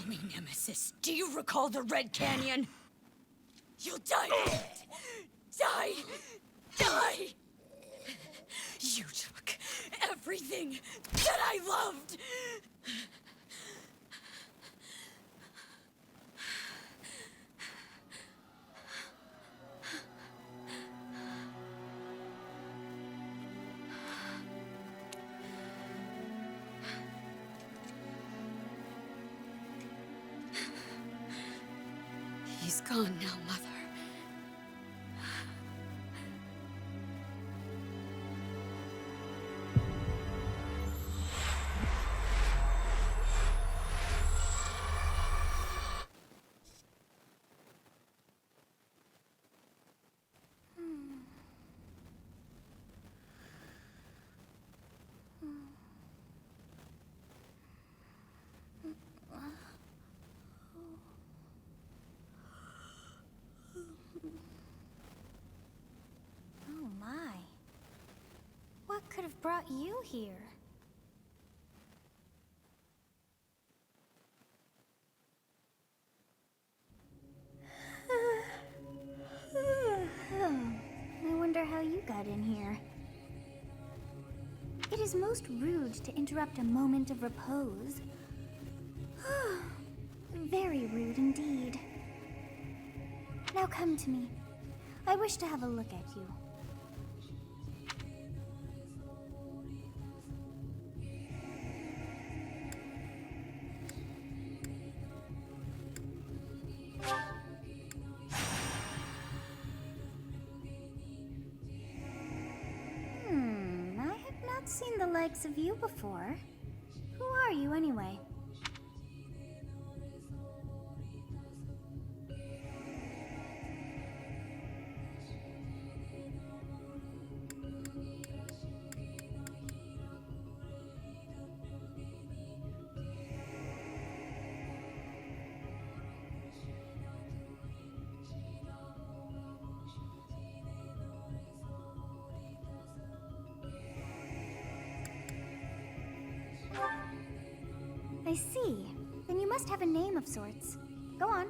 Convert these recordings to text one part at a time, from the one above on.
me, Nemesis. Do you recall the Red Canyon? You'll die in it. Die! Die! You took everything that I loved! He's gone now, Mother. Oh my. What could have brought you here? I wonder how you got in here. It is most rude to interrupt a moment of repose. Very rude indeed. Now come to me. I wish to have a look at you. I have not seen the likes of you before. Who are you anyway? I see. Then you must have a name of sorts. Go on.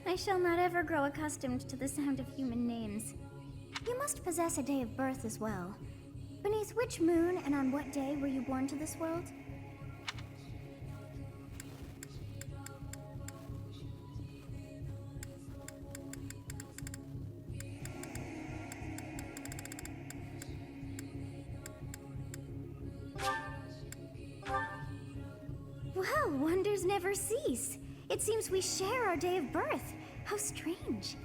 I shall not ever grow accustomed to the sound of human names. You must possess a day of birth as well. Beneath which moon and on what day were you born to this world? Well, wonders never cease. It seems we share our day of birth. How strange.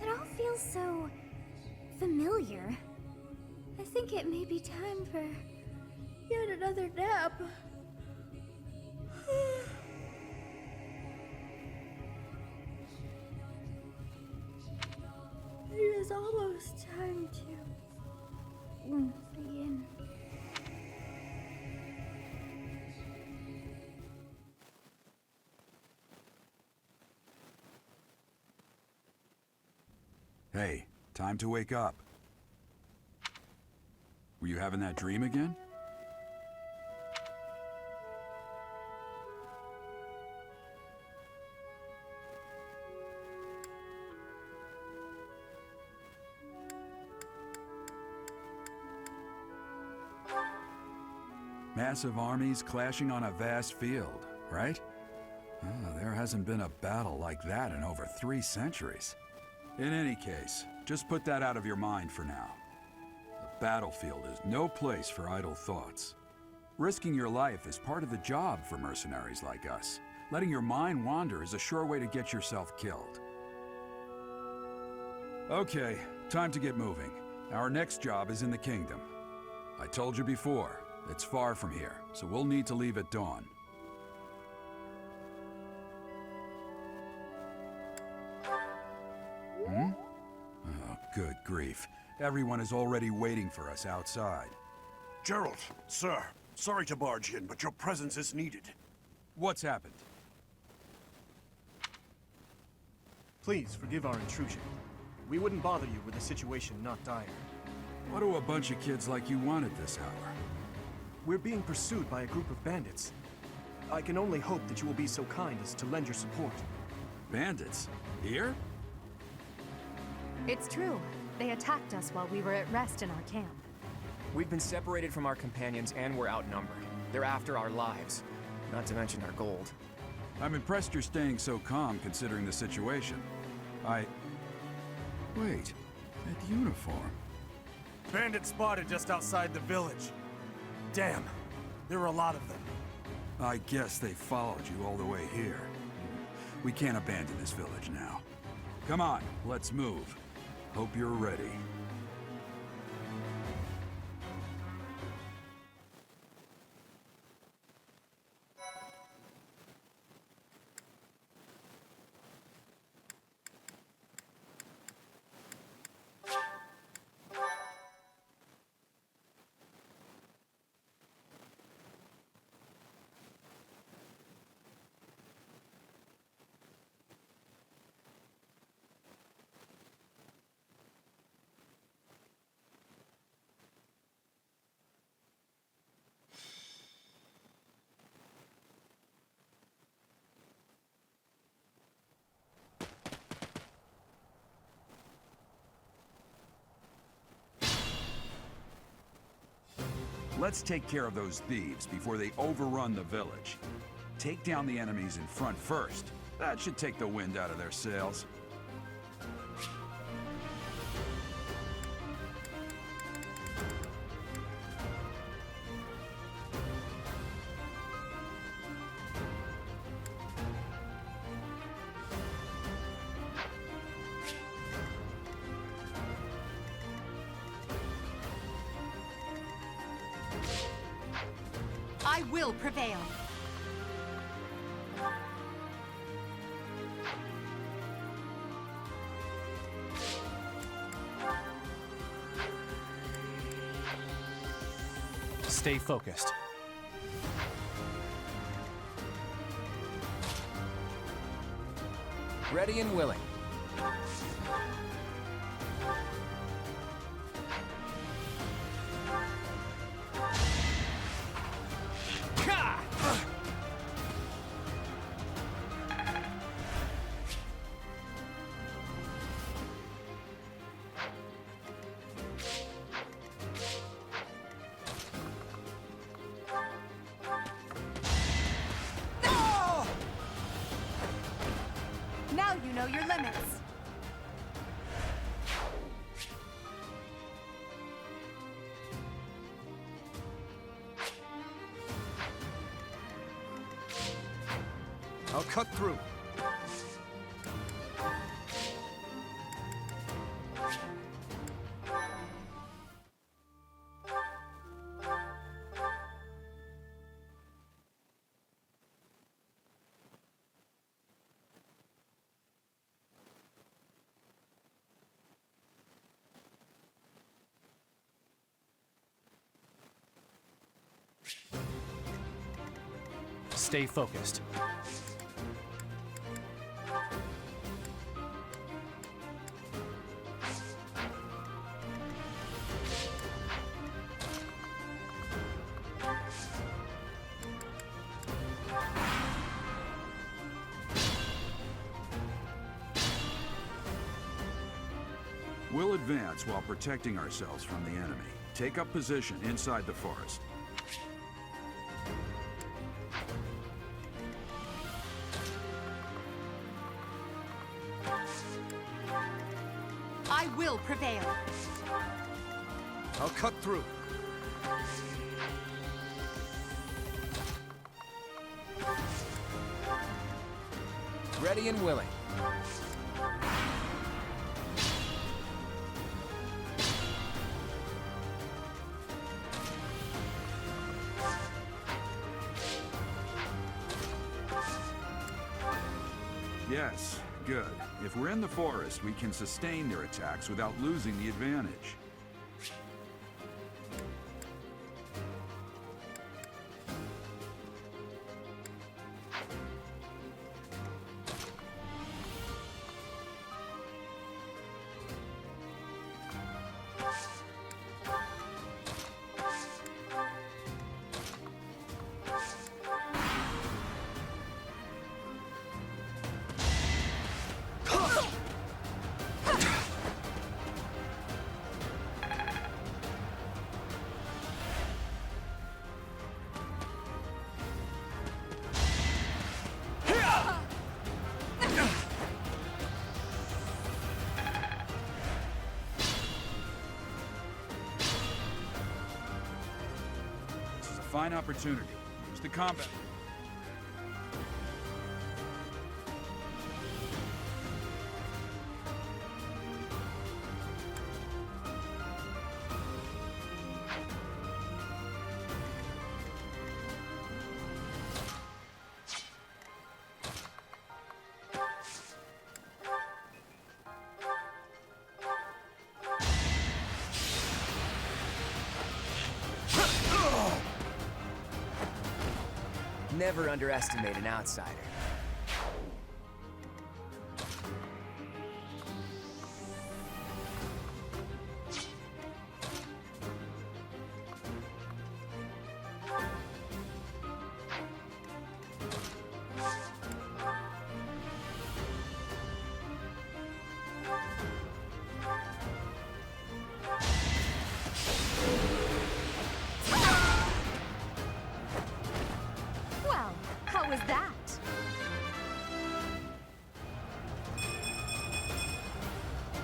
It all feels so familiar. I think it may be time for yet another nap. It is almost time to begin. Hey, time to wake up. Were you having that dream again? Massive armies clashing on a vast field, right? There hasn't been a battle like that in over 3 centuries. In any case, just put that out of your mind for now. The battlefield is no place for idle thoughts. Risking your life is part of the job for mercenaries like us. Letting your mind wander is a sure way to get yourself killed. Okay, time to get moving. Our next job is in the kingdom. I told you before, it's far from here, so we'll need to leave at dawn. Oh, good grief. Everyone is already waiting for us outside. Gerald, sir, sorry to barge in, but your presence is needed. What's happened? Please forgive our intrusion. We wouldn't bother you were the situation not dire. What do a bunch of kids like you want at this hour? We're being pursued by a group of bandits. I can only hope that you will be so kind as to lend your support. Bandits? Here? It's true. They attacked us while we were at rest in our camp. We've been separated from our companions and we're outnumbered. They're after our lives, not to mention our gold. I'm impressed you're staying so calm considering the situation. Wait, that uniform. Bandits spotted just outside the village. Damn, there are a lot of them. I guess they followed you all the way here. We can't abandon this village now. Come on, let's move. Hope you're ready. Let's take care of those thieves before they overrun the village. Take down the enemies in front first. That should take the wind out of their sails. I will prevail. Stay focused. Ready and willing. Now you know your limits. I'll cut through. Stay focused. We'll advance while protecting ourselves from the enemy. Take up position inside the forest. I will prevail. I'll cut through. Ready and willing. Yes, good. If we're in the forest, we can sustain their attacks without losing the advantage. Fine opportunity. Use the combat. Never underestimate an outsider. Well, how was that?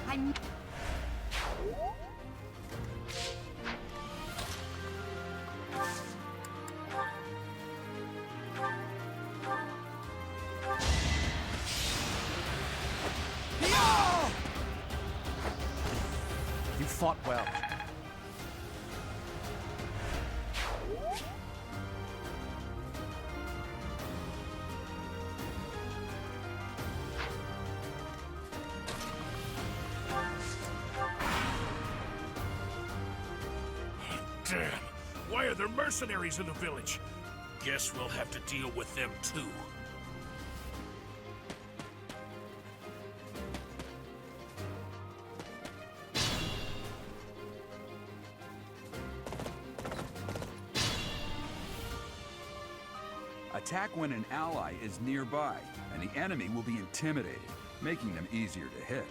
I'm... You fought well. Damn! Why are there mercenaries in the village? Guess we'll have to deal with them too. Attack when an ally is nearby, and the enemy will be intimidated, making them easier to hit.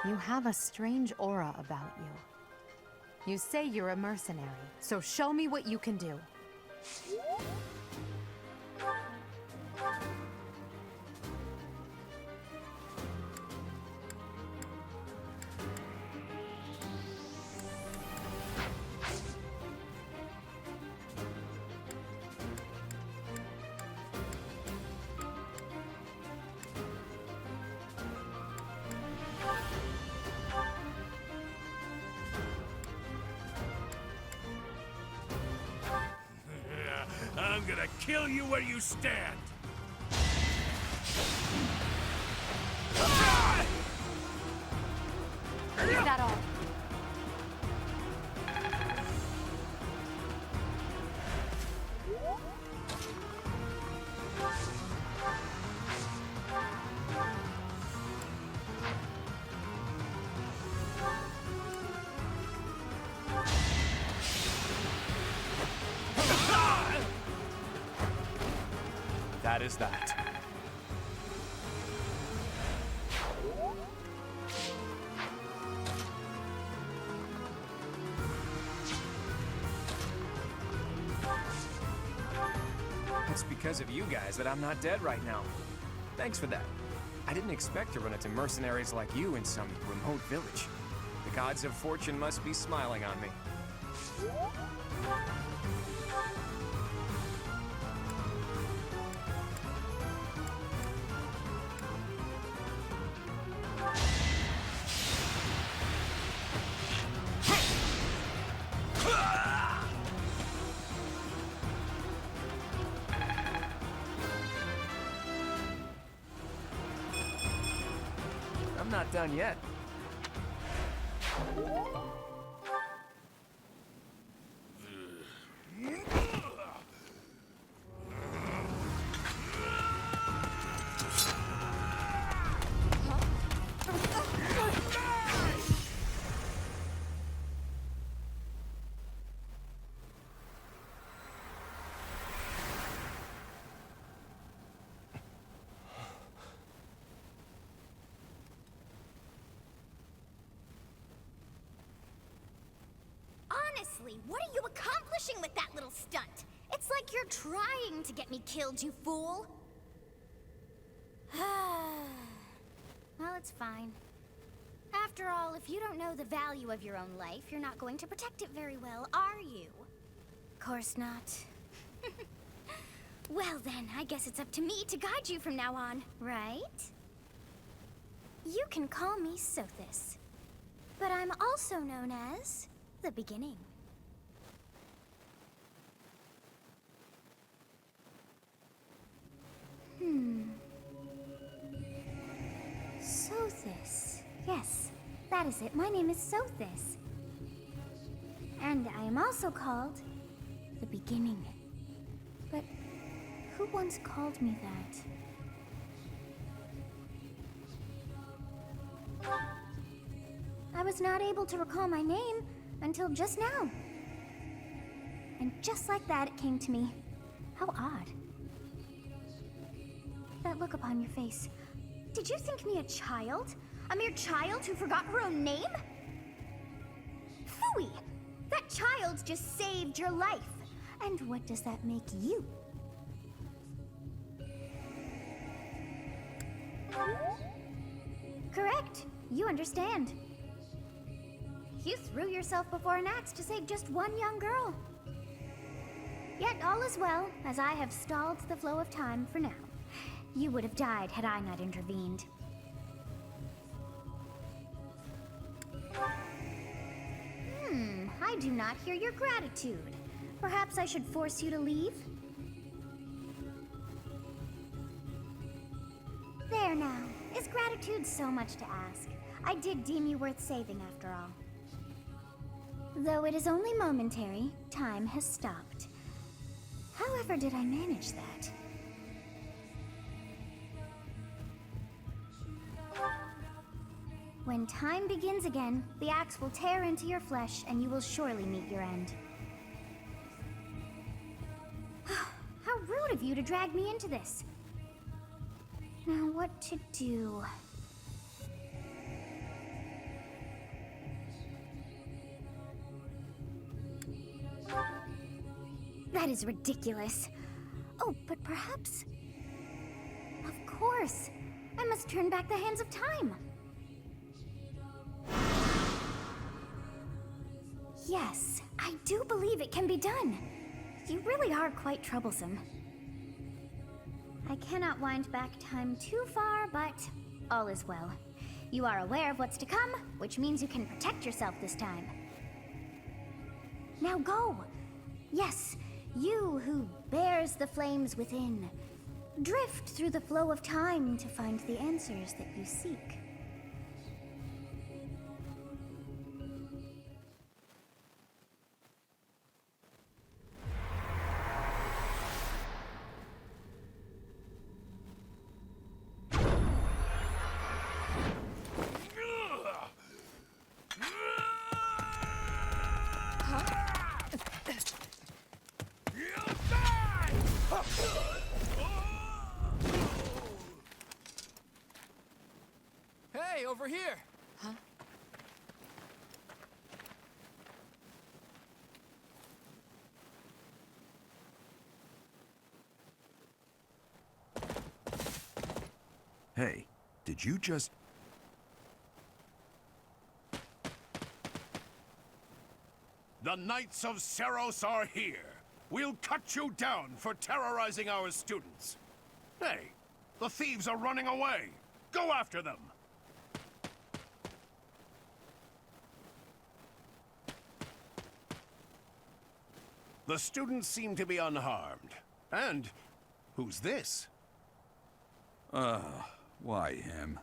You have a strange aura about you. You say you're a mercenary, so show me what you can do. I'm gonna kill you where you stand! Is that all? that is that. It's because of you guys that I'm not dead right now. Thanks for that. I didn't expect to run into mercenaries like you in some remote village. The gods of fortune must be smiling on me. I'm not done yet. Honestly, what are you accomplishing with that little stunt? It's like you're trying to get me killed, you fool. Well, it's fine. After all, if you don't know the value of your own life, you're not going to protect it very well, are you? Of course not. Well then, I guess it's up to me to guide you from now on, right? You can call me Sothis, but I'm also known as the Beginning. Sothis. Yes, that is it. My name is Sothis. And I am also called the Beginning. But who once called me that? I was not able to recall my name until just now. And just like that, it came to me. How odd. That look upon your face. Did you think me a child? A mere child who forgot her own name? Phooey! That child just saved your life. And what does that make you? Correct. You understand. You threw yourself before an axe to save just one young girl. Yet all is well, as I have stalled the flow of time for now. You would have died had I not intervened. I do not hear your gratitude. Perhaps I should force you to leave? There now. Is gratitude so much to ask? I did deem you worth saving after all. Though it is only momentary, time has stopped. However did I manage that? When time begins again, the axe will tear into your flesh and you will surely meet your end. How rude of you to drag me into this. Now what to do? That is ridiculous. Oh, but perhaps... Of course! I must turn back the hands of time! Yes, I do believe it can be done. You really are quite troublesome. I cannot wind back time too far, but all is well. You are aware of what's to come, which means you can protect yourself this time. Now go! Yes, you who bears the flames within. Drift through the flow of time to find the answers that you seek. over here. Huh? Hey, did you just... The Knights of Seros are here. We'll cut you down for terrorizing our students. Hey, the thieves are running away. Go after them. The students seem to be unharmed. And who's this? Why him?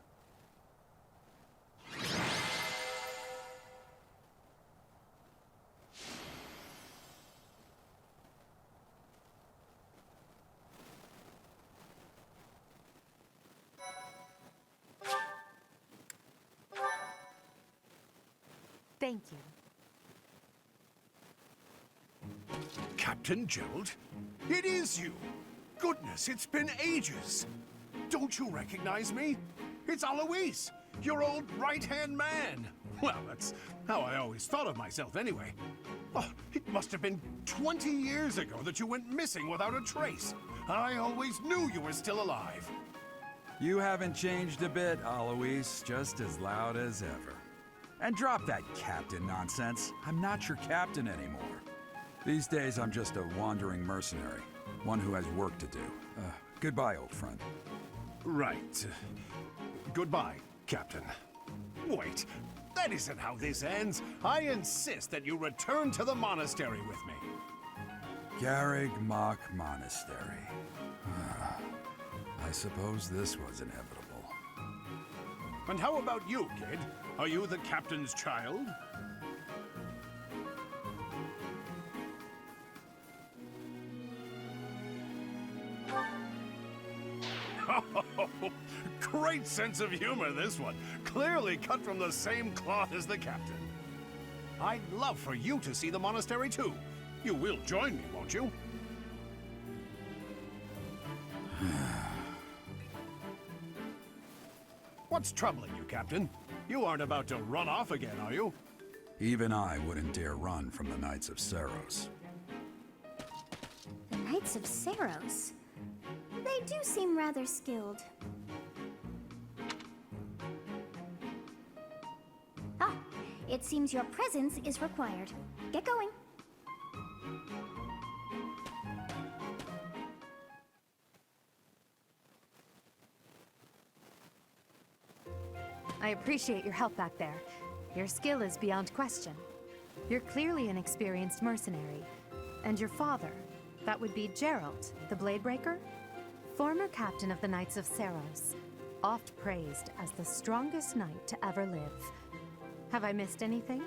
Thank you. Captain Gerald? It is you! Goodness, it's been ages! Don't you recognize me? It's Alois, your old right-hand man! Well, that's how I always thought of myself anyway. Oh, it must have been 20 years ago that you went missing without a trace. I always knew you were still alive. You haven't changed a bit, Alois. Just as loud as ever. And drop that captain nonsense. I'm not your captain anymore. These days, I'm just a wandering mercenary. One who has work to do. Goodbye, old friend. Right. Goodbye, Captain. Wait, that isn't how this ends. I insist that you return to the monastery with me. Garrig Mach Monastery. I suppose this was inevitable. And how about you, kid? Are you the captain's child? Great sense of humor, this one. Clearly cut from the same cloth as the captain. I'd love for you to see the monastery, too. You will join me, won't you? What's troubling you, Captain? You aren't about to run off again, are you? Even I wouldn't dare run from the Knights of Seros. The Knights of Seros? They do seem rather skilled. Ah, it seems your presence is required. Get going. I appreciate your help back there. Your skill is beyond question. You're clearly an experienced mercenary. And your father, that would be Gerald, the Bladebreaker? Former captain of the Knights of Seros, oft praised as the strongest knight to ever live. Have I missed anything?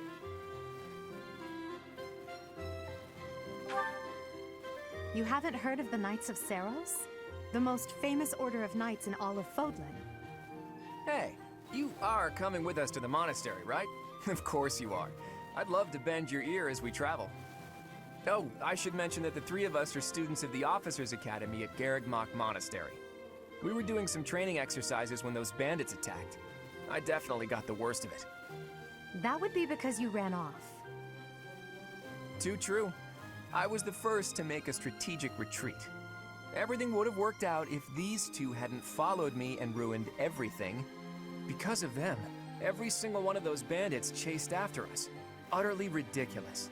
You haven't heard of the Knights of Seros? The most famous order of knights in all of Fodlan. Hey, you are coming with us to the monastery, right? Of course you are. I'd love to bend your ear as we travel. Oh, I should mention that the three of us are students of the Officers' Academy at Garrig Mach Monastery. We were doing some training exercises when those bandits attacked. I definitely got the worst of it. That would be because you ran off. Too true. I was the first to make a strategic retreat. Everything would have worked out if these two hadn't followed me and ruined everything. Because of them, every single one of those bandits chased after us. Utterly ridiculous.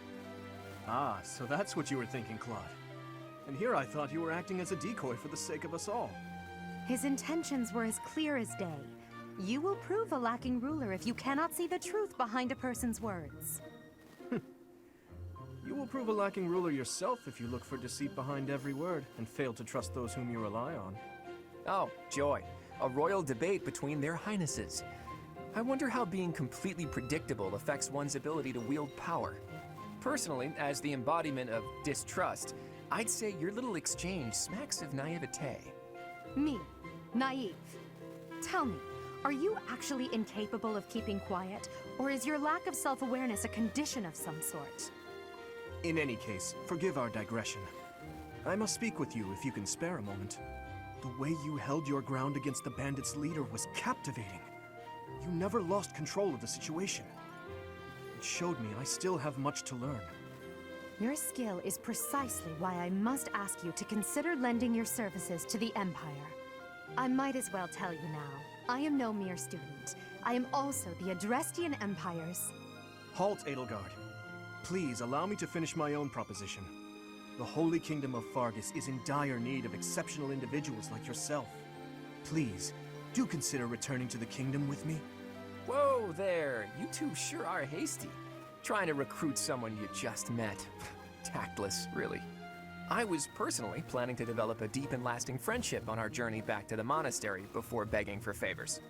Ah, so that's what you were thinking, Claude. And here I thought you were acting as a decoy for the sake of us all. His intentions were as clear as day. You will prove a lacking ruler if you cannot see the truth behind a person's words. You will prove a lacking ruler yourself if you look for deceit behind every word and fail to trust those whom you rely on. Oh, joy. A royal debate between their highnesses. I wonder how being completely predictable affects one's ability to wield power. Personally, as the embodiment of distrust, I'd say your little exchange smacks of naivete. Me, naive. Tell me, are you actually incapable of keeping quiet, or is your lack of self-awareness a condition of some sort? In any case, forgive our digression. I must speak with you if you can spare a moment. The way you held your ground against the bandits' leader was captivating. You never lost control of the situation. It showed me I still have much to learn. Your skill is precisely why I must ask you to consider lending your services to the Empire. I might as well tell you now, I am no mere student. I am also the Adrestian Empire's... Halt, Edelgard. Please allow me to finish my own proposition. The Holy Kingdom of Fargus is in dire need of exceptional individuals like yourself. Please, do consider returning to the kingdom with me. Whoa there, you two sure are hasty. Trying to recruit someone you just met. Tactless, really. I was personally planning to develop a deep and lasting friendship on our journey back to the monastery before begging for favors.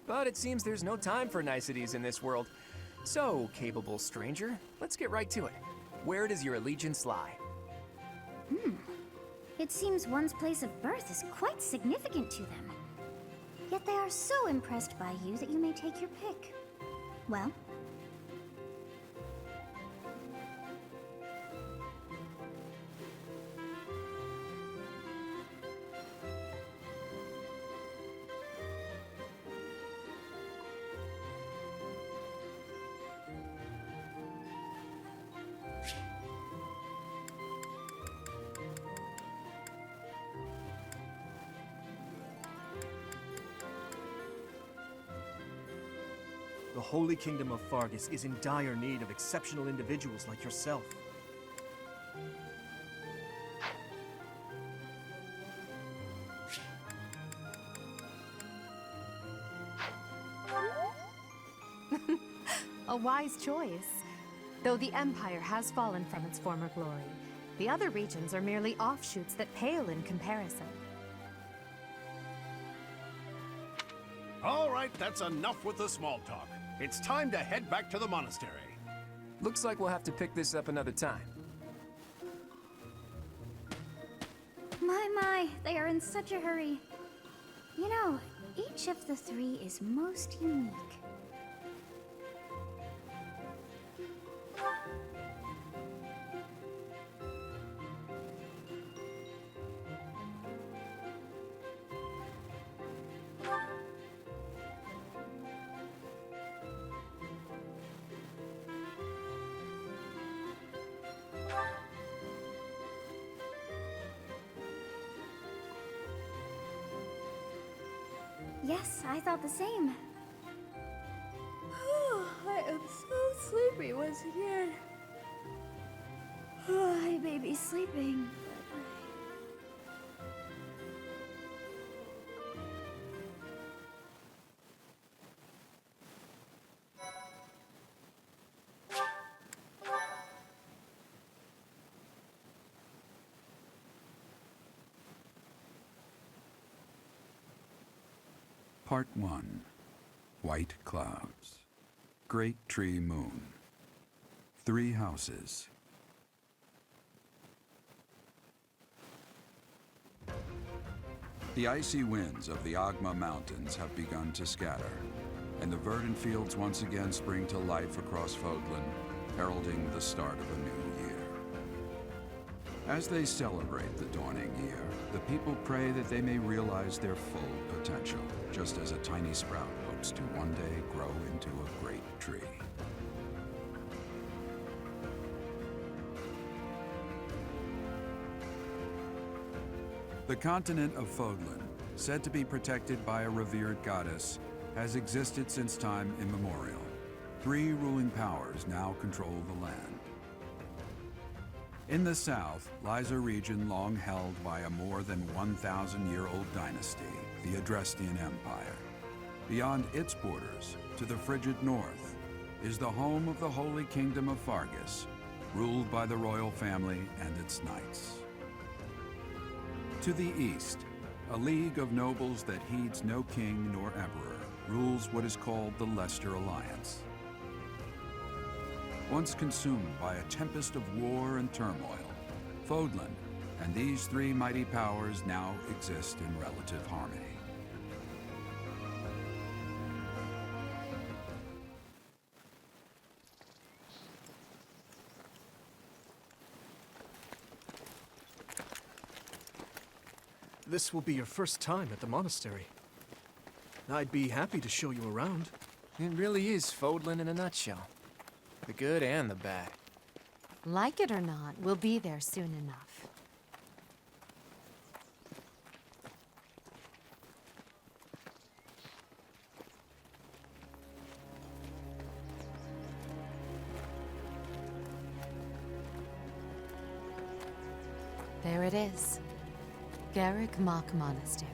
But it seems there's no time for niceties in this world. So, capable stranger, let's get right to it. Where does your allegiance lie? It seems one's place of birth is quite significant to them. Yet they are so impressed by you that you may take your pick. Well, the Holy Kingdom of Fargus is in dire need of exceptional individuals like yourself. A wise choice. Though the Empire has fallen from its former glory, the other regions are merely offshoots that pale in comparison. All right, that's enough with the small talk. It's time to head back to the monastery. Looks like we'll have to pick this up another time. my, they are in such a hurry. You know, each of the three is most unique. Yes, I thought the same. I am so sleepy once again. I may be sleeping, Part 1. White Clouds. Great Tree Moon. 3 houses. The icy winds of the Agma Mountains have begun to scatter, and the verdant fields once again spring to life across Fodlan, heralding the start of a new year. As they celebrate the dawning year, the people pray that they may realize their full potential, just as a tiny sprout hopes to one day grow into a great tree. The continent of Fodlan, said to be protected by a revered goddess, has existed since time immemorial. 3 ruling powers now control the land. In the south lies a region long held by a more than 1,000-year-old dynasty, the Adrestian Empire. Beyond its borders, to the frigid north, is the home of the Holy Kingdom of Fargus, ruled by the royal family and its knights. To the east, a league of nobles that heeds no king nor emperor rules what is called the Leicester Alliance. Once consumed by a tempest of war and turmoil, Fodlan and these 3 mighty powers now exist in relative harmony. This will be your first time at the monastery. I'd be happy to show you around. It really is Fodlan in a nutshell. The good and the bad. Like it or not, we'll be there soon enough. There it is. Garrick Mach Monastery.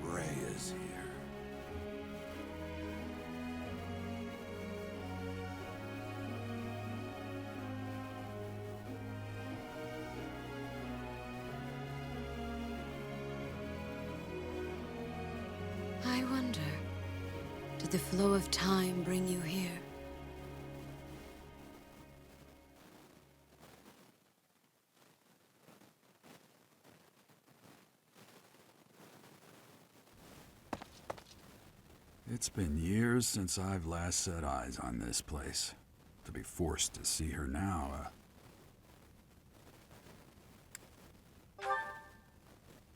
Rhea's here. I wonder, did the flow of time bring you here? It's been years since I've last set eyes on this place. To be forced to see her now,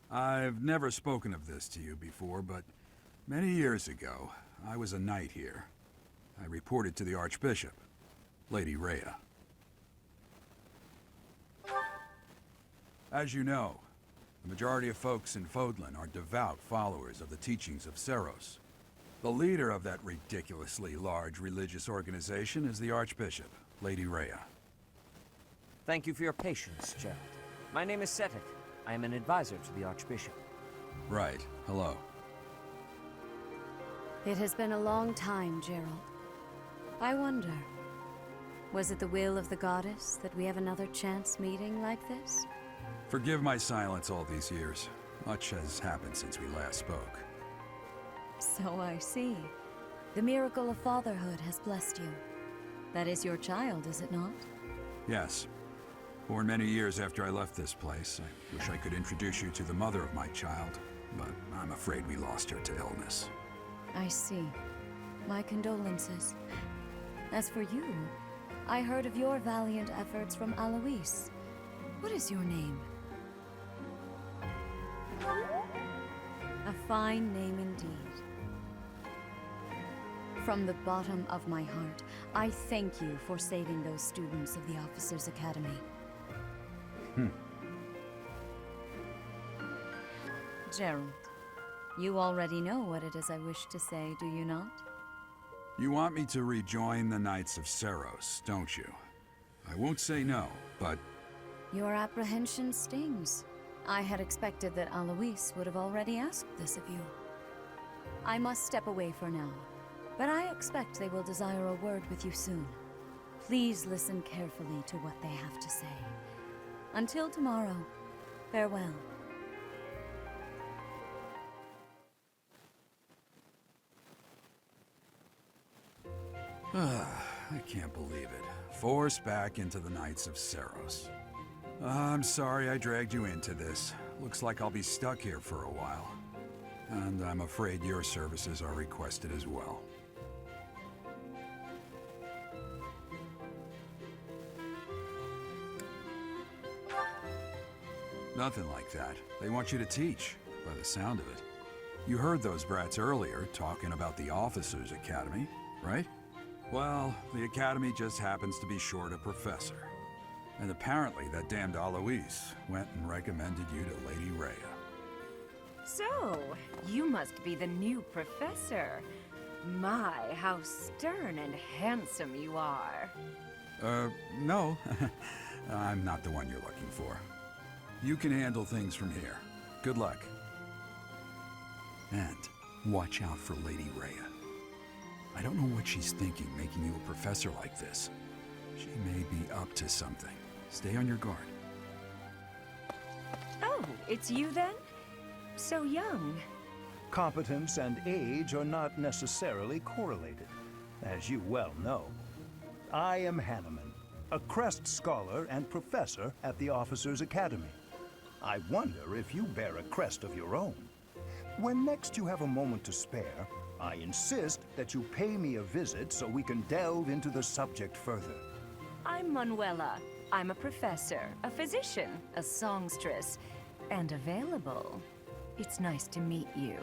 I've never spoken of this to you before, but many years ago, I was a knight here. I reported to the Archbishop, Lady Rhea. As you know, the majority of folks in Fodlan are devout followers of the teachings of Seros. The leader of that ridiculously large religious organization is the Archbishop, Lady Rhea. Thank you for your patience, Gerald. My name is Setik. I am an advisor to the Archbishop. Right. Hello. It has been a long time, Gerald. I wonder, was it the will of the goddess that we have another chance meeting like this? Forgive my silence all these years. Much has happened since we last spoke. So I see. The miracle of fatherhood has blessed you. That is your child, is it not? Yes. Born many years after I left this place, I wish I could introduce you to the mother of my child, but I'm afraid we lost her to illness. I see. My condolences. As for you, I heard of your valiant efforts from Alois. What is your name? A fine name indeed. From the bottom of my heart, I thank you for saving those students of the Officers' Academy. Gerald, you already know what it is I wish to say, do you not? You want me to rejoin the Knights of Seros, don't you? I won't say no, but... Your apprehension stings. I had expected that Alois would have already asked this of you. I must step away for now, but I expect they will desire a word with you soon. Please listen carefully to what they have to say. Until tomorrow, farewell. I can't believe it. Forced back into the Knights of Seros. I'm sorry I dragged you into this. Looks like I'll be stuck here for a while. And I'm afraid your services are requested as well. Nothing like that. They want you to teach, by the sound of it. You heard those brats earlier talking about the Officers' Academy, right? Well, the Academy just happens to be short a professor. And apparently that damned Alois went and recommended you to Lady Rhea. So, you must be the new professor. My, how stern and handsome you are. No. I'm not the one you're looking for. You can handle things from here. Good luck. And Watch out for Lady Rhea. I don't know what she's thinking, making you a professor like this. She may be up to something. Stay on your guard. Oh, it's you then? So young. Competence and age are not necessarily correlated, as you well know. I am Hanneman, a Crest Scholar and Professor at the Officers' Academy. I wonder if you bear a crest of your own. When next you have a moment to spare, I insist that you pay me a visit so we can delve into the subject further. I'm Manuela. I'm a professor, a physician, a songstress, and available. It's nice to meet you.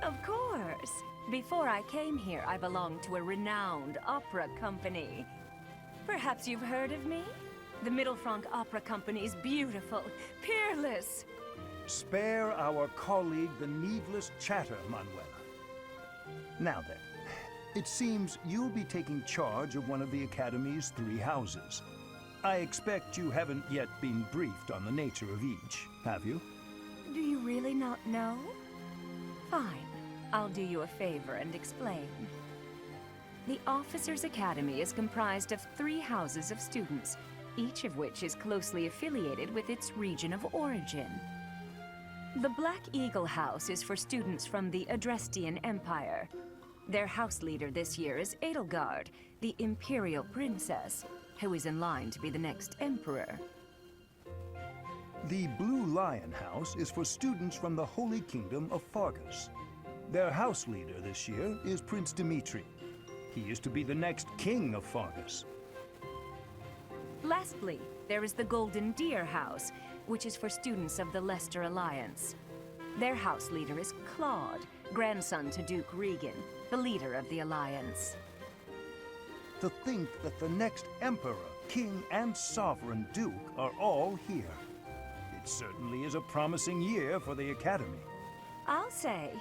Of course. Before I came here, I belonged to a renowned opera company. Perhaps you've heard of me? The Middlefranc Opera Company is beautiful, peerless. Spare our colleague the needless chatter, Manuela. Now then, it seems you'll be taking charge of one of the Academy's 3 houses. I expect you haven't yet been briefed on the nature of each, have you? Do you really not know? Fine. I'll do you a favor and explain. The Officers' Academy is comprised of 3 houses of students, each of which is closely affiliated with its region of origin. The Black Eagle House is for students from the Adrestian Empire. Their house leader this year is Edelgard, the Imperial Princess, who is in line to be the next Emperor. The Blue Lion House is for students from the Holy Kingdom of Fargus. Their house leader this year is Prince Dimitri. He is to be the next king of Fargus. Lastly, there is the Golden Deer House, which is for students of the Leicester Alliance. Their house leader is Claude, grandson to Duke Regan, the leader of the Alliance. To think that the next Emperor, King, and Sovereign Duke are all here. It certainly is a promising year for the Academy. I'll say.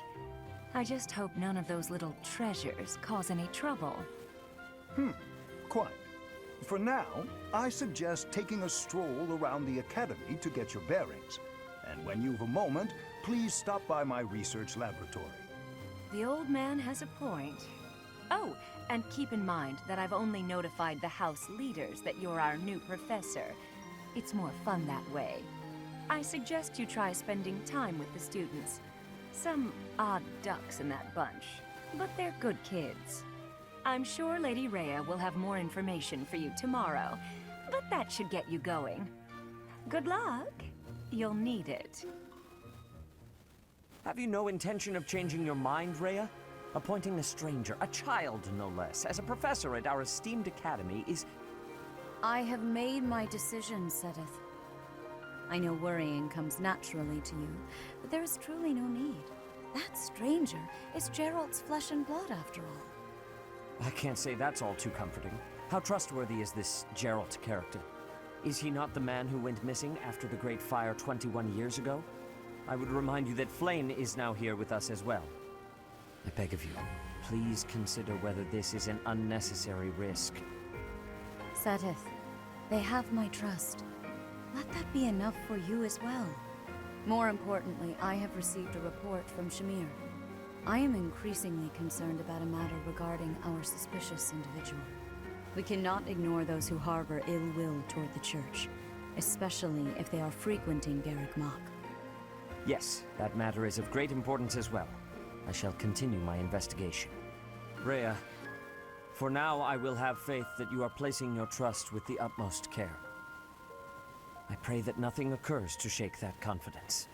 I just hope none of those little treasures cause any trouble. Quite. For now, I suggest taking a stroll around the Academy to get your bearings. And when you've a moment, please stop by my research laboratory. The old man has a point. Oh, and keep in mind that I've only notified the house leaders that you're our new professor. It's more fun that way. I suggest you try spending time with the students. Some odd ducks in that bunch, but they're good kids. I'm sure Lady Rhea will have more information for you tomorrow, but that should get you going. Good luck. You'll need it. Have you no intention of changing your mind, Rhea? Appointing a stranger, a child no less, as a professor at our esteemed academy is... I have made my decision, Sedith. I know worrying comes naturally to you, but there is truly no need. That stranger is Gerald's flesh and blood, after all. I can't say that's all too comforting. How trustworthy is this Gerald character? Is he not the man who went missing after the Great Fire 21 years ago? I would remind you that Flame is now here with us as well. I beg of you, please consider whether this is an unnecessary risk. Sedith, they have my trust. Let that be enough for you as well. More importantly, I have received a report from Shamir. I am increasingly concerned about a matter regarding our suspicious individual. We cannot ignore those who harbor ill will toward the Church, especially if they are frequenting Garrick Mach. Yes, that matter is of great importance as well. I shall continue my investigation. Rhea, for now I will have faith that you are placing your trust with the utmost care. I pray that nothing occurs to shake that confidence.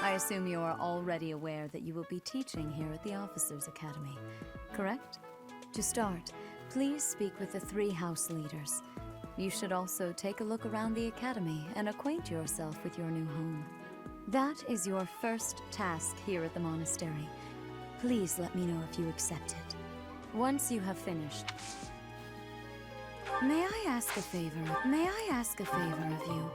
I assume you are already aware that you will be teaching here at the Officers' Academy, correct? To start, please speak with the 3 house leaders. You should also take a look around the academy and acquaint yourself with your new home. That is your first task here at the monastery. Please let me know if you accept it. Once you have finished... May I ask a favor? May I ask a favor of you?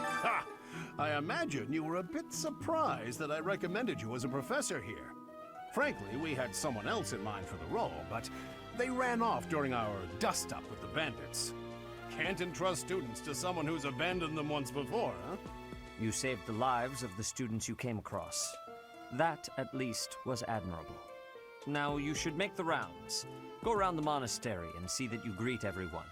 Ha! I imagine you were a bit surprised that I recommended you as a professor here. Frankly, we had someone else in mind for the role, but they ran off during our dust-up with the bandits. Can't entrust students to someone who's abandoned them once before, huh? You saved the lives of the students you came across. That, at least, was admirable. Now you should make the rounds. Go around the monastery and see that you greet everyone.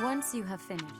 Once you have finished...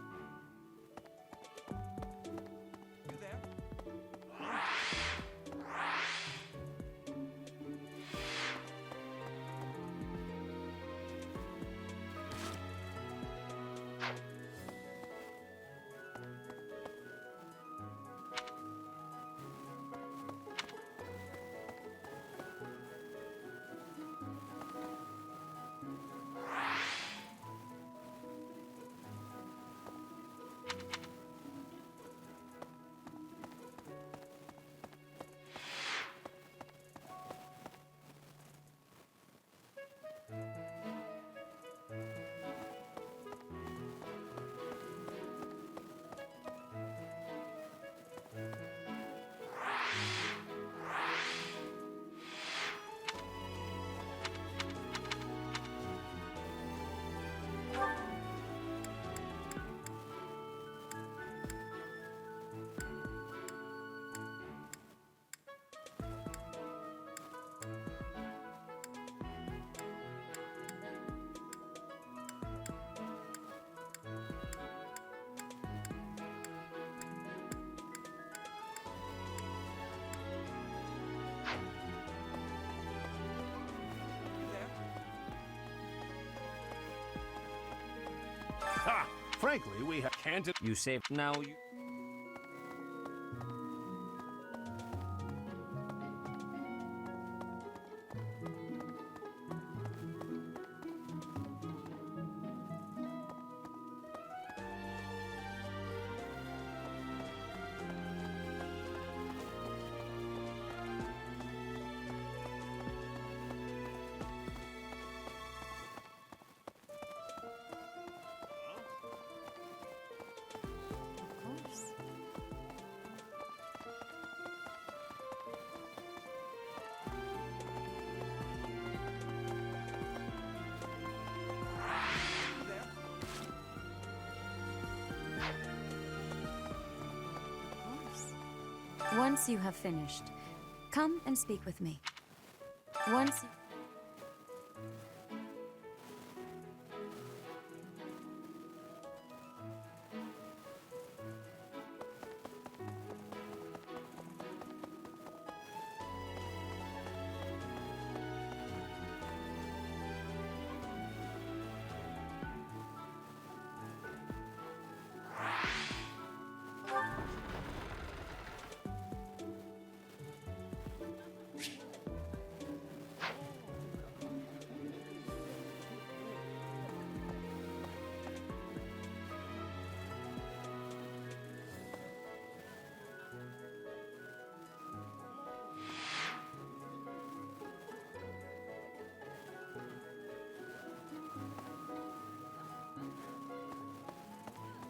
Ha! Frankly, we can't... You saved... Now you... Once you have finished, come and speak with me. Once...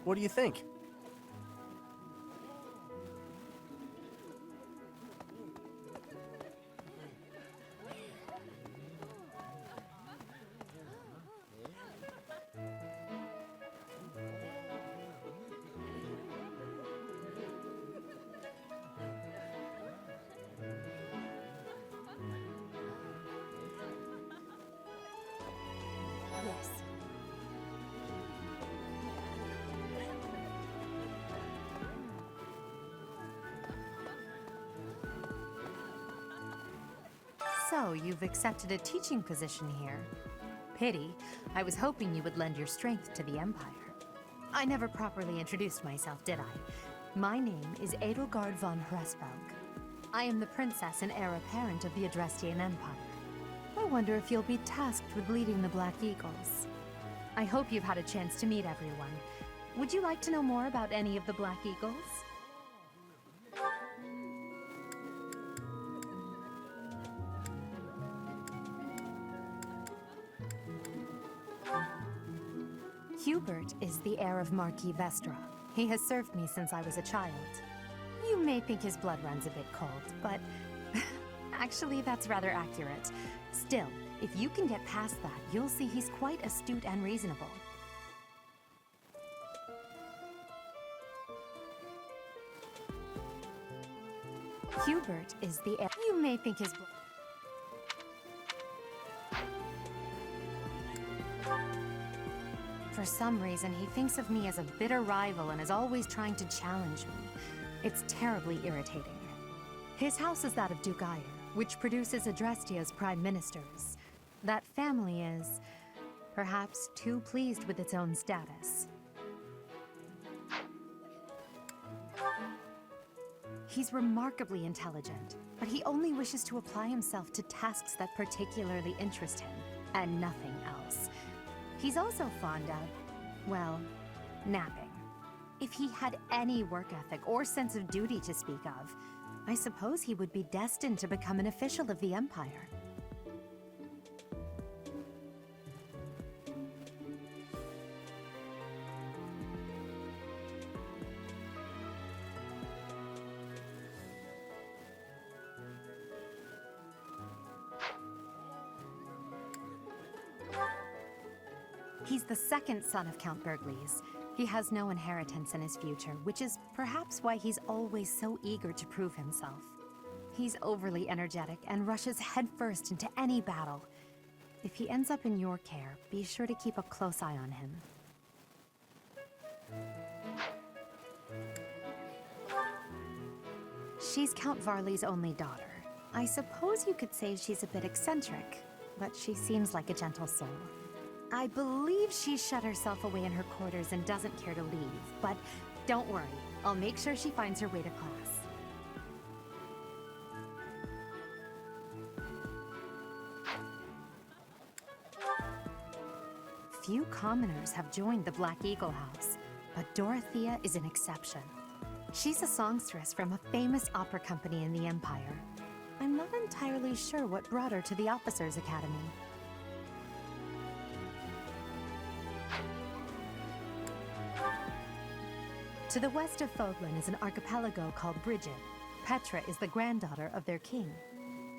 What do you think? Yes. So, you've accepted a teaching position here. Pity. I was hoping you would lend your strength to the Empire. I never properly introduced myself, did I? My name is Edelgard von Hresvelg. I am the princess and heir apparent of the Adrestian Empire. I wonder if you'll be tasked with leading the Black Eagles. I hope you've had a chance to meet everyone. Would you like to know more about any of the Black Eagles? Hubert is the heir of Marquis Vestra. He has served me since I was a child. You may think his blood runs a bit cold, but actually that's rather accurate. Still, if you can get past that, you'll see he's quite astute and reasonable. Hubert is the heir. You may think his blood... For some reason, he thinks of me as a bitter rival and is always trying to challenge me. It's terribly irritating. His house is that of Duke Ire, which produces Adrestia's prime ministers. That family is, perhaps, too pleased with its own status. He's remarkably intelligent, but he only wishes to apply himself to tasks that particularly interest him, and nothing else. He's also fond of, well, napping. If he had any work ethic or sense of duty to speak of, I suppose he would be destined to become an official of the Empire. He's the second son of Count Bergliez. He has no inheritance in his future, which is perhaps why he's always so eager to prove himself. He's overly energetic and rushes headfirst into any battle. If he ends up in your care, be sure to keep a close eye on him. She's Count Varley's only daughter. I suppose you could say she's a bit eccentric, but she seems like a gentle soul. I believe she's shut herself away in her quarters and doesn't care to leave, but don't worry, I'll make sure she finds her way to class. Few commoners have joined the Black Eagle House, but Dorothea is an exception. She's a songstress from a famous opera company in the Empire. I'm not entirely sure what brought her to the Officers' Academy. To the west of Foglin is an archipelago called Brigid. Petra is the granddaughter of their king.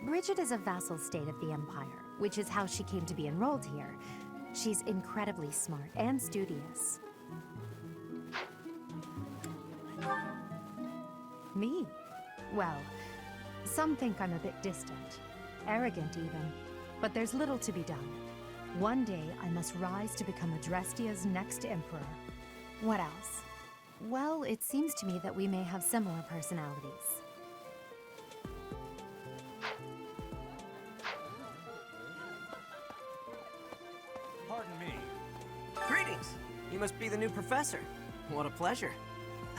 Brigid is a vassal state of the Empire, which is how she came to be enrolled here. She's incredibly smart and studious. Me? Well, some think I'm a bit distant. Arrogant, even. But there's little to be done. One day, I must rise to become Adrestia's next emperor. What else? Well, it seems to me that we may have similar personalities. Pardon me. Greetings! You must be the new professor. What a pleasure.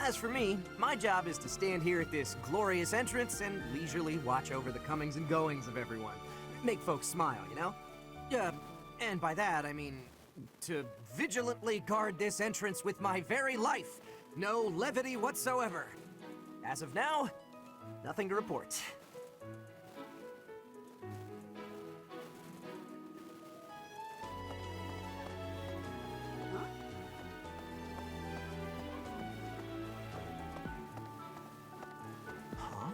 As for me, my job is to stand here at this glorious entrance and leisurely watch over the comings and goings of everyone. Make folks smile, you know? And by that, I mean to vigilantly guard this entrance with my very life. No levity whatsoever. As of now, nothing to report. Huh?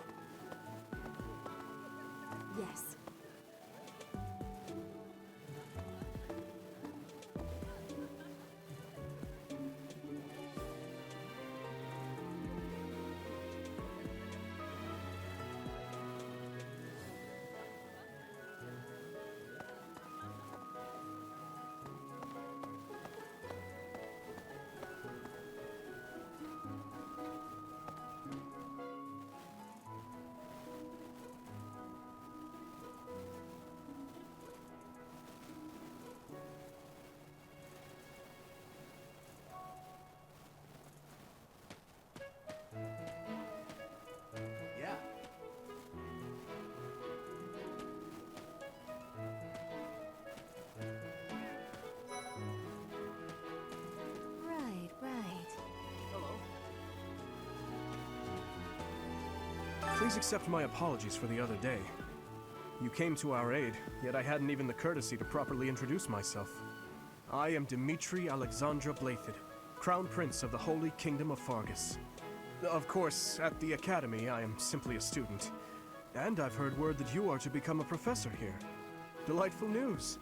Yes. Please accept my apologies for the other day. You came to our aid, yet I hadn't even the courtesy to properly introduce myself. I am Dimitri Alexandra Blathid, Crown Prince of the Holy Kingdom of Fargus. Of course, at the Academy, I am simply a student. And I've heard word that you are to become a professor here. Delightful news.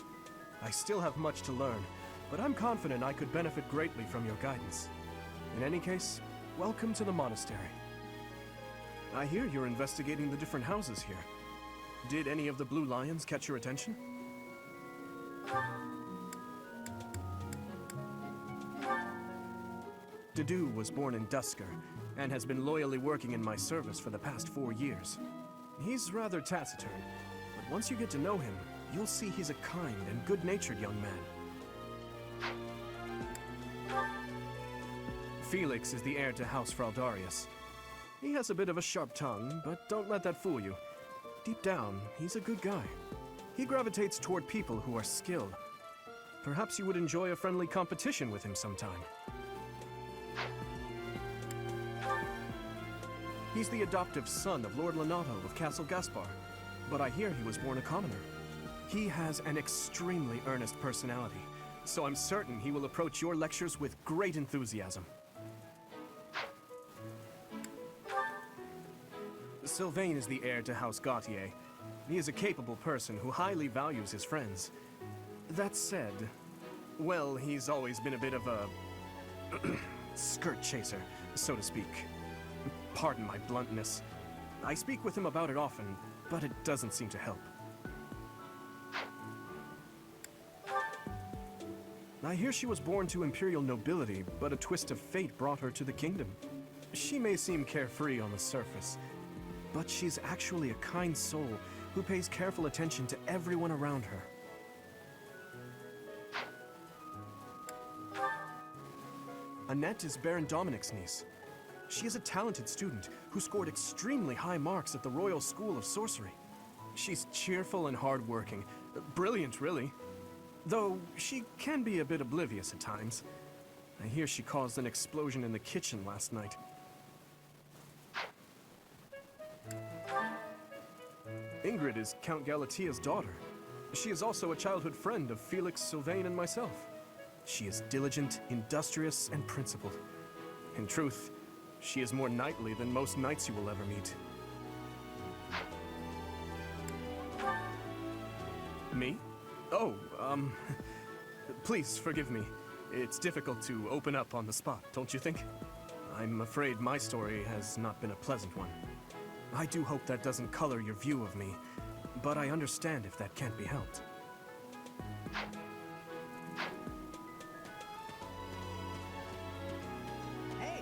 I still have much to learn, but I'm confident I could benefit greatly from your guidance. In any case, welcome to the monastery. I hear you're investigating the different houses here. Did any of the blue lions catch your attention? Dedu was born in Dusker, and has been loyally working in my service for the past 4 years. He's rather taciturn, but once you get to know him, you'll see he's a kind and good-natured young man. Felix is the heir to House Fraldarius. He has a bit of a sharp tongue, but don't let that fool you. Deep down, he's a good guy. He gravitates toward people who are skilled. Perhaps you would enjoy a friendly competition with him sometime. He's the adoptive son of Lord Lenato of Castle Gaspar, but I hear he was born a commoner. He has an extremely earnest personality, so I'm certain he will approach your lectures with great enthusiasm. Sylvain is the heir to House Gautier. He is a capable person who highly values his friends. That said, well, he's always been a bit of a skirt chaser, so to speak. Pardon my bluntness. I speak with him about it often, but it doesn't seem to help. I hear she was born to imperial nobility, but a twist of fate brought her to the kingdom. She may seem carefree on the surface, but she's actually a kind soul who pays careful attention to everyone around her. Annette is Baron Dominic's niece. She is a talented student who scored extremely high marks at the Royal School of Sorcery. She's cheerful and hardworking. Brilliant, really. Though she can be a bit oblivious at times. I hear she caused an explosion in the kitchen last night. Ingrid is Count Galatia's daughter. She is also a childhood friend of Felix, Sylvain, and myself. She is diligent, industrious, and principled. In truth, she is more knightly than most knights you will ever meet. Me? Oh, please forgive me. It's difficult to open up on the spot, don't you think? I'm afraid my story has not been a pleasant one. I do hope that doesn't color your view of me, but I understand if that can't be helped. Hey!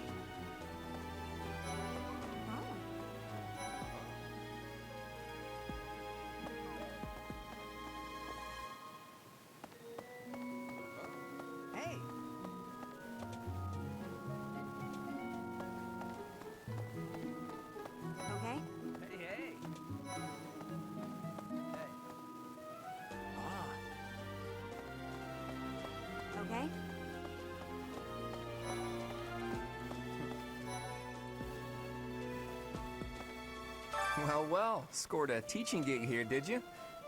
Hey! Okay? Hey, hey! Okay? Well, well, scored a teaching gig here, did you?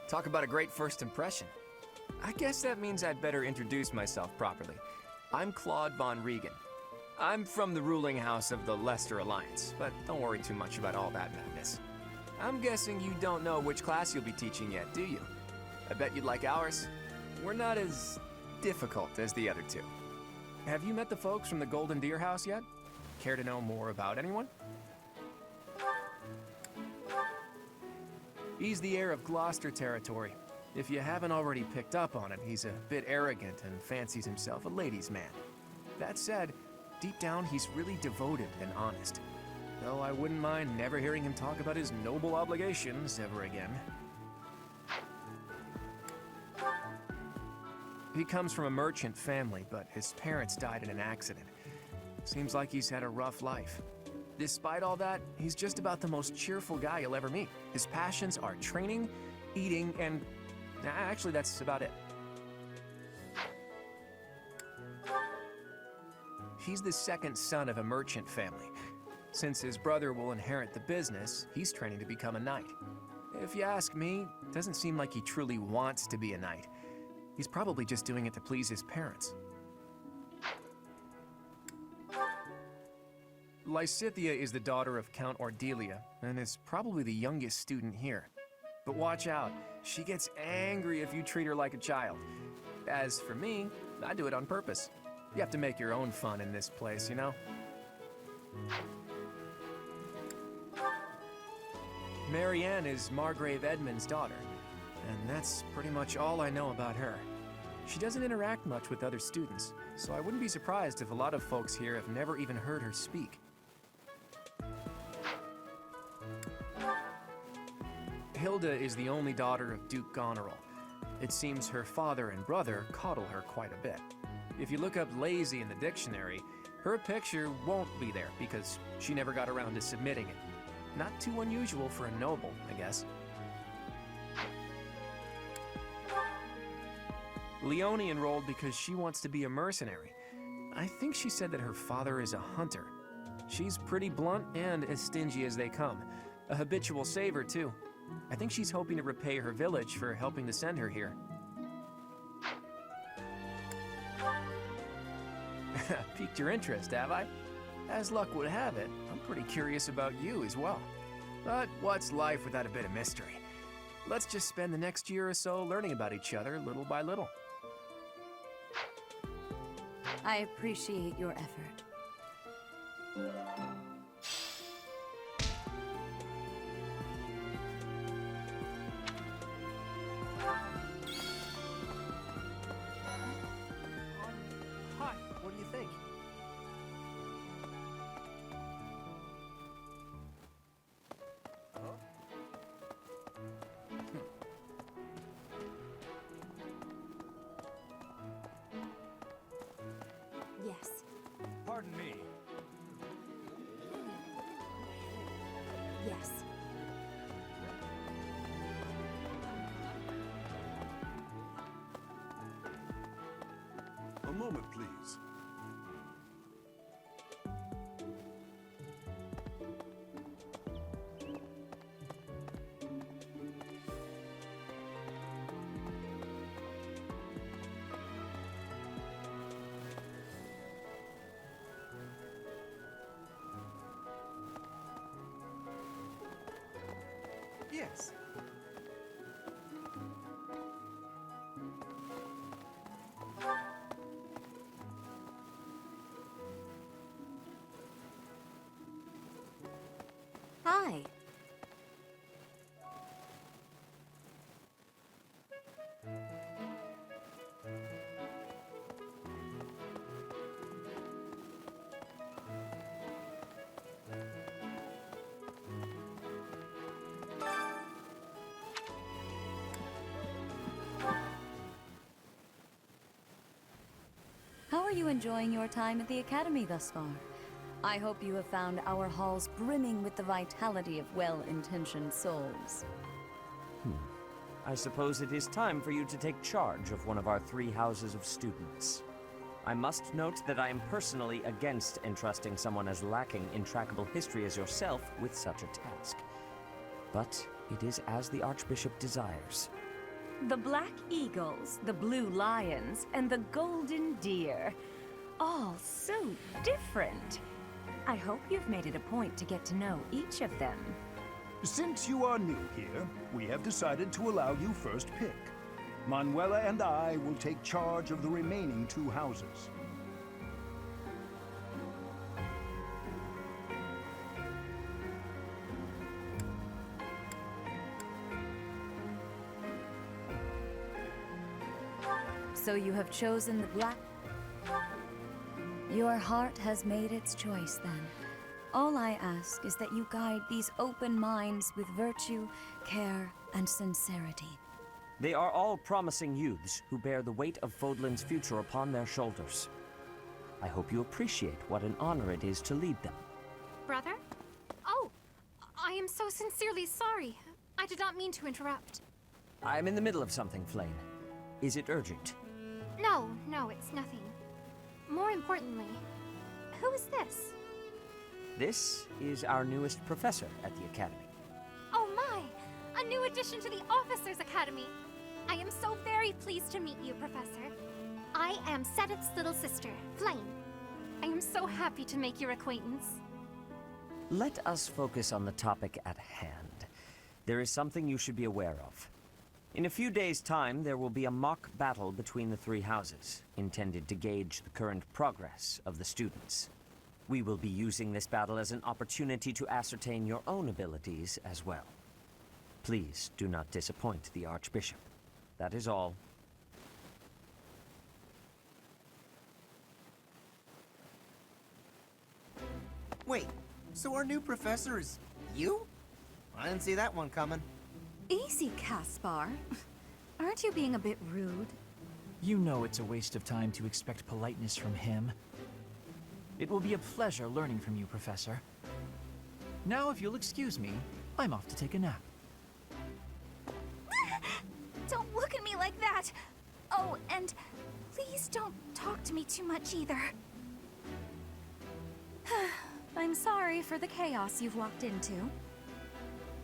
Talk about a great first impression. I guess that means I'd better introduce myself properly. I'm Claude von Regan. I'm from the ruling house of the Leicester Alliance, but don't worry too much about all that madness. I'm guessing you don't know which class you'll be teaching yet, do you? I bet you'd like ours. We're not as difficult as the other two. Have you met the folks from the Golden Deer House yet? Care to know more about anyone? He's the heir of Gloucester territory. If you haven't already picked up on it, he's a bit arrogant and fancies himself a ladies' man. That said, deep down he's really devoted and honest. Though I wouldn't mind never hearing him talk about his noble obligations ever again. He comes from a merchant family, but his parents died in an accident. Seems like he's had a rough life. Despite all that, he's just about the most cheerful guy you'll ever meet. His passions are training, eating, and actually that's about it. He's the second son of a merchant family. Since his brother will inherit the business, he's training to become a knight. If you ask me, it doesn't seem like he truly wants to be a knight. He's probably just doing it to please his parents. Lysithea is the daughter of Count Ordelia, and is probably the youngest student here. But watch out, she gets angry if you treat her like a child. As for me, I do it on purpose. You have to make your own fun in this place, you know? Marianne is Margrave Edmund's daughter, and that's pretty much all I know about her. She doesn't interact much with other students, so I wouldn't be surprised if a lot of folks here have never even heard her speak. Hilda is the only daughter of Duke Goneril. It seems her father and brother coddle her quite a bit. If you look up lazy in the dictionary, her picture won't be there because she never got around to submitting it. Not too unusual for a noble, I guess. Leone enrolled because she wants to be a mercenary. I think she said that her father is a hunter. She's pretty blunt and as stingy as they come. A habitual saver, too. I think she's hoping to repay her village for helping to send her here. Piqued your interest, have I? As luck would have it, I'm pretty curious about you as well. But what's life without a bit of mystery? Let's just spend the next year or so learning about each other little by little. I appreciate your effort. Hi, what do you think? Yes. Pardon me. Yes. A moment, please. Yes. Hi. How are you enjoying your time at the Academy thus far? I hope you have found our halls brimming with the vitality of well-intentioned souls. I suppose it is time for you to take charge of one of our 3 houses of students. I must note that I am personally against entrusting someone as lacking in trackable history as yourself with such a task. But it is as the Archbishop desires. The Black Eagles, the Blue Lions, and the Golden Deer. All so different. I hope you've made it a point to get to know each of them. Since you are new here, we have decided to allow you first pick. Manuela and I will take charge of the remaining 2 houses. So you have chosen the Black... Your heart has made its choice, then. All I ask is that you guide these open minds with virtue, care, and sincerity. They are all promising youths who bear the weight of Fodlan's future upon their shoulders. I hope you appreciate what an honor it is to lead them. Brother? Oh, I am so sincerely sorry. I did not mean to interrupt. I'm in the middle of something, Flame. Is it urgent? No, it's nothing. More importantly, who is this? This is our newest professor at the Academy. Oh my! A new addition to the Officers Academy! I am so very pleased to meet you, Professor. I am Sedith's little sister, Flame. I am so happy to make your acquaintance. Let us focus on the topic at hand. There is something you should be aware of. In a few days' time, there will be a mock battle between the three houses, intended to gauge the current progress of the students. We will be using this battle as an opportunity to ascertain your own abilities as well. Please do not disappoint the Archbishop. That is all. Wait, so our new professor is you? I didn't see that one coming. Easy, Caspar. Aren't you being a bit rude? You know it's a waste of time to expect politeness from him. It will be a pleasure learning from you, Professor. Now, if you'll excuse me, I'm off to take a nap. Don't look at me like that! Oh, and please don't talk to me too much either. I'm sorry for the chaos you've walked into.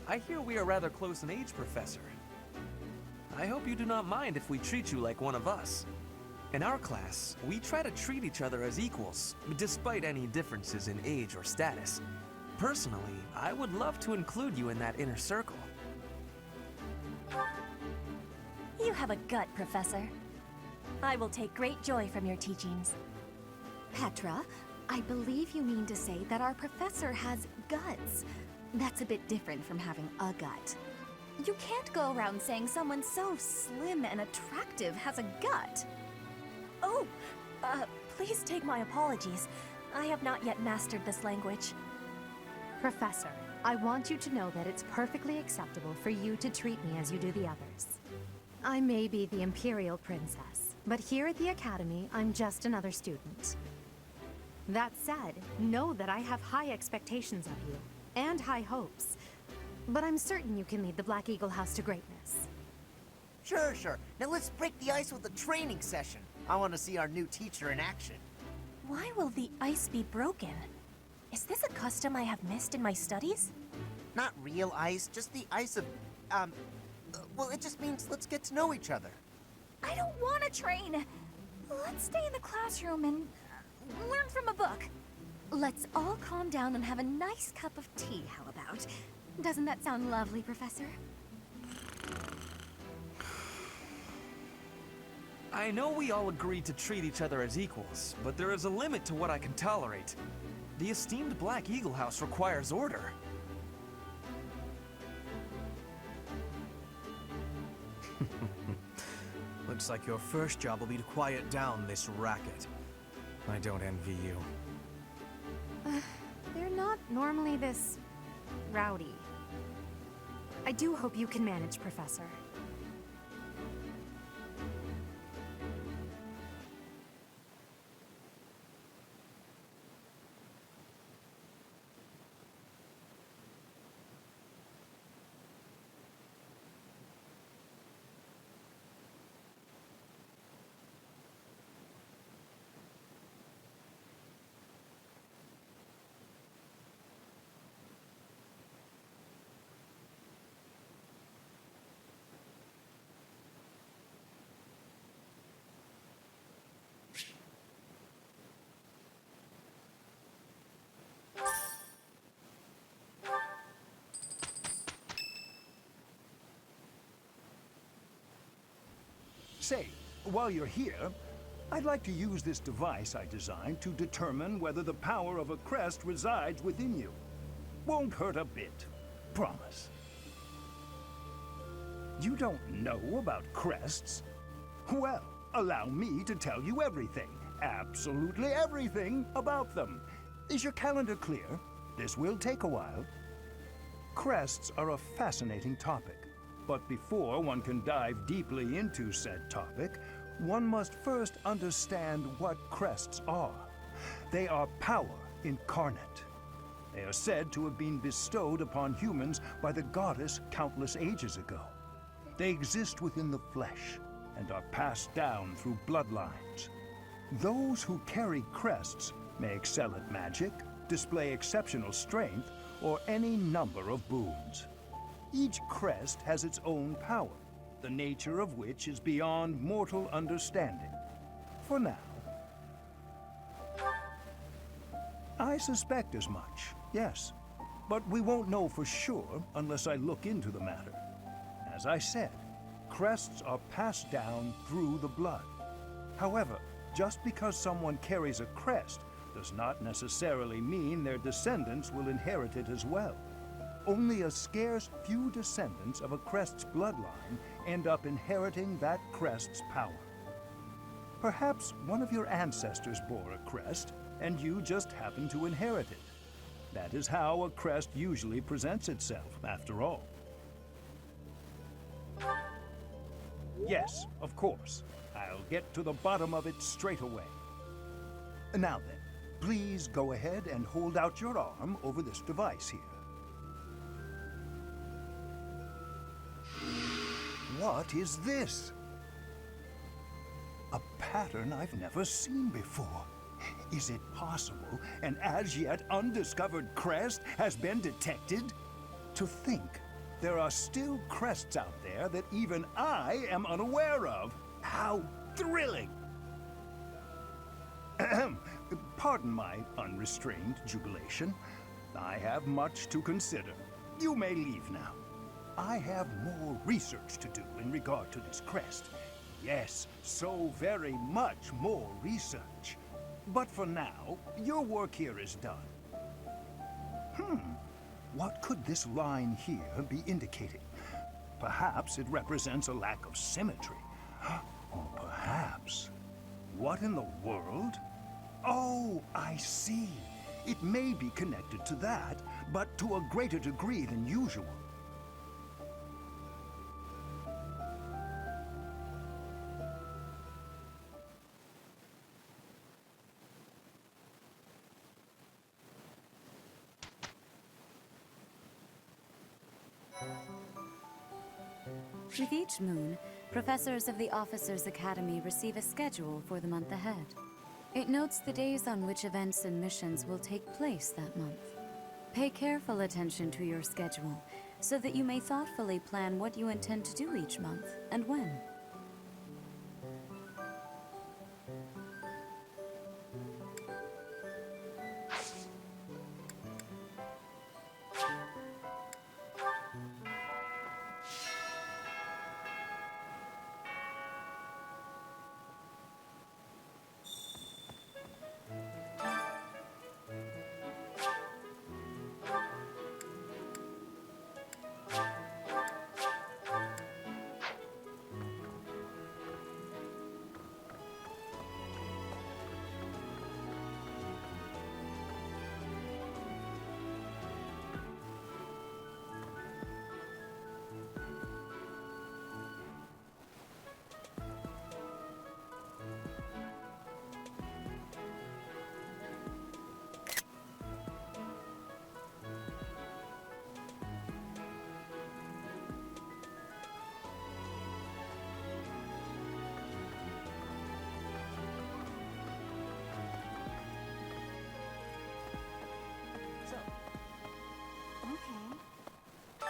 I hear we are rather close in age, Professor. I hope you do not mind if we treat you like one of us. In our class, we try to treat each other as equals, despite any differences in age or status. Personally, I would love to include you in that inner circle. You have a gut, Professor. I will take great joy from your teachings. Petra, I believe you mean to say that our professor has guts. That's a bit different from having a gut. You can't go around saying someone so slim and attractive has a gut. Oh, please take my apologies. I have not yet mastered this language. Professor, I want you to know that it's perfectly acceptable for you to treat me as you do the others. I may be the Imperial Princess, but here at the Academy, I'm just another student. That said, know that I have high expectations of you, and high hopes. But I'm certain you can lead the Black Eagle House to greatness. Sure. Now let's break the ice with a training session. I want to see our new teacher in action. Why will the ice be broken? Is this a custom I have missed in my studies? Not real ice, just the ice of, well, it just means let's get to know each other. I don't want to train. Let's stay in the classroom and learn from a book. Let's all calm down and have a nice cup of tea, how about? Doesn't that sound lovely, Professor? I know we all agreed to treat each other as equals, but there is a limit to what I can tolerate. The esteemed Black Eagle House requires order. Looks like your first job will be to quiet down this racket. I don't envy you. They're not normally this rowdy. I do hope you can manage, Professor. Say, while you're here, I'd like to use this device I designed to determine whether the power of a crest resides within you. Won't hurt a bit. Promise. You don't know about crests? Well, allow me to tell you everything, absolutely everything about them. Is your calendar clear? This will take a while. Crests are a fascinating topic. But before one can dive deeply into said topic, one must first understand what crests are. They are power incarnate. They are said to have been bestowed upon humans by the goddess countless ages ago. They exist within the flesh and are passed down through bloodlines. Those who carry crests may excel at magic, display exceptional strength, or any number of boons. Each crest has its own power, the nature of which is beyond mortal understanding. For now. I suspect as much, yes. But we won't know for sure unless I look into the matter. As I said, crests are passed down through the blood. However, just because someone carries a crest does not necessarily mean their descendants will inherit it as well. Only a scarce few descendants of a crest's bloodline end up inheriting that crest's power. Perhaps one of your ancestors bore a crest, and you just happen to inherit it. That is how a crest usually presents itself, after all. Yes, of course. I'll get to the bottom of it straight away. Now then, please go ahead and hold out your arm over this device here. What is this? A pattern I've never seen before. Is it possible an as yet undiscovered crest has been detected? To think there are still crests out there that even I am unaware of. How thrilling! Ahem. Pardon my unrestrained jubilation. I have much to consider. You may leave now. I have more research to do in regard to this crest. Yes, so very much more research. But for now, your work here is done. What could this line here be indicating? Perhaps it represents a lack of symmetry. Or perhaps... What in the world? Oh, I see. It may be connected to that, but to a greater degree than usual. With each moon, professors of the Officers' Academy receive a schedule for the month ahead. It notes the days on which events and missions will take place that month. Pay careful attention to your schedule, so that you may thoughtfully plan what you intend to do each month, and when.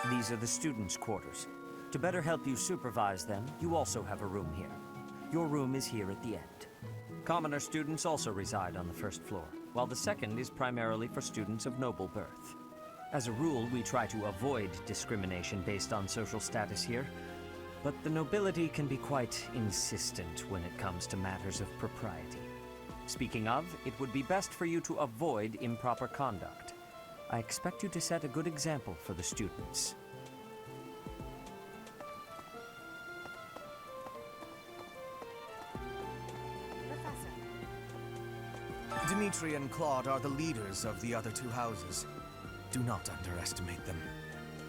These are the students' quarters. To better help you supervise them, you also have a room here. Your room is here at the end. Commoner students also reside on the first floor, while the second is primarily for students of noble birth. As a rule, we try to avoid discrimination based on social status here, but the nobility can be quite insistent when it comes to matters of propriety. Speaking of, it would be best for you to avoid improper conduct. I expect you to set a good example for the students. Dimitri and Claude are the leaders of the other two houses. Do not underestimate them.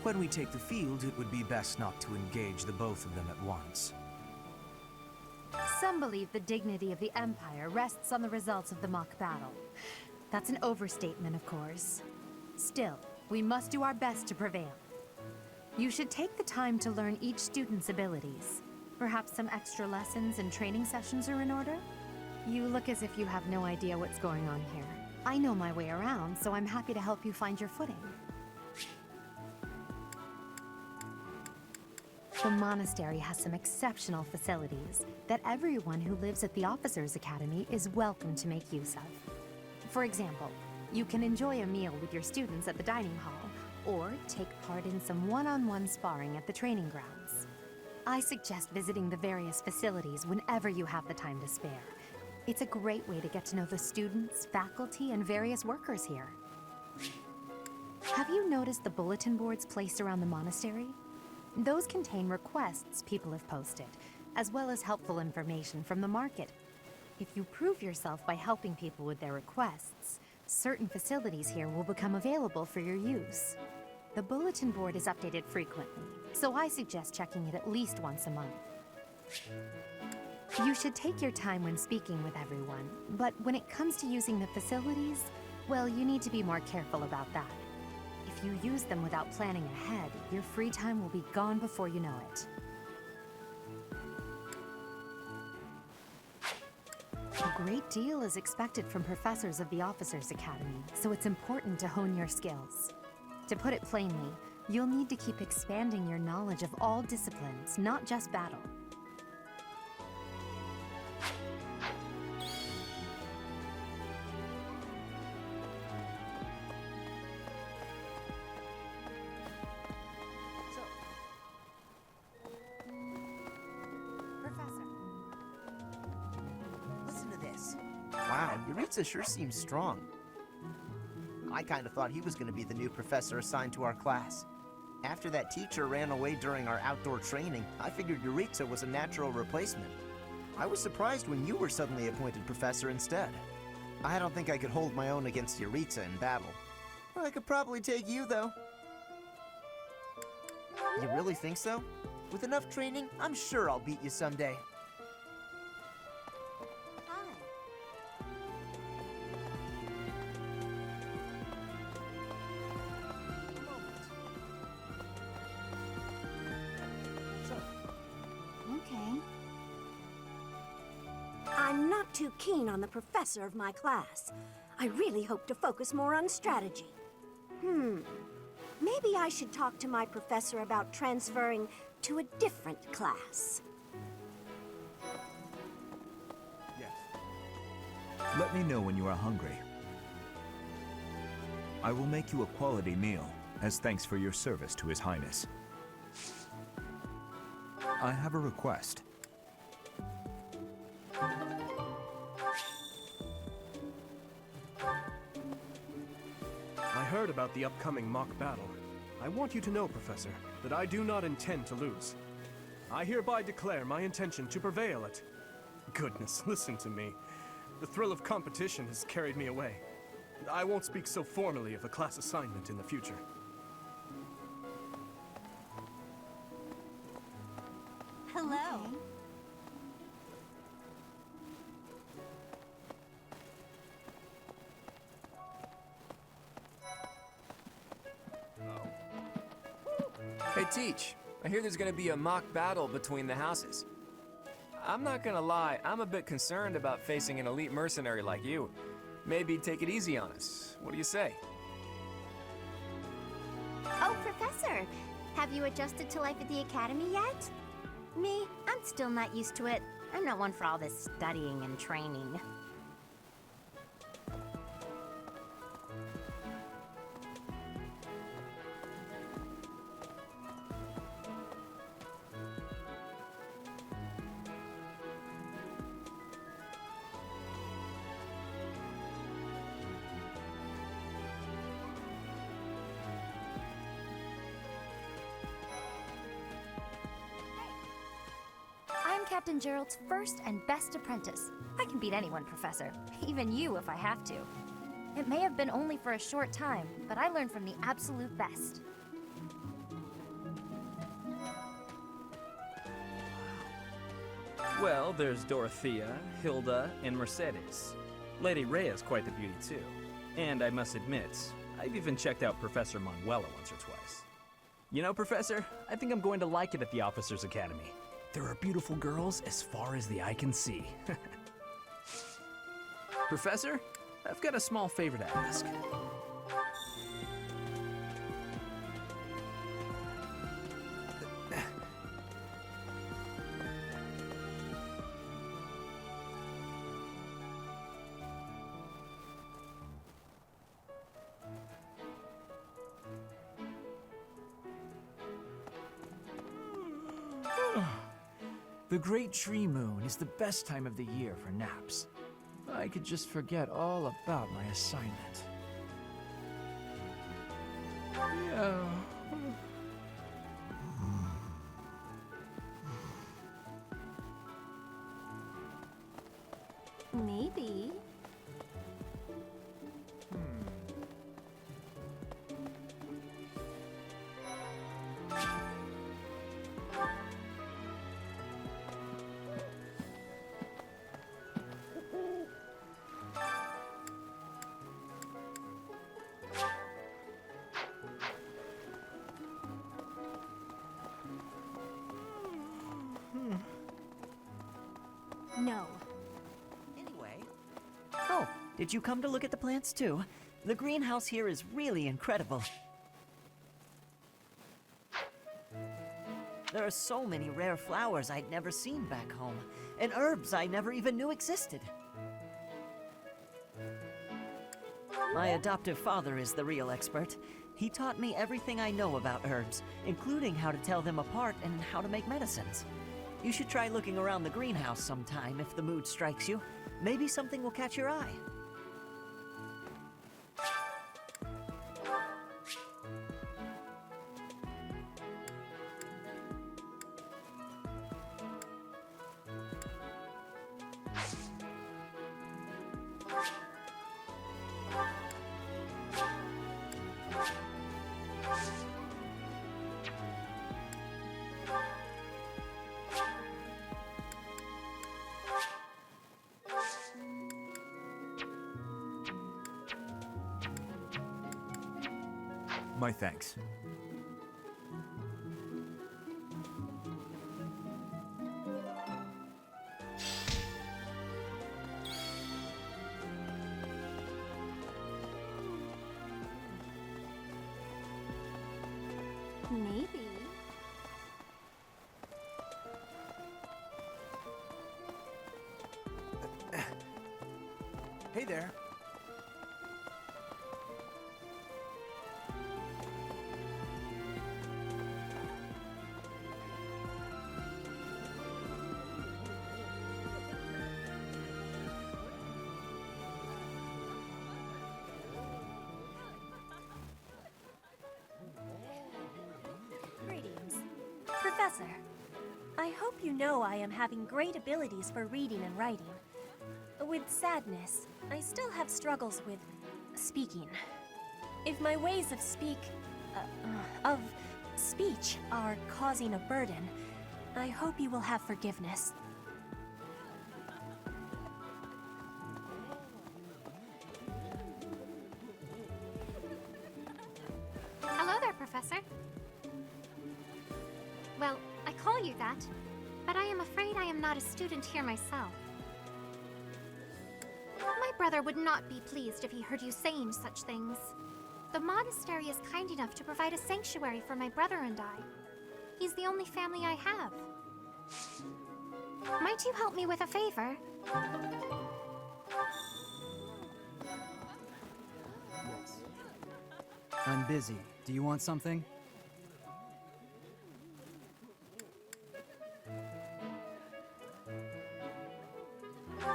When we take the field, it would be best not to engage the both of them at once. Some believe the dignity of the Empire rests on the results of the mock battle. That's an overstatement, of course. Still, we must do our best to prevail. You should take the time to learn each student's abilities. Perhaps some extra lessons and training sessions are in order? You look as if you have no idea what's going on here. I know my way around, so I'm happy to help you find your footing. The monastery has some exceptional facilities that everyone who lives at the Officers' Academy is welcome to make use of. For example, you can enjoy a meal with your students at the dining hall, or take part in some one-on-one sparring at the training grounds. I suggest visiting the various facilities whenever you have the time to spare. It's a great way to get to know the students, faculty, and various workers here. Have you noticed the bulletin boards placed around the monastery? Those contain requests people have posted, as well as helpful information from the market. If you prove yourself by helping people with their requests, certain facilities here will become available for your use. The bulletin board is updated frequently, so I suggest checking it at least once a month. You should take your time when speaking with everyone, but when it comes to using the facilities, well, you need to be more careful about that. If you use them without planning ahead, your free time will be gone before you know it. A great deal is expected from professors of the Officers' Academy, so it's important to hone your skills. To put it plainly, you'll need to keep expanding your knowledge of all disciplines, not just battle. Listen to this. Wow, Yuritsa sure seems strong. I kind of thought he was going to be the new professor assigned to our class. After that teacher ran away during our outdoor training, I figured Yuritsa was a natural replacement. I was surprised when you were suddenly appointed professor instead. I don't think I could hold my own against Yuritsa in battle. I could probably take you, though. You really think so? With enough training, I'm sure I'll beat you someday. Okay. I'm not too keen on the professor of my class. I really hope to focus more on strategy. Maybe I should talk to my professor about transferring to a different class. Yes. Let me know when you are hungry. I will make you a quality meal, as thanks for your service to His Highness. I have a request. I heard about the upcoming mock battle. I want you to know, Professor, that I do not intend to lose. I hereby declare my intention to prevail at... Goodness, listen to me. The thrill of competition has carried me away. I won't speak so formally of a class assignment in the future. Hello. Okay. Hey, Teach. I hear there's gonna be a mock battle between the houses. I'm not gonna lie, I'm a bit concerned about facing an elite mercenary like you. Maybe take it easy on us. What do you say? Oh, Professor! Have you adjusted to life at the Academy yet? Me? I'm still not used to it. I'm not one for all this studying and training. I'm Captain Gerald's first and best apprentice. I can beat anyone, Professor. Even you, if I have to. It may have been only for a short time, but I learned from the absolute best. Well, there's Dorothea, Hilda, and Mercedes. Lady Rhea's quite the beauty, too. And I must admit, I've even checked out Professor Manuela once or twice. You know, Professor, I think I'm going to like it at the Officers' Academy. There are beautiful girls as far as the eye can see. Professor, I've got a small favor to ask. The Great Tree Moon is the best time of the year for naps. I could just forget all about my assignment. Yeah. Maybe. No. Anyway. Oh, did you come to look at the plants too? The greenhouse here is really incredible. There are so many rare flowers I'd never seen back home, and herbs I never even knew existed. My adoptive father is the real expert. He taught me everything I know about herbs, including how to tell them apart and how to make medicines. You should try looking around the greenhouse sometime if the mood strikes you. Maybe something will catch your eye. My thanks. Maybe. Hey there. Greetings. Professor, I hope you know I am having great abilities for reading and writing. With sadness, I still have struggles with speaking. If my ways of speech are causing a burden, I hope you will have forgiveness. Hello there, Professor. Well, I call you that, but I am afraid I am not a student here myself. My brother would not be pleased if he heard you saying such things. The monastery is kind enough to provide a sanctuary for my brother and I. He's the only family I have. Might you help me with a favor? I'm busy. Do you want something?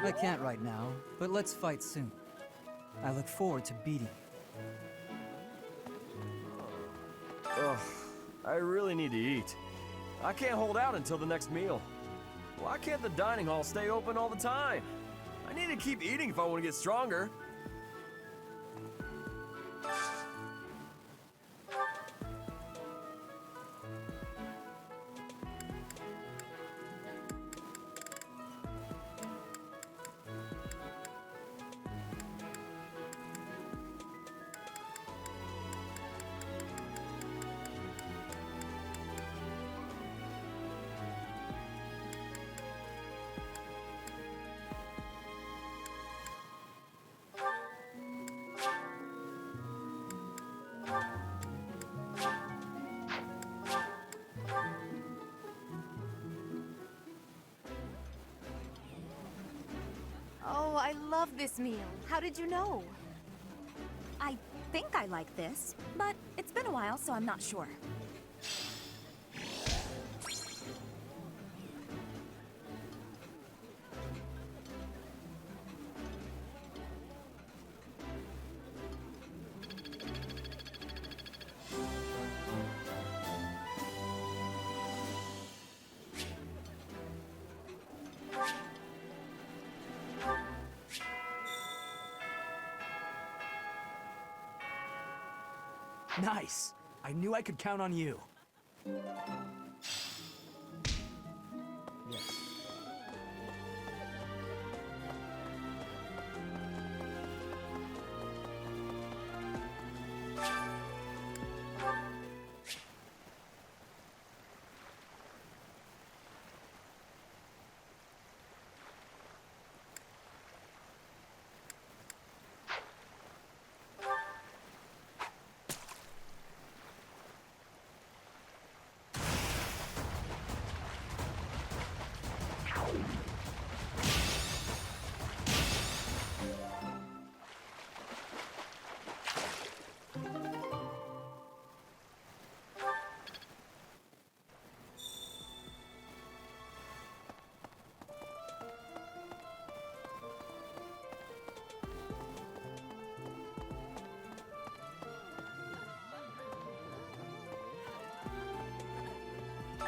I can't right now, but let's fight soon. I look forward to beating you. Ugh, I really need to eat. I can't hold out until the next meal. Why can't the dining hall stay open all the time? I need to keep eating if I want to get stronger. I love this meal. How did you know? I think I like this, but it's been a while, so I'm not sure. Nice. I knew I could count on you. Yes.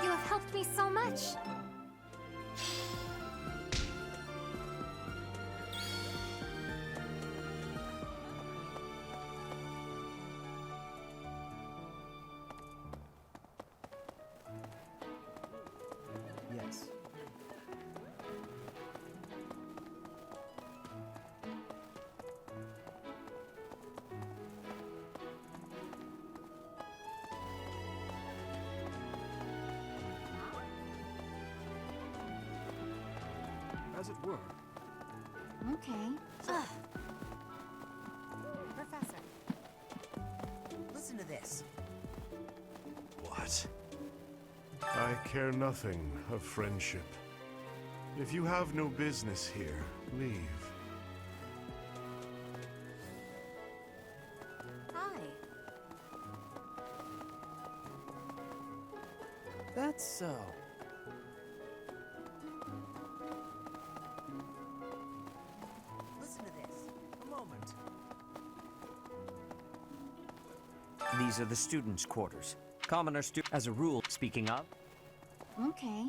You have helped me so much. Yes. As it were. Okay. Professor, listen to this. What? I care nothing of friendship. If you have no business here, leave. Hi. That's so. Listen to this. A moment. These are the students' quarters. Commoner as a rule, speaking of. Okay.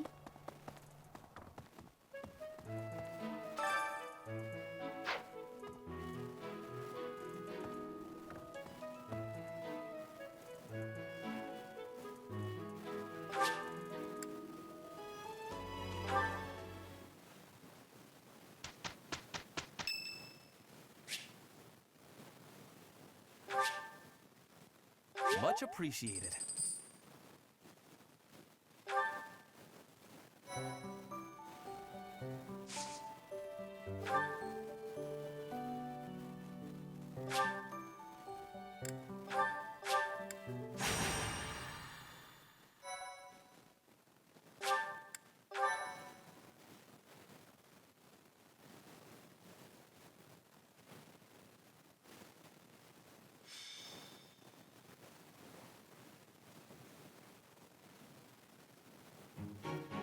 Much appreciated.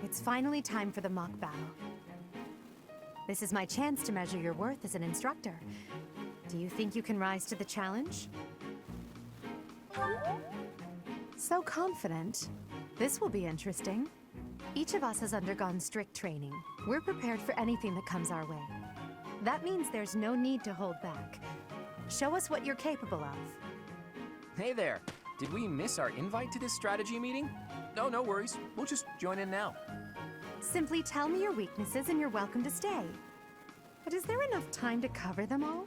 It's finally time for the mock battle. This is my chance to measure your worth as an instructor. Do you think you can rise to the challenge? So confident. This will be interesting. Each of us has undergone strict training. We're prepared for anything that comes our way. That means there's no need to hold back. Show us what you're capable of. Hey there. Did we miss our invite to this strategy meeting? No, no worries. We'll just join in now. Simply tell me your weaknesses and you're welcome to stay. But is there enough time to cover them all?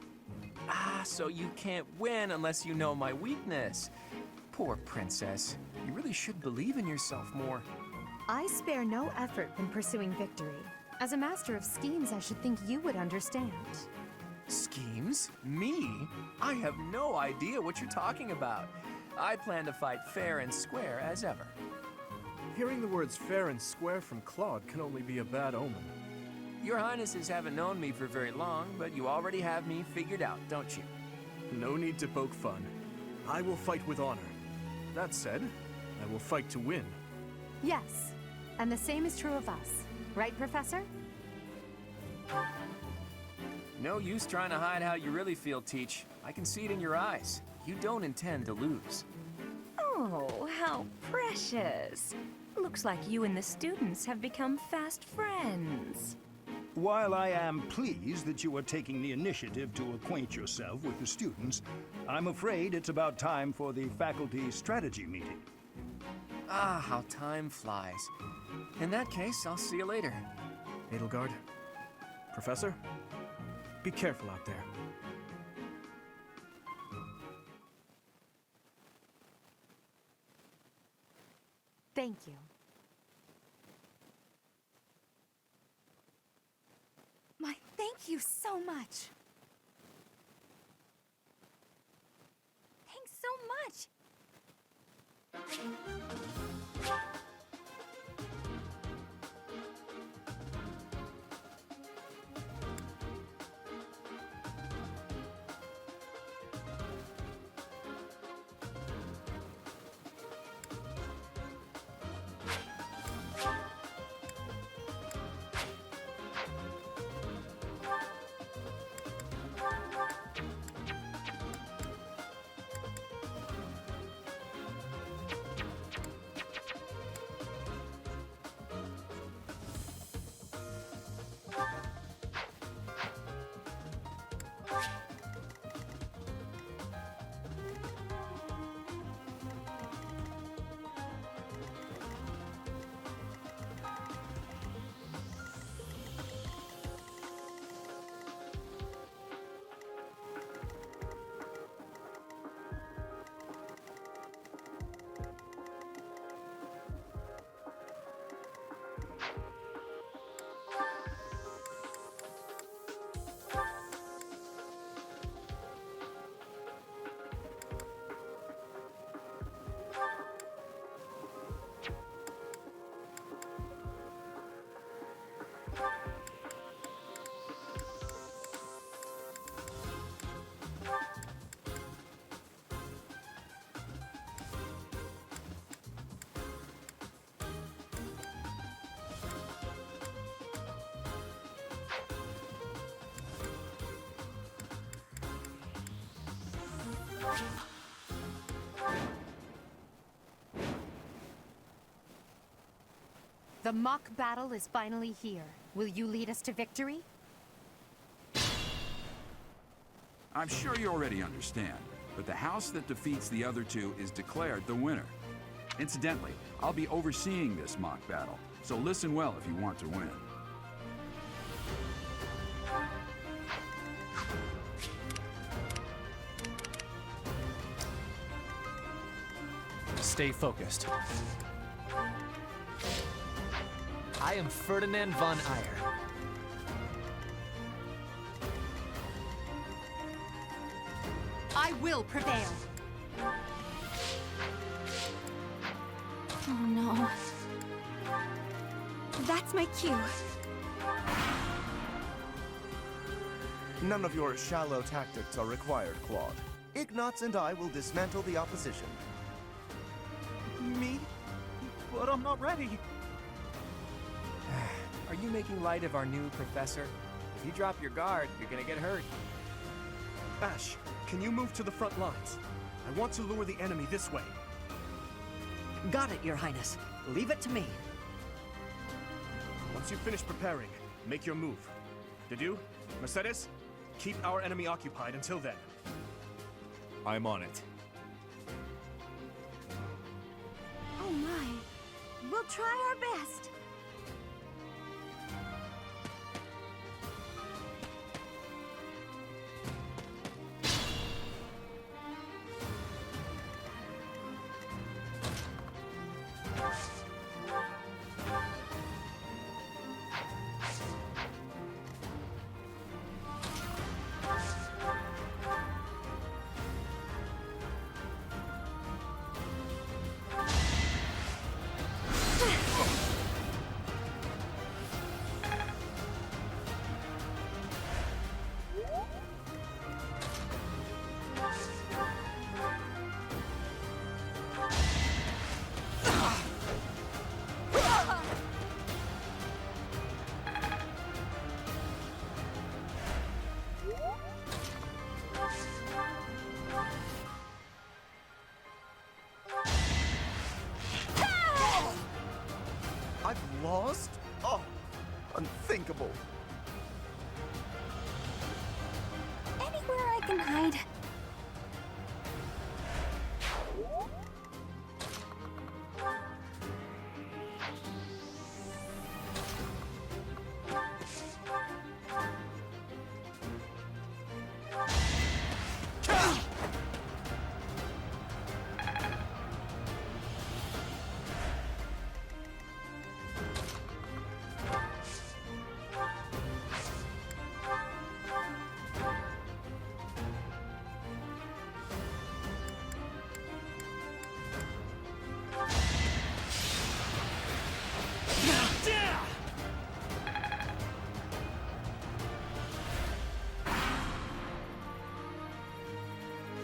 Ah, so you can't win unless you know my weakness. Poor princess. You really should believe in yourself more. I spare no effort when pursuing victory. As a master of schemes, I should think you would understand. Schemes? Me? I have no idea what you're talking about. I plan to fight fair and square as ever. Hearing the words fair and square from Claude can only be a bad omen. Your Highnesses haven't known me for very long, but you already have me figured out, don't you? No need to poke fun. I will fight with honor. That said, I will fight to win. Yes, and the same is true of us. Right, Professor? No use trying to hide how you really feel, Teach. I can see it in your eyes. You don't intend to lose. Oh, how precious. Looks like you and the students have become fast friends. While I am pleased that you are taking the initiative to acquaint yourself with the students, I'm afraid it's about time for the faculty strategy meeting. Ah, how time flies. In that case, I'll see you later. Edelgard, Professor, be careful out there. Thank you. My thank you so much. Thanks so much. The mock battle is finally here. Will you lead us to victory? I'm sure you already understand, but the house that defeats the other two is declared the winner. Incidentally, I'll be overseeing this mock battle, so listen well if you want to win. Stay focused. I am Ferdinand von Eyre. I will prevail. Oh no. That's my cue. None of your shallow tactics are required, Claude. Ignatz and I will dismantle the opposition. Me? But I'm not ready. Are you making light of our new professor? If you drop your guard, you're gonna get hurt. Ash, can you move to the front lines? I want to lure the enemy this way. Got it, Your Highness. Leave it to me. Once you finish preparing, make your move. Did you? Mercedes? Keep our enemy occupied until then. I'm on it. Oh my. We'll try our best. side.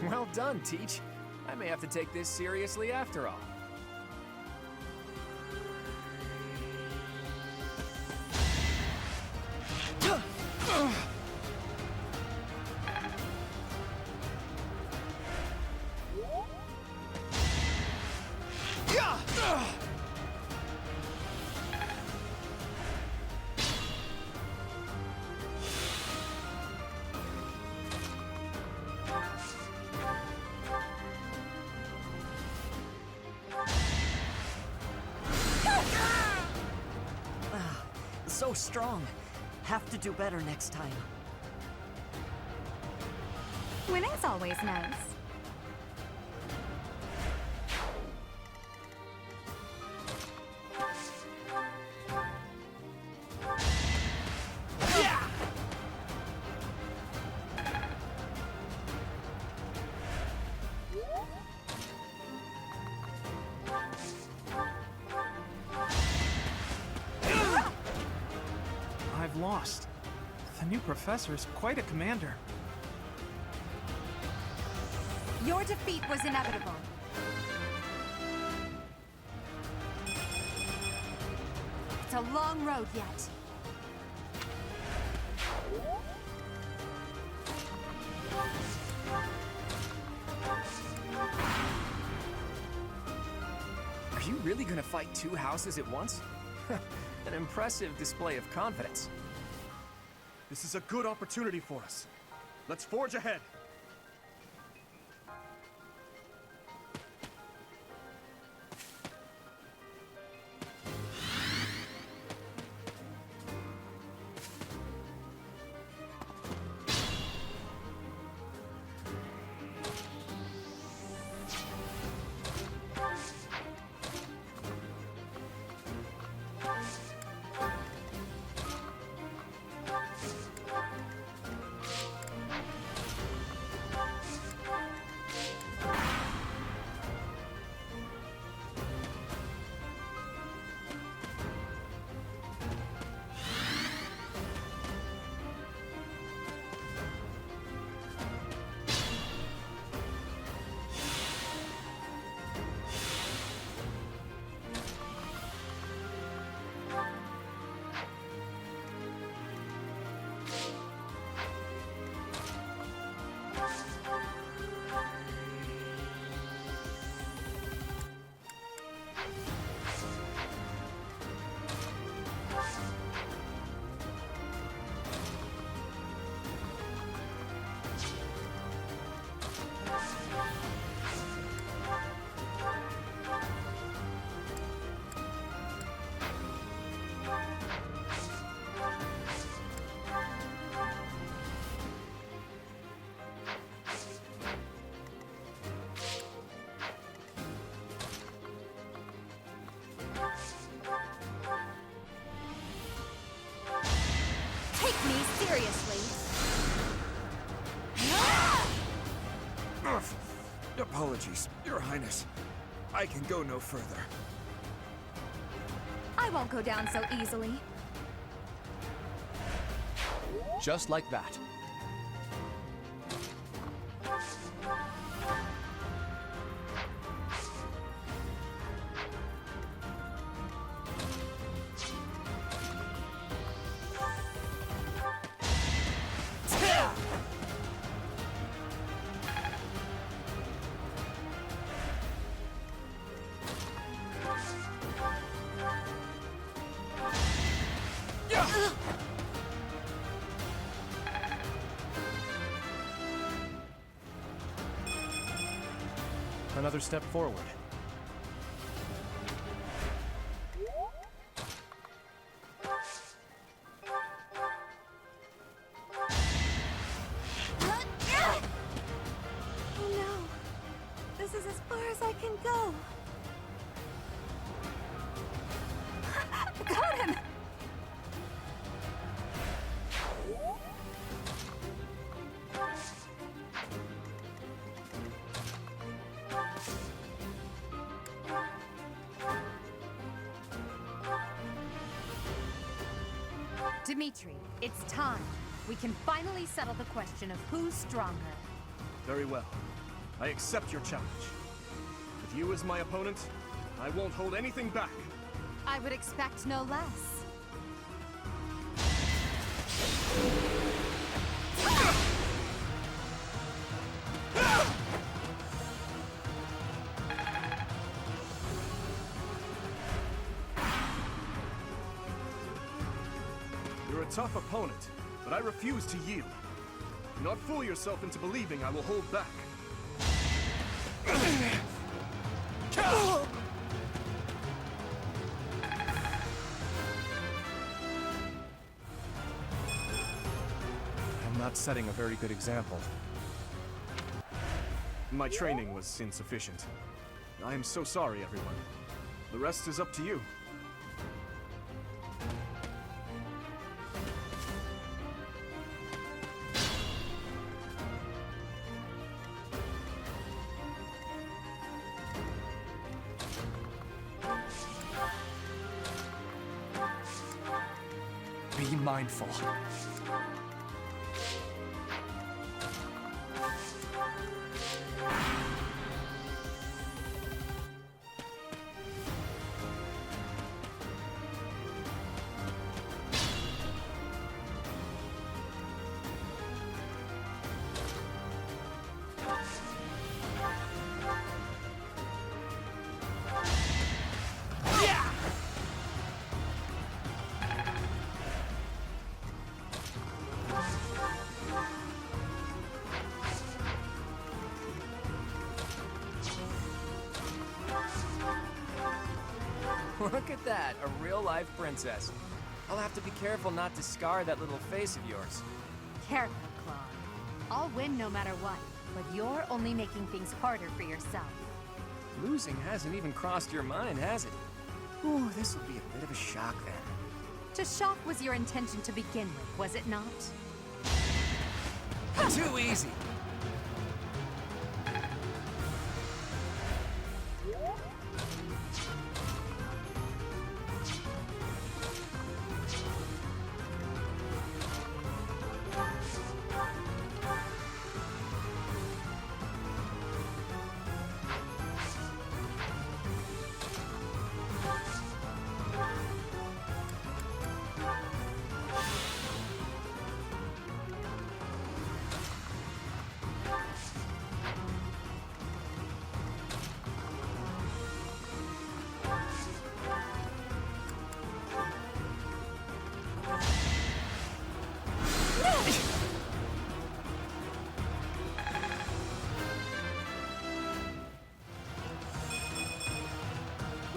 Well done, Teach. I may have to take this seriously after all. So strong. Have to do better next time. Winning's always nice. I've lost. The new professor is quite a commander. Your defeat was inevitable. It's a long road yet. Are you really gonna fight two houses at once? An impressive display of confidence. This is a good opportunity for us. Let's forge ahead. Take me seriously. Apologies, Your Highness. I can go no further. I won't go down so easily. Just like that. another step forward. Oh no. This is as far as I can go. Got him! Dimitri, it's time. We can finally settle the question of who's stronger. Very well. I accept your challenge. With you as my opponent, I won't hold anything back. I would expect no less. You're a tough opponent, but I refuse to yield. Do not fool yourself into believing I will hold back. I'm not setting a very good example. My training was insufficient. I am so sorry, everyone. The rest is up to you. Be mindful. Look at that, a real-life princess. I'll have to be careful not to scar that little face of yours. Careful, Claude. I'll win no matter what, but you're only making things harder for yourself. Losing hasn't even crossed your mind, has it? Ooh, this will be a bit of a shock then. To shock was your intention to begin with, was it not? Too easy!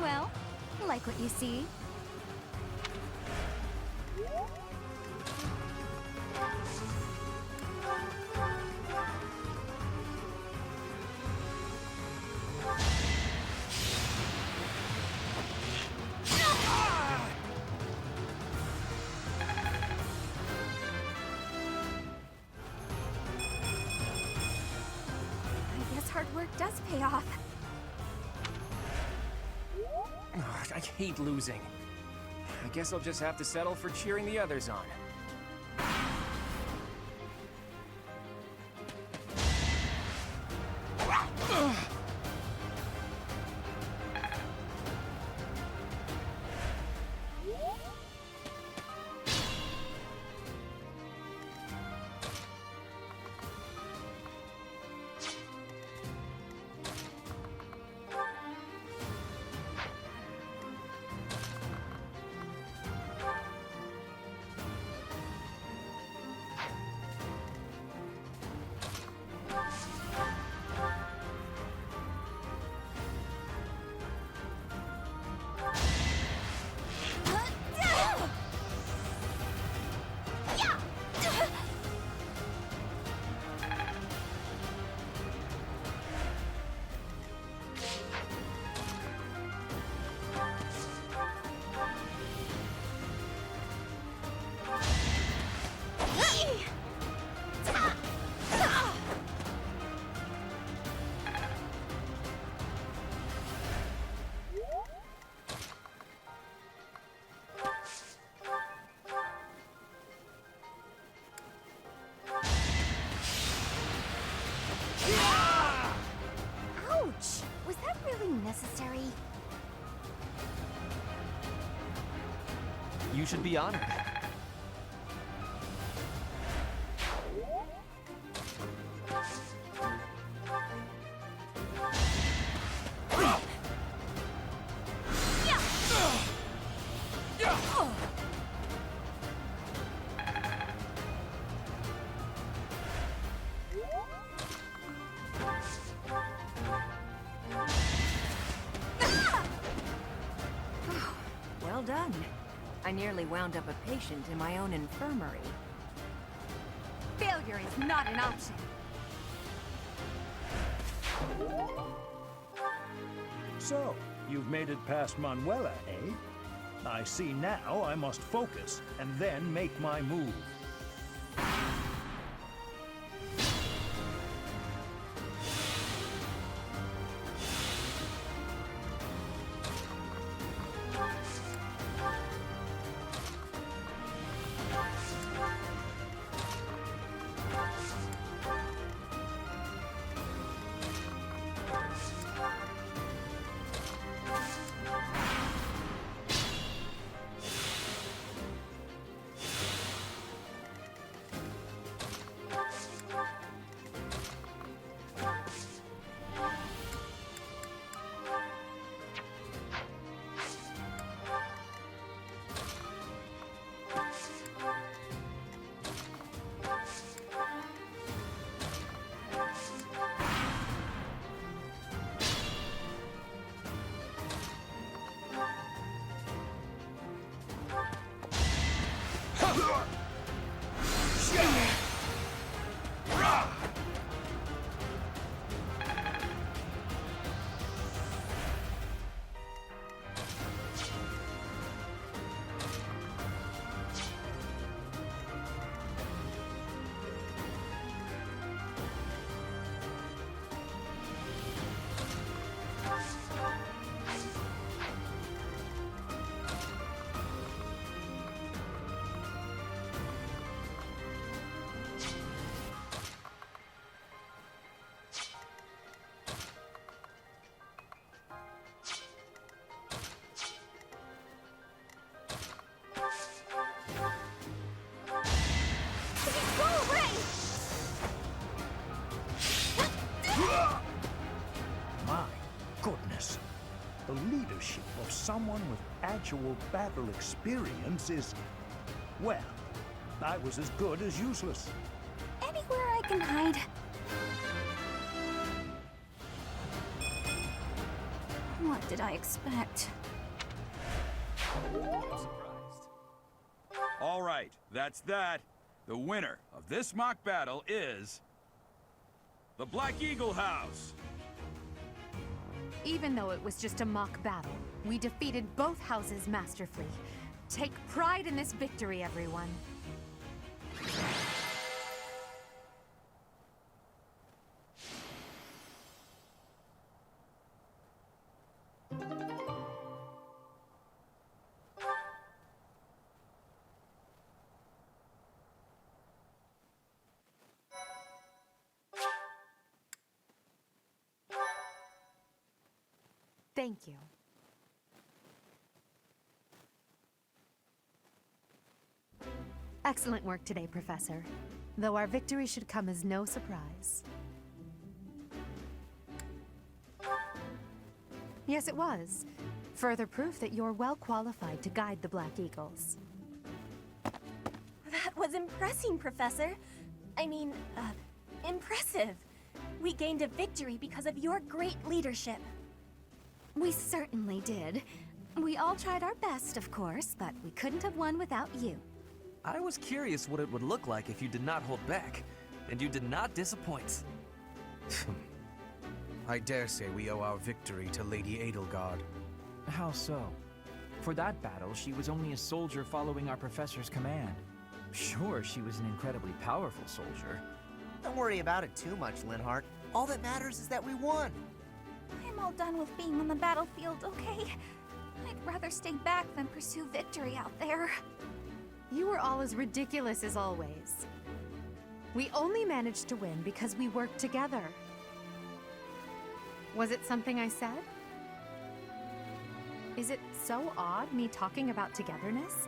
Well, like what you see? I guess hard work does pay off. Ugh, I hate losing. I guess I'll just have to settle for cheering the others on. necessary. You should be honored. Well done. I nearly wound up a patient in my own infirmary. Failure is not an option. So, you've made it past Manuela, eh? I see now I must focus and then make my move. My goodness. The leadership of someone with actual battle experience is... well, I was as good as useless. Anywhere I can hide. What did I expect? All right, that's that. The winner of this mock battle is... the Black Eagle House. Even though it was just a mock battle, we defeated both houses masterfully. Take pride in this victory, everyone. Thank you. Excellent work today, Professor. Though our victory should come as no surprise. Yes, it was. Further proof that you're well qualified to guide the Black Eagles. That was impressing, Professor. I mean, impressive. We gained a victory because of your great leadership. We certainly did. We all tried our best, of course, but we couldn't have won without you. I was curious what it would look like if you did not hold back, and you did not disappoint. I dare say we owe our victory to Lady Edelgard. How so? For that battle, she was only a soldier following our professor's command. Sure, she was an incredibly powerful soldier. Don't worry about it too much, Linhart. All that matters is that we won. I'm all done with being on the battlefield, okay? I'd rather stay back than pursue victory out there. You were all as ridiculous as always. We only managed to win because we worked together. Was it something I said? Is it so odd, me talking about togetherness?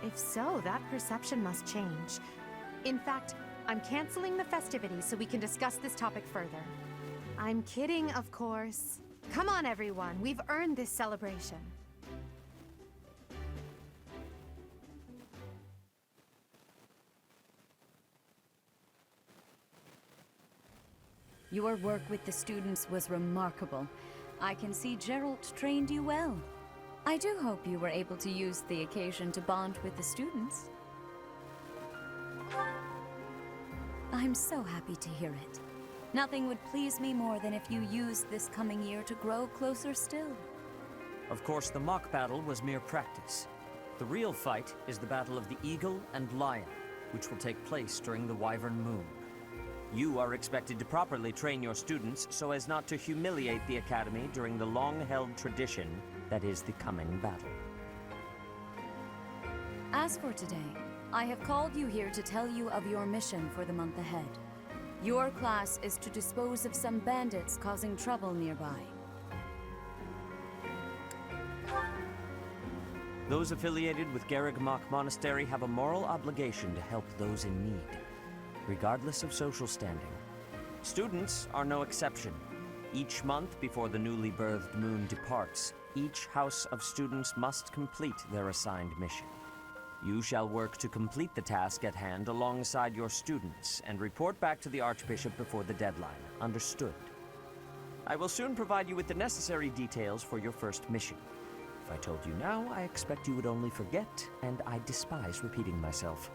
If so, that perception must change. In fact, I'm canceling the festivities so we can discuss this topic further. I'm kidding, of course. Come on, everyone. We've earned this celebration. Your work with the students was remarkable. I can see Gerald trained you well. I do hope you were able to use the occasion to bond with the students. I'm so happy to hear it. Nothing would please me more than if you used this coming year to grow closer still. Of course, the mock battle was mere practice. The real fight is the Battle of the Eagle and Lion, which will take place during the Wyvern Moon. You are expected to properly train your students so as not to humiliate the Academy during the long-held tradition that is the coming battle. As for today, I have called you here to tell you of your mission for the month ahead. Your class is to dispose of some bandits causing trouble nearby. Those affiliated with Garrigmach Monastery have a moral obligation to help those in need, regardless of social standing. Students are no exception. Each month before the newly birthed moon departs, each house of students must complete their assigned mission. You shall work to complete the task at hand alongside your students and report back to the Archbishop before the deadline. Understood? I will soon provide you with the necessary details for your first mission. If I told you now, I expect you would only forget, and I despise repeating myself.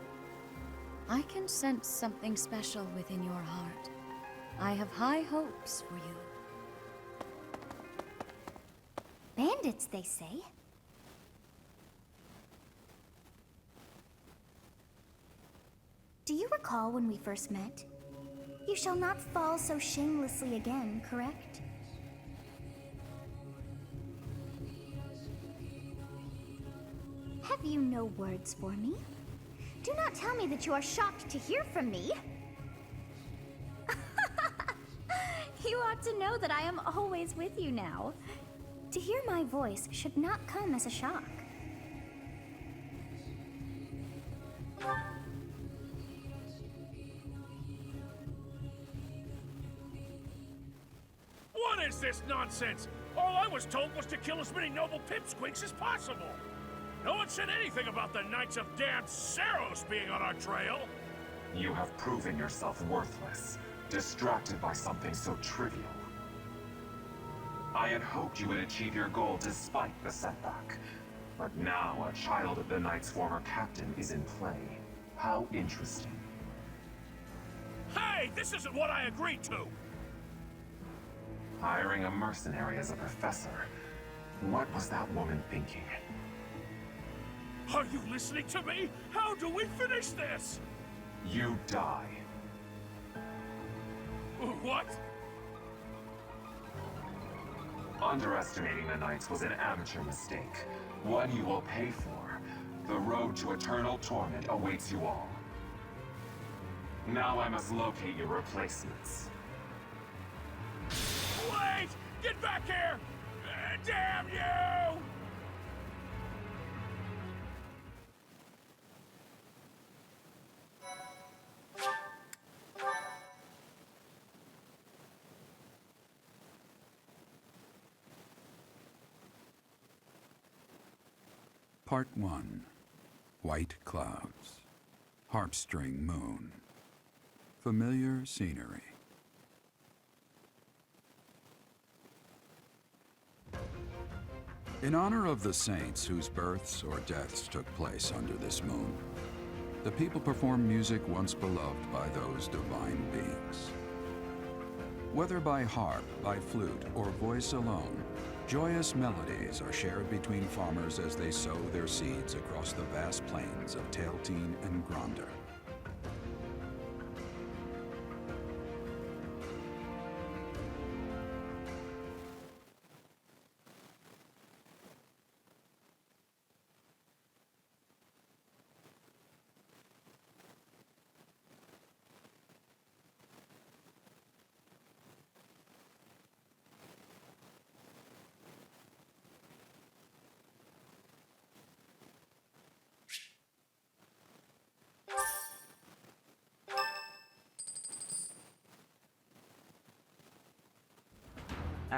I can sense something special within your heart. I have high hopes for you. Bandits, they say? Do you recall when we first met? You shall not fall so shamelessly again, correct? Have you no words for me? Do not tell me that you are shocked to hear from me. You ought to know that I am always with you now. To hear my voice should not come as a shock. What is this nonsense? All I was told was to kill as many noble pipsqueaks as possible. No one said anything about the Knights of Damned Saros being on our trail. You have proven yourself worthless, distracted by something so trivial. I had hoped you would achieve your goal despite the setback. But now a child of the Knight's former captain is in play. How interesting. Hey, this isn't what I agreed to! Hiring a mercenary as a professor. What was that woman thinking? Are you listening to me? How do we finish this? You die. What? Underestimating the Knights was an amateur mistake. One you will pay for. The road to eternal torment awaits you all. Now I must locate your replacements. Wait! Get back here! Damn you! Part 1. White Clouds. Harpstring Moon. Familiar scenery. In honor of the saints whose births or deaths took place under this moon, the people perform music once beloved by those divine beings. Whether by harp, by flute, or voice alone, joyous melodies are shared between farmers as they sow their seeds across the vast plains of Tailteen and Gronder.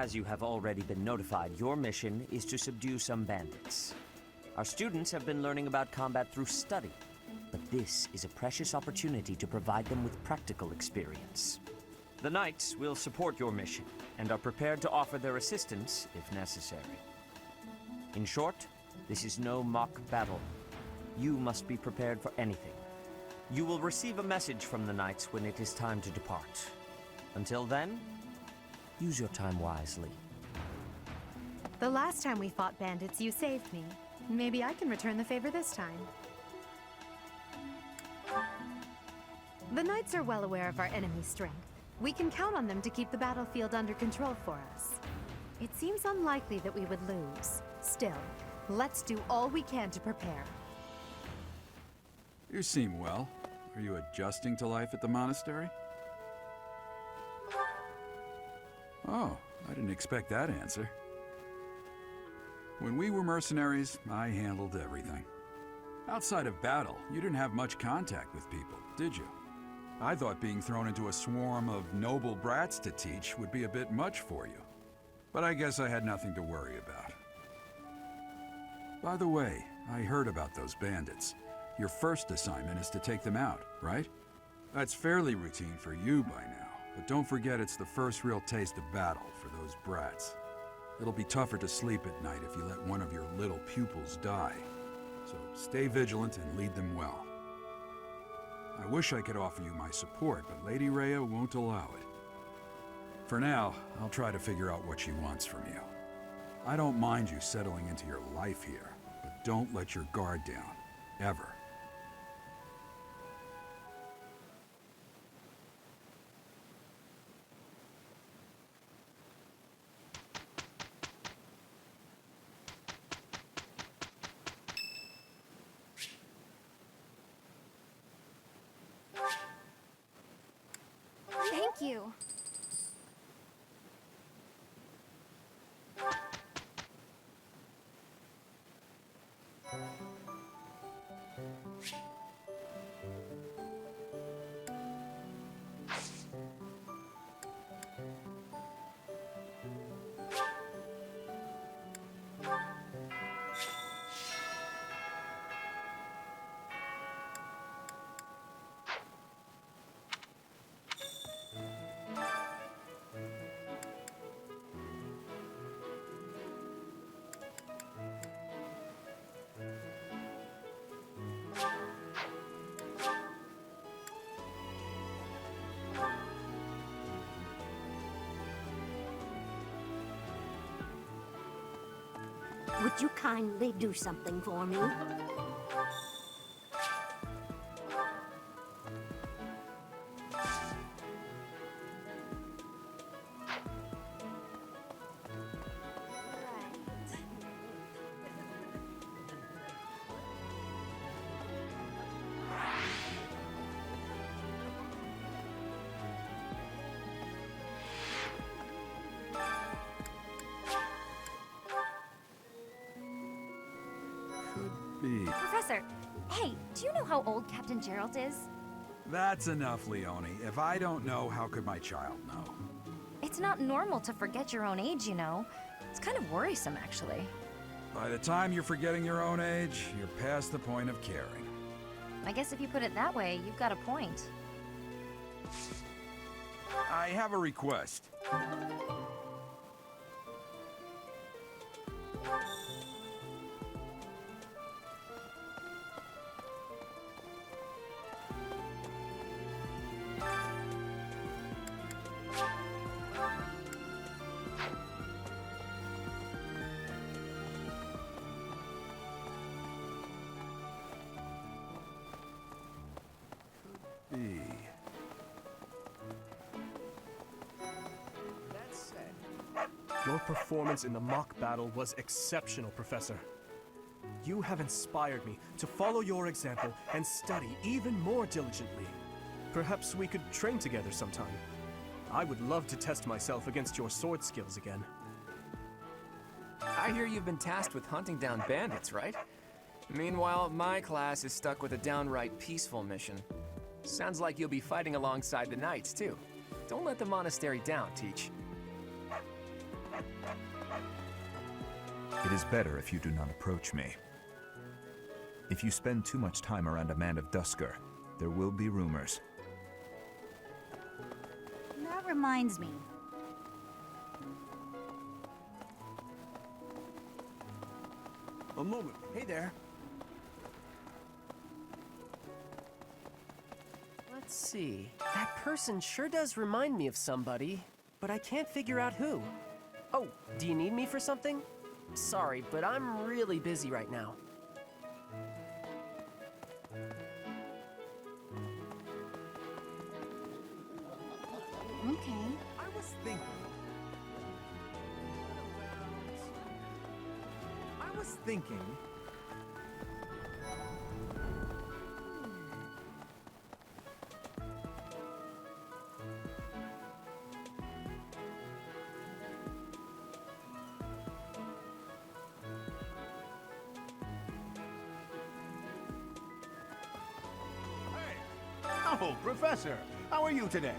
As you have already been notified, your mission is to subdue some bandits. Our students have been learning about combat through study, but this is a precious opportunity to provide them with practical experience. The Knights will support your mission and are prepared to offer their assistance if necessary. In short, this is no mock battle. You must be prepared for anything. You will receive a message from the Knights when it is time to depart. Until then, use your time wisely. The last time we fought bandits, you saved me. Maybe I can return the favor this time. The Knights are well aware of our enemy's strength. We can count on them to keep the battlefield under control for us. It seems unlikely that we would lose. Still, let's do all we can to prepare. You seem well. Are you adjusting to life at the monastery? Oh, I didn't expect that answer. When we were mercenaries, I handled everything. Outside of battle, you didn't have much contact with people, did you? I thought being thrown into a swarm of noble brats to teach would be a bit much for you. But I guess I had nothing to worry about. By the way, I heard about those bandits. Your first assignment is to take them out, right? That's fairly routine for you by now, but don't forget it's the first real taste of battle for those brats. It'll be tougher to sleep at night if you let one of your little pupils die. So stay vigilant and lead them well. I wish I could offer you my support, but Lady Rhea won't allow it. For now, I'll try to figure out what she wants from you. I don't mind you settling into your life here, but don't let your guard down, ever. Thank you. Would you kindly do something for me? Professor, hey, do you know how old Captain Gerald is? That's enough, Leone. If I don't know, how could my child know? It's not normal to forget your own age, you know. It's kind of worrisome, actually. By the time you're forgetting your own age, you're past the point of caring. I guess if you put it that way, you've got a point. I have a request. Your performance in the mock battle was exceptional, Professor. You have inspired me to follow your example and study even more diligently. Perhaps we could train together sometime. I would love to test myself against your sword skills again. I hear you've been tasked with hunting down bandits, right? Meanwhile, my class is stuck with a downright peaceful mission. Sounds like you'll be fighting alongside the Knights, too. Don't let the monastery down, Teach. It is better if you do not approach me. If you spend too much time around a man of Dusker, there will be rumors. That reminds me. A moment. Hey there. Let's see. That person sure does remind me of somebody, but I can't figure out who. Oh, do you need me for something? Sorry, but I'm really busy right now. Okay. I was thinking. I was thinking. Oh, Professor, how are you today?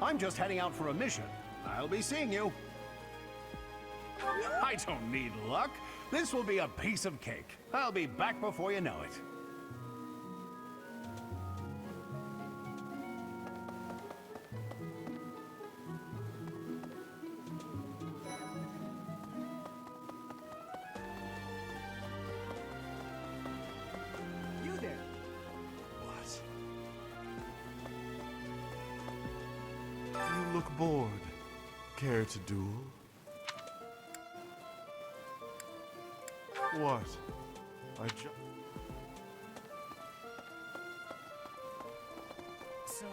I'm just heading out for a mission. I'll be seeing you. I don't need luck. This will be a piece of cake. I'll be back before you know it. You there. What? You look bored. Care to duel? What? So...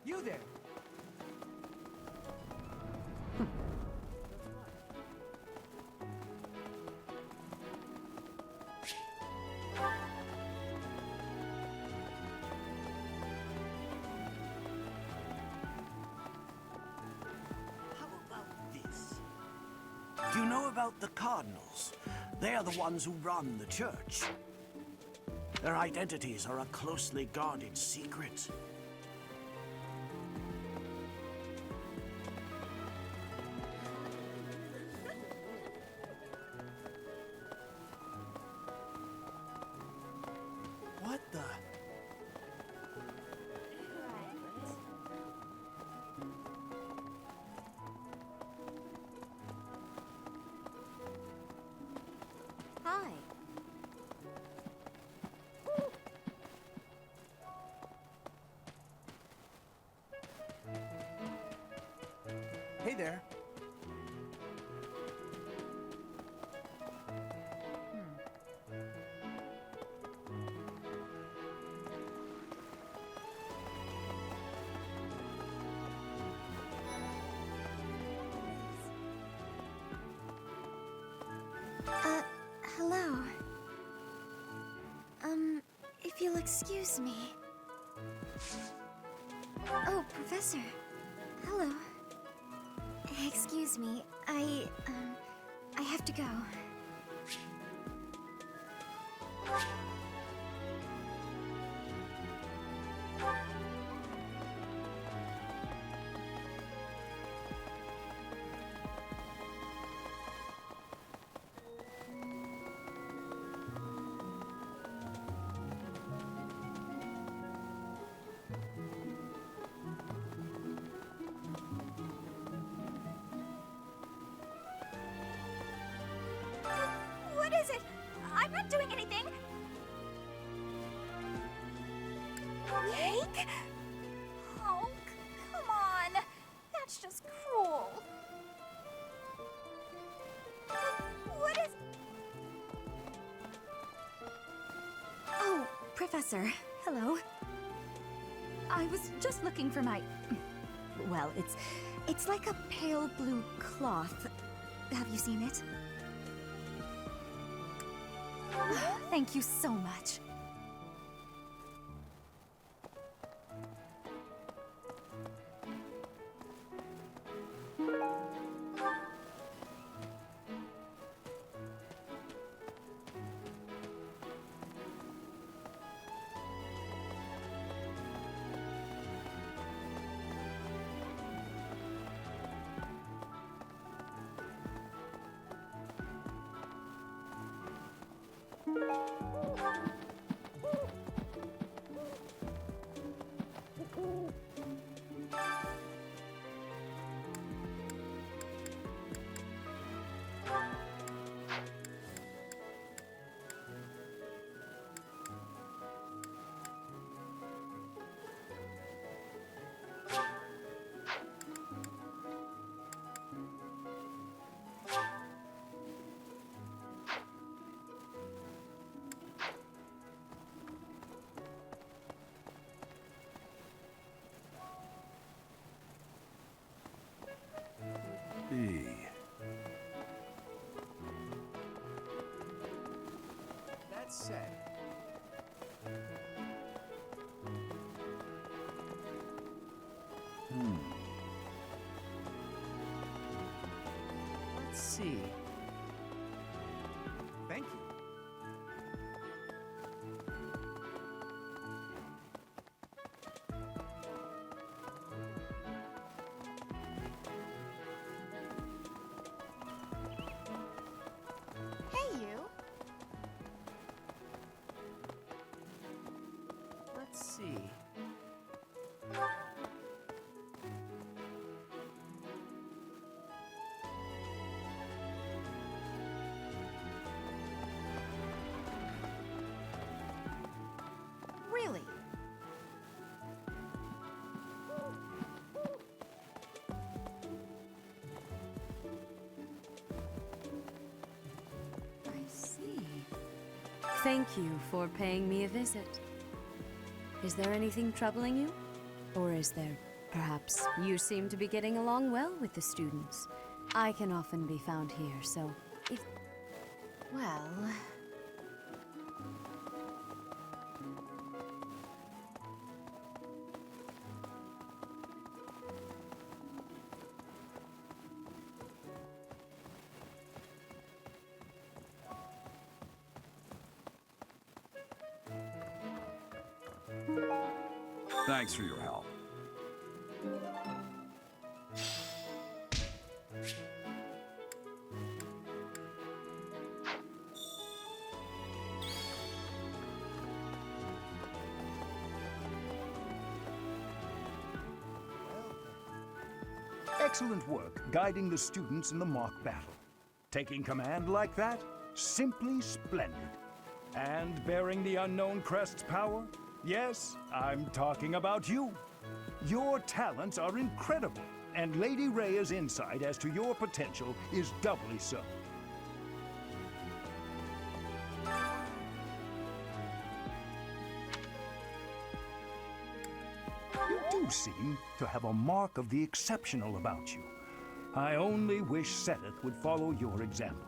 You there. Do you know about the Cardinals? They are the ones who run the church. Their identities are a closely guarded secret. What the... Hi. Hey there. Hello. If you'll excuse me. Oh, Professor. Hello. Excuse me, I have to go. What is it? I'm not doing anything. Cake? Oh, come on. That's just cruel. What is... Oh, Professor. Hello. I was just looking for my... Well, it's like a pale blue cloth. Have you seen it? Thank you so much. That said, Let's see. Thank you. Hey, you. Let's see. Really? I see. Thank you for paying me a visit. Is there anything troubling you? Or is there, perhaps, you seem to be getting along well with the students? I can often be found here, so if... Well... Thanks for your help. Excellent work guiding the students in the mock battle. Taking command like that? Simply splendid. And bearing the unknown crest's power? Yes, I'm talking about you. Your talents are incredible, and Lady Rhea's insight as to your potential is doubly so. You do seem to have a mark of the exceptional about you. I only wish Seth would follow your example.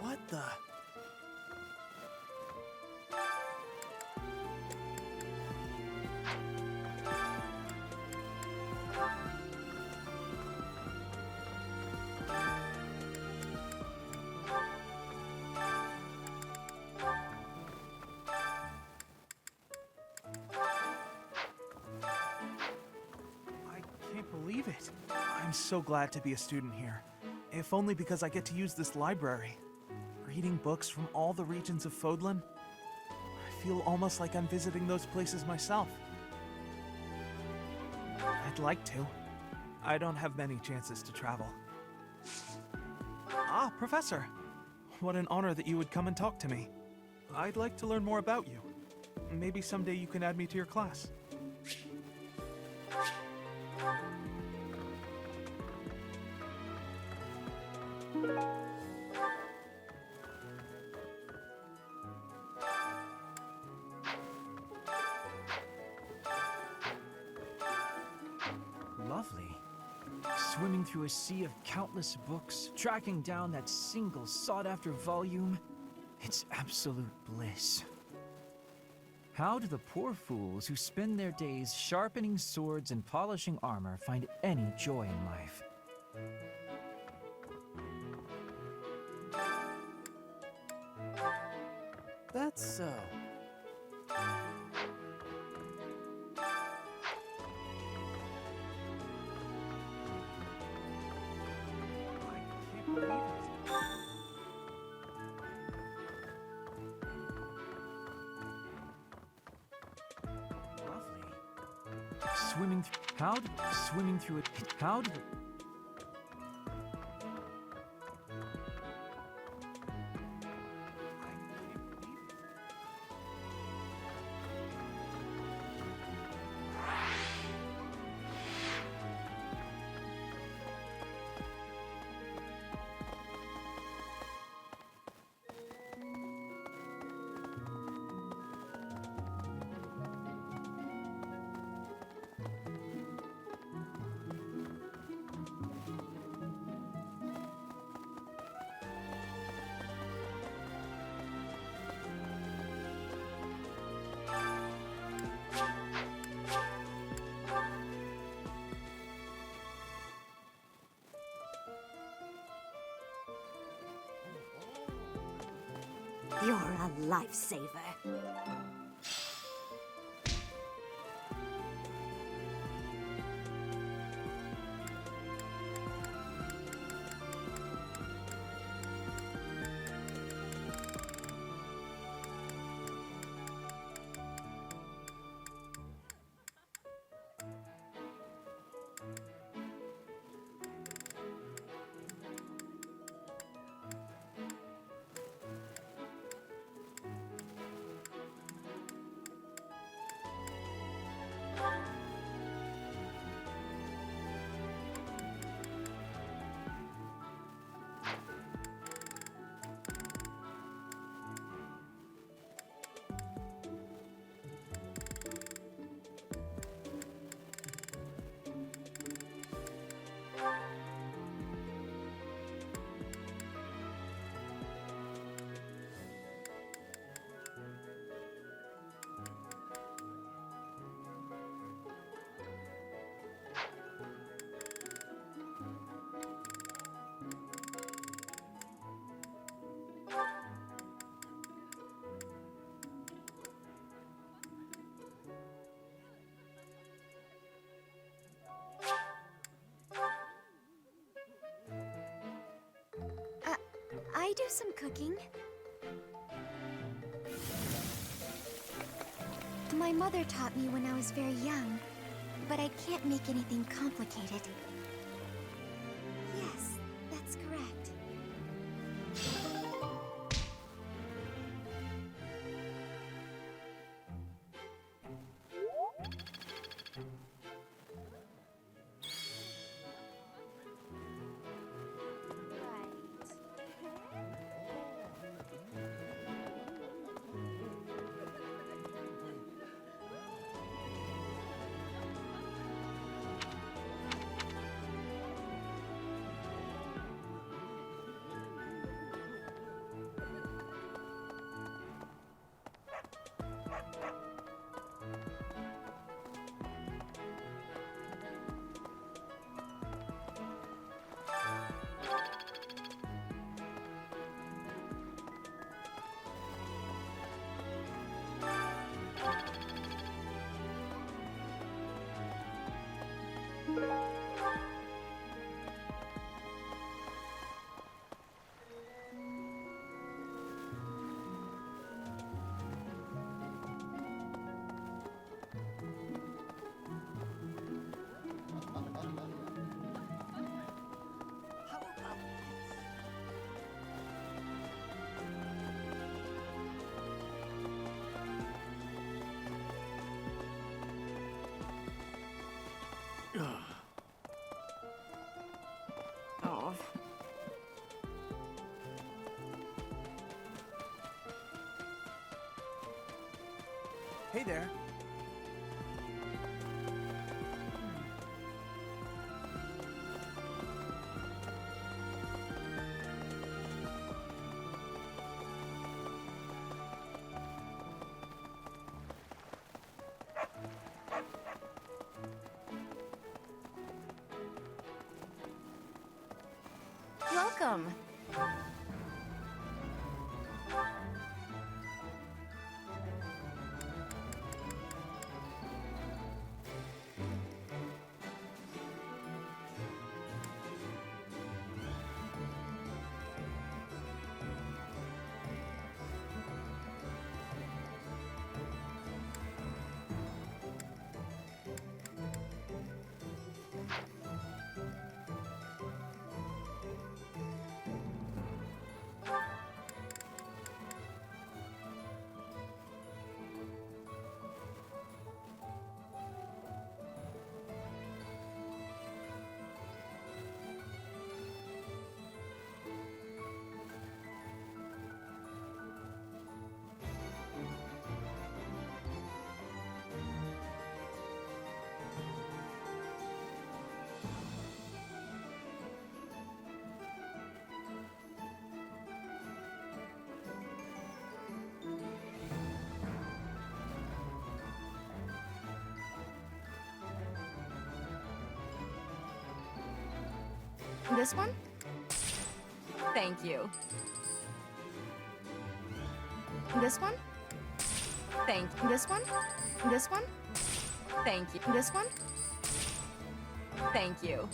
What the? I can't believe it. I'm so glad to be a student here. If only because I get to use this library. Reading books from all the regions of Fodlan, I feel almost like I'm visiting those places myself. I'd like to. I don't have many chances to travel. Ah, Professor! What an honor that you would come and talk to me. I'd like to learn more about you. Maybe someday you can add me to your class. Lovely. Swimming through a sea of countless books, tracking down that single sought-after volume, it's absolute bliss. How do the poor fools who spend their days sharpening swords and polishing armor find any joy in life? That's so. Swimming through it. How did You're a lifesaver. I do some cooking. My mother taught me when I was very young, but I can't make anything complicated. Yes, that's correct. Oh. Hey there. Welcome. This one? Thank you. This one? Thank you. This one? This one? Thank you. This one? Thank you.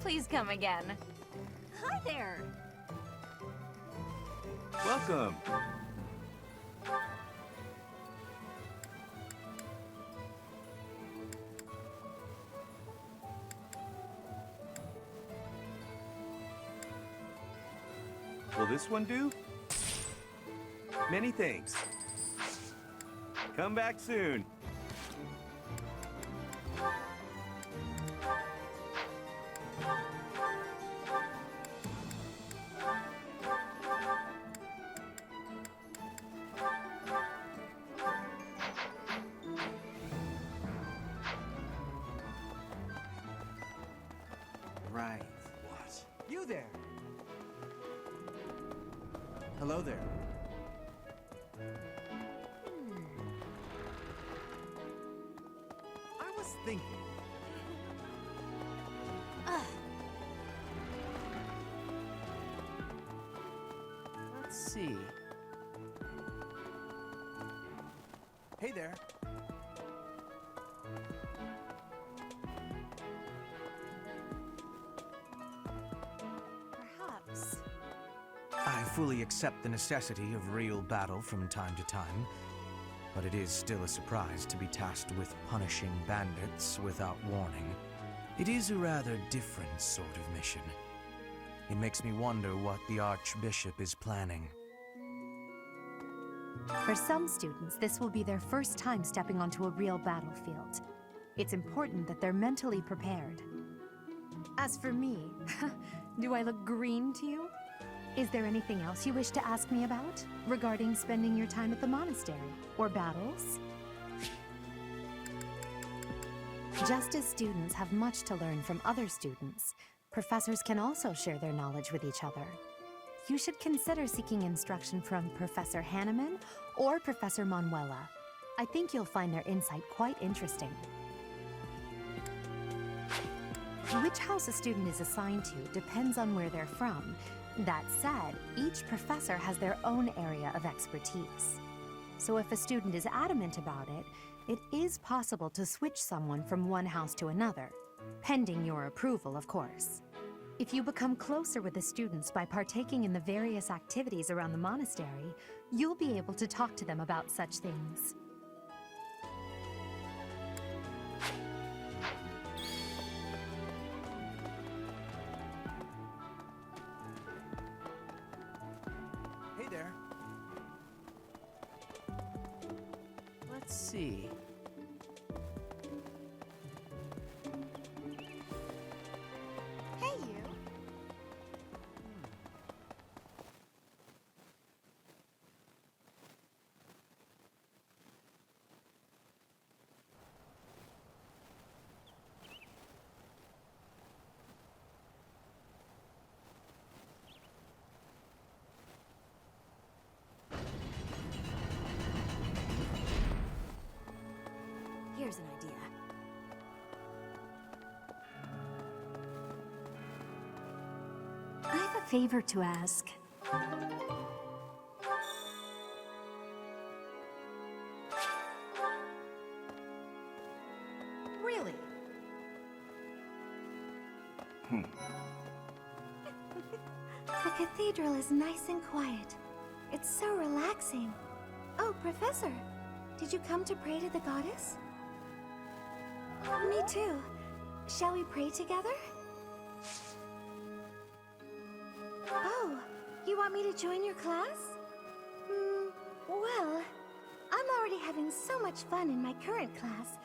Please come again. Hi there. Welcome. Will this one do? Many thanks. Come back soon. Right. What? You there! Hello there. I was thinking. Let's see. Hey there. Perhaps. I fully accept the necessity of real battle from time to time, but it is still a surprise to be tasked with punishing bandits without warning. It is a rather different sort of mission. It makes me wonder what the Archbishop is planning. For some students, this will be their first time stepping onto a real battlefield. It's important that they're mentally prepared. As for me, do I look green to you? Is there anything else you wish to ask me about regarding spending your time at the monastery or battles? Just as students have much to learn from other students, professors can also share their knowledge with each other. You should consider seeking instruction from Professor Hanneman or Professor Manuela. I think you'll find their insight quite interesting. Which house a student is assigned to depends on where they're from. That said, each professor has their own area of expertise. So if a student is adamant about it, it is possible to switch someone from one house to another, pending your approval, of course. If you become closer with the students by partaking in the various activities around the monastery, you'll be able to talk to them about such things. Hey there. Let's see. Hey, you. Here's an idea. I have a favor to ask. Really? The cathedral is nice and quiet. It's so relaxing. Oh, Professor, did you come to pray to the goddess? Me too. Shall we pray together? Oh, you want me to join your class? Well, I'm already having so much fun in my current class.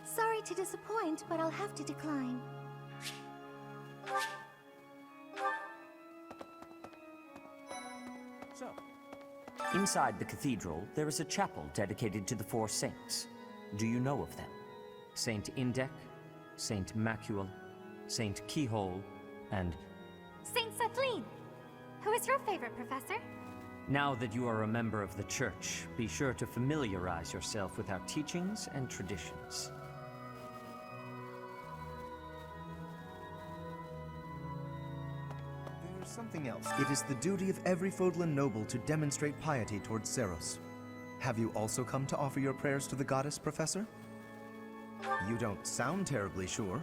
Sorry to disappoint, but I'll have to decline. So, Inside the cathedral, there is a chapel dedicated to the four saints. Do you know of them? Saint Indec, Saint Macule, Saint Keyhole, and... Saint Kathleen! Who is your favorite, Professor? Now that you are a member of the Church, be sure to familiarize yourself with our teachings and traditions. There's something anything else, it is the duty of every Fodlan noble to demonstrate piety towards Seros. Have you also come to offer your prayers to the goddess, Professor? You don't sound terribly sure.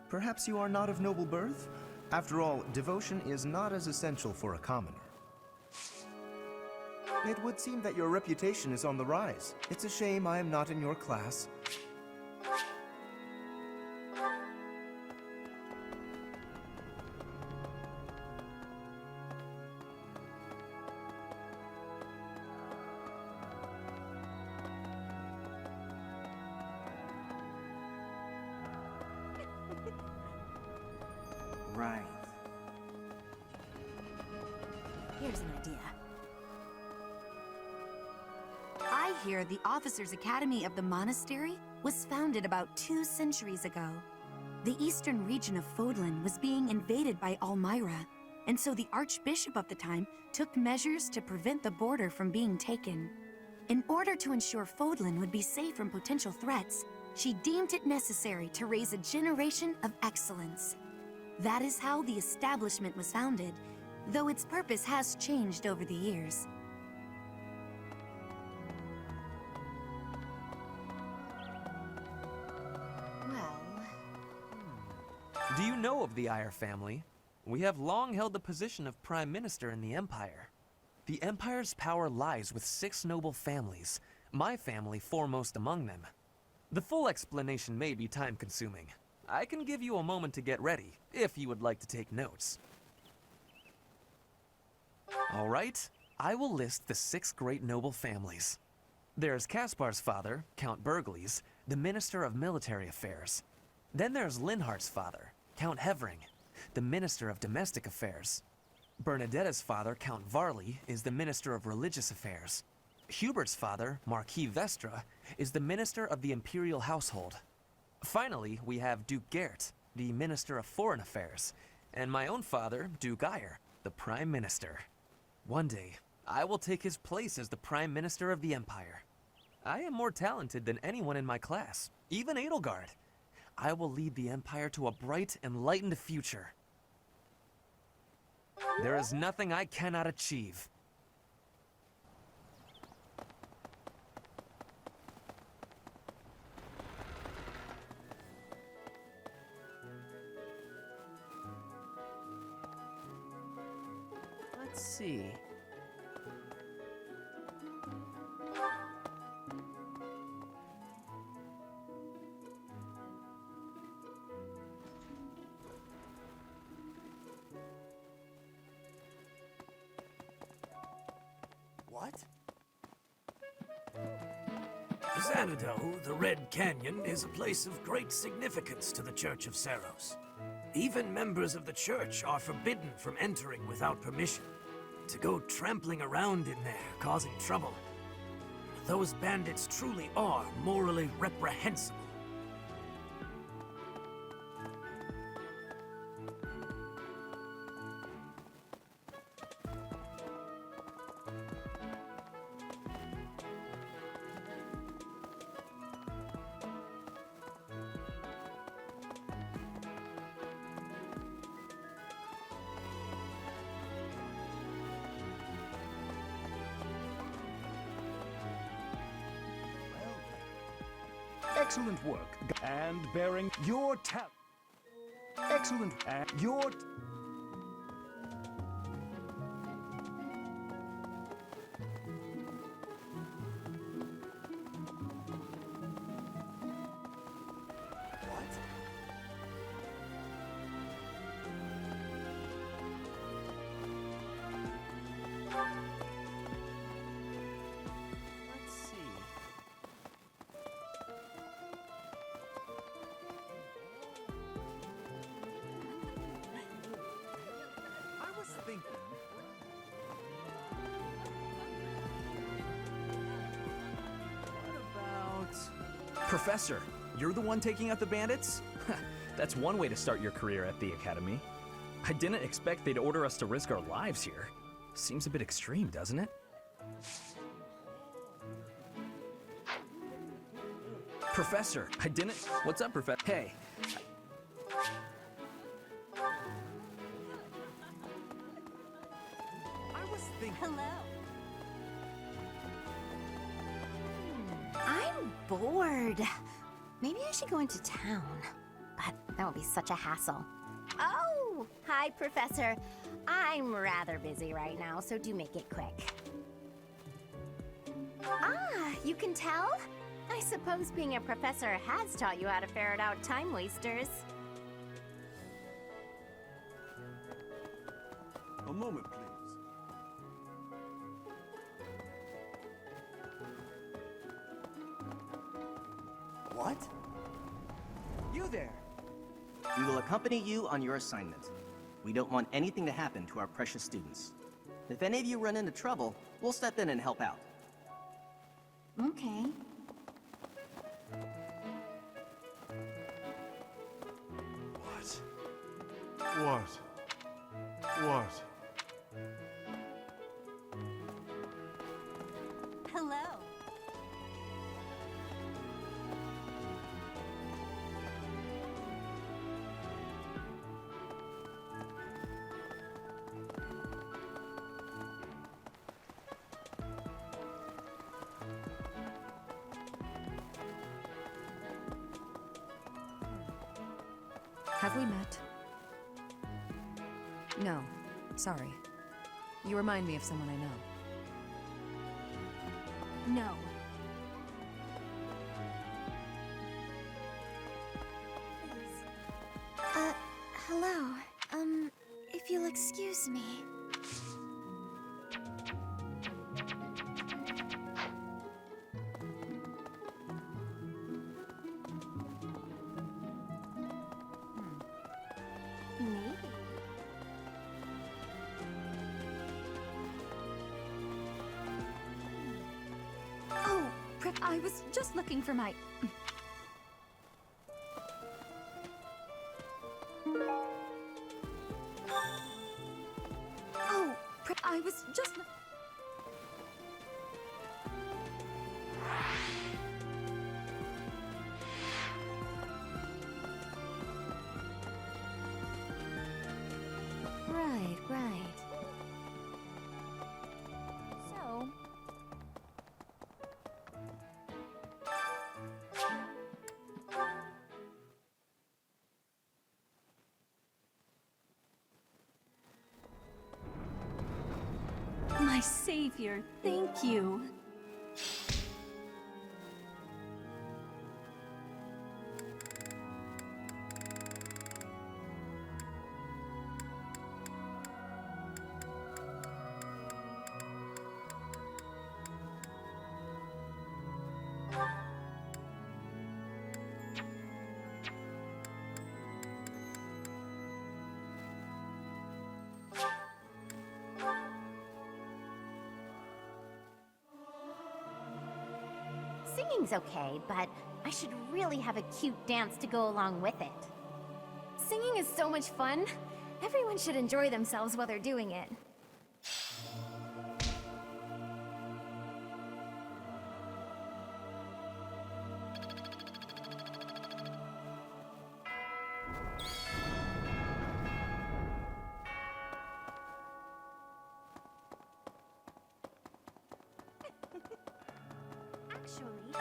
Perhaps you are not of noble birth? After all, devotion is not as essential for a commoner. It would seem that your reputation is on the rise. It's a shame I am not in your class. Right. Here's an idea. I hear the Officers' Academy of the Monastery was founded about 2 centuries ago. The eastern region of Fodlan was being invaded by Almyra, and so the Archbishop of the time took measures to prevent the border from being taken. In order to ensure Fodlan would be safe from potential threats, she deemed it necessary to raise a generation of excellence. That is how the establishment was founded, though its purpose has changed over the years. Well... Do you know of the Eyre family? We have long held the position of Prime Minister in the Empire. The Empire's power lies with 6 noble families, my family foremost among them. The full explanation may be time-consuming. I can give you a moment to get ready, if you would like to take notes. All right, I will list the 6 great noble families. There's Caspar's father, Count Burgles, the Minister of Military Affairs. Then there's Linhart's father, Count Hevering, the Minister of Domestic Affairs. Bernadetta's father, Count Varley, is the Minister of Religious Affairs. Hubert's father, Marquis Vestra, is the Minister of the Imperial Household. Finally, we have Duke Gert, the Minister of Foreign Affairs, and my own father, Duke Eyre, the Prime Minister. One day, I will take his place as the Prime Minister of the Empire. I am more talented than anyone in my class, even Edelgard. I will lead the Empire to a bright, enlightened future. There is nothing I cannot achieve. Let's see. What? Xanadu, the Red Canyon, is a place of great significance to the Church of Seros. Even members of the church are forbidden from entering without permission. To go trampling around in there, causing trouble. Those bandits truly are morally reprehensible. Excellent work, and bearing your talent. Excellent, and your... Let's see. I was thinking... What about... Professor, you're the one taking out the bandits? That's one way to start your career at the Academy. I didn't expect they'd order us to risk our lives here. Seems a bit extreme, doesn't it? Professor, I didn't... What's up, Professor? Hey. bored. Maybe I should go into town. But that would be such a hassle. Oh, hi, Professor. I'm rather busy right now, so do make it quick. Ah, you can tell? I suppose being a professor has taught you how to ferret out time wasters. A moment, please. What? You there! We will accompany you on your assignment. We don't want anything to happen to our precious students. If any of you run into trouble, we'll step in and help out. Okay. What? What? Hello. Have we met? No. Sorry. You remind me of someone I know. No. Hello. If you'll excuse me. Maybe. Oh, I was just looking for my... Oh, I was just... Right, right. So... My savior, thank you. Singing's okay, but I should really have a cute dance to go along with it. Singing is so much fun. Everyone should enjoy themselves while they're doing it.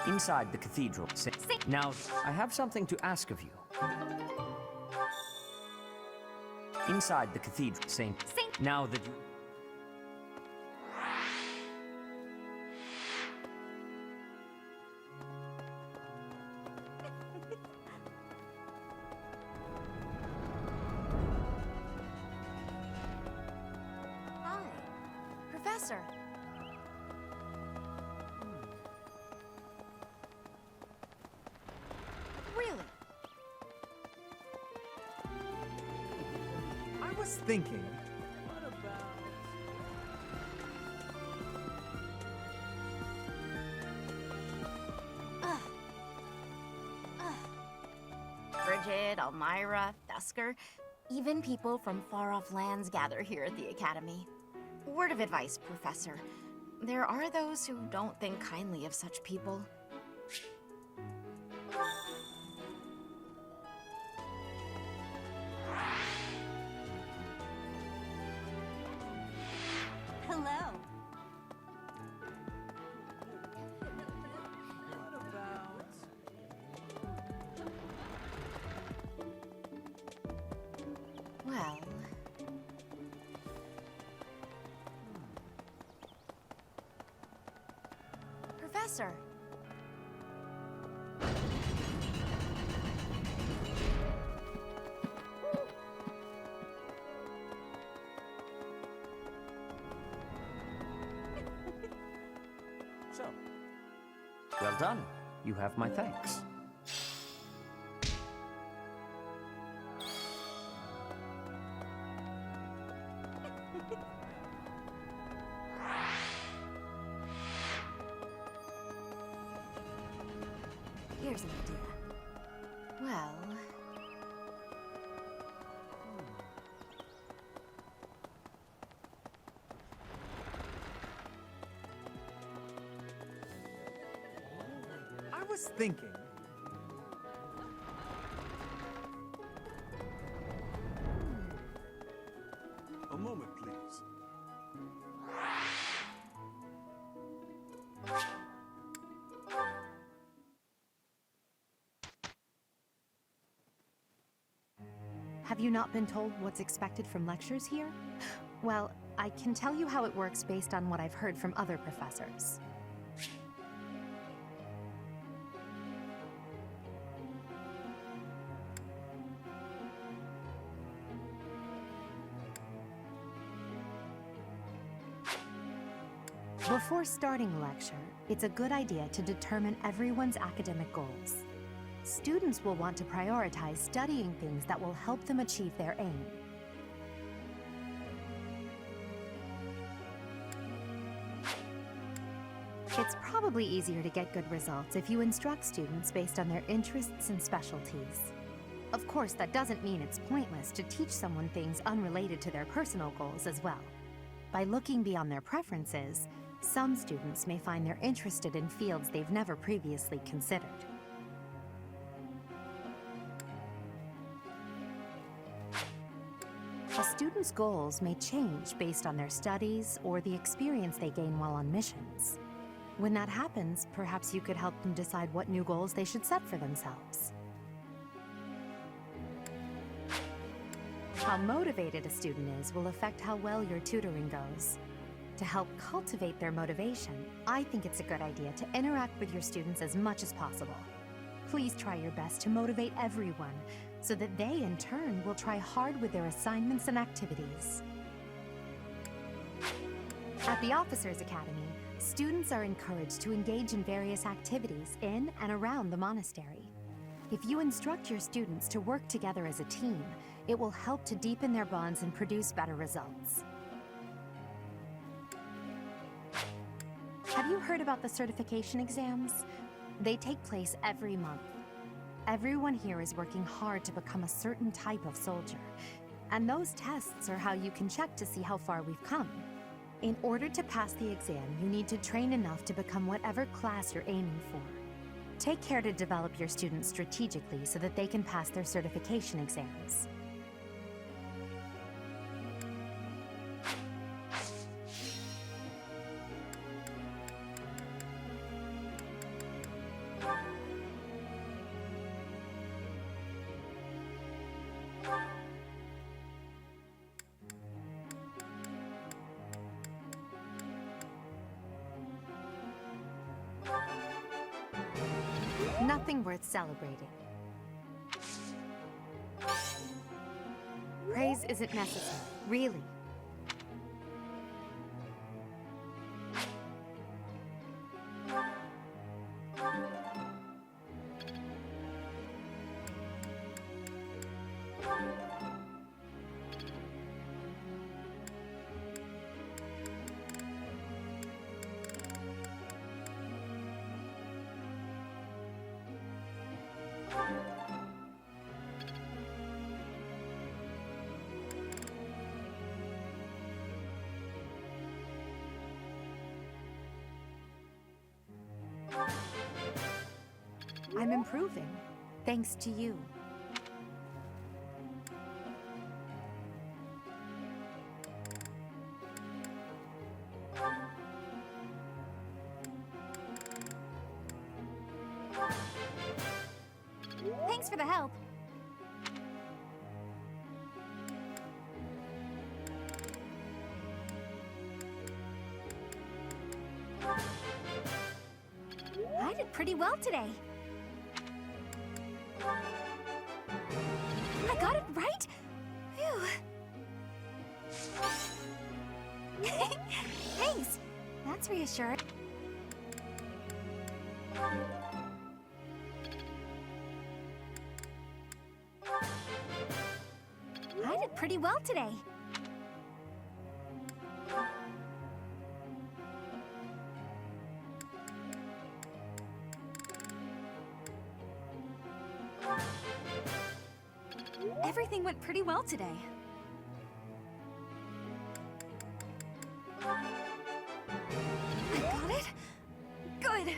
Inside the cathedral. Now, I have something to ask of you. Inside the cathedral, Saint. Now that you... Hi, Professor. Really? I was thinking. Bridget, Elmira, Thusker, even people from far-off lands gather here at the Academy. Word of advice, Professor. There are those who don't think kindly of such people. Hello. professor. So, well done. You have my thanks. Here's an idea. Well... I was thinking. A moment, please. Have you not been told what's expected from lectures here? Well, I can tell you how it works based on what I've heard from other professors. Before starting a lecture, it's a good idea to determine everyone's academic goals. Students will want to prioritize studying things that will help them achieve their aim. It's probably easier to get good results if you instruct students based on their interests and specialties. Of course, that doesn't mean it's pointless to teach someone things unrelated to their personal goals as well. By looking beyond their preferences, some students may find they're interested in fields they've never previously considered. A student's goals may change based on their studies or the experience they gain while on missions. When that happens, perhaps you could help them decide what new goals they should set for themselves. How motivated a student is will affect how well your tutoring goes. To help cultivate their motivation, I think it's a good idea to interact with your students as much as possible. Please try your best to motivate everyone, so that they, in turn, will try hard with their assignments and activities. At the Officers Academy, students are encouraged to engage in various activities in and around the monastery. If you instruct your students to work together as a team, it will help to deepen their bonds and produce better results. Have you heard about the certification exams? They take place every month. Everyone here is working hard to become a certain type of soldier, and those tests are how you can check to see how far we've come. In order to pass the exam, you need to train enough to become whatever class you're aiming for. Take care to develop your students strategically so that they can pass their certification exams. Nothing worth celebrating. Praise isn't necessary, really. I'm improving, thanks to you. Thanks for the help. I did pretty well today. I got it right? Phew. Thanks. That's reassuring. I did pretty well today. Everything went pretty well today. I got it? Good.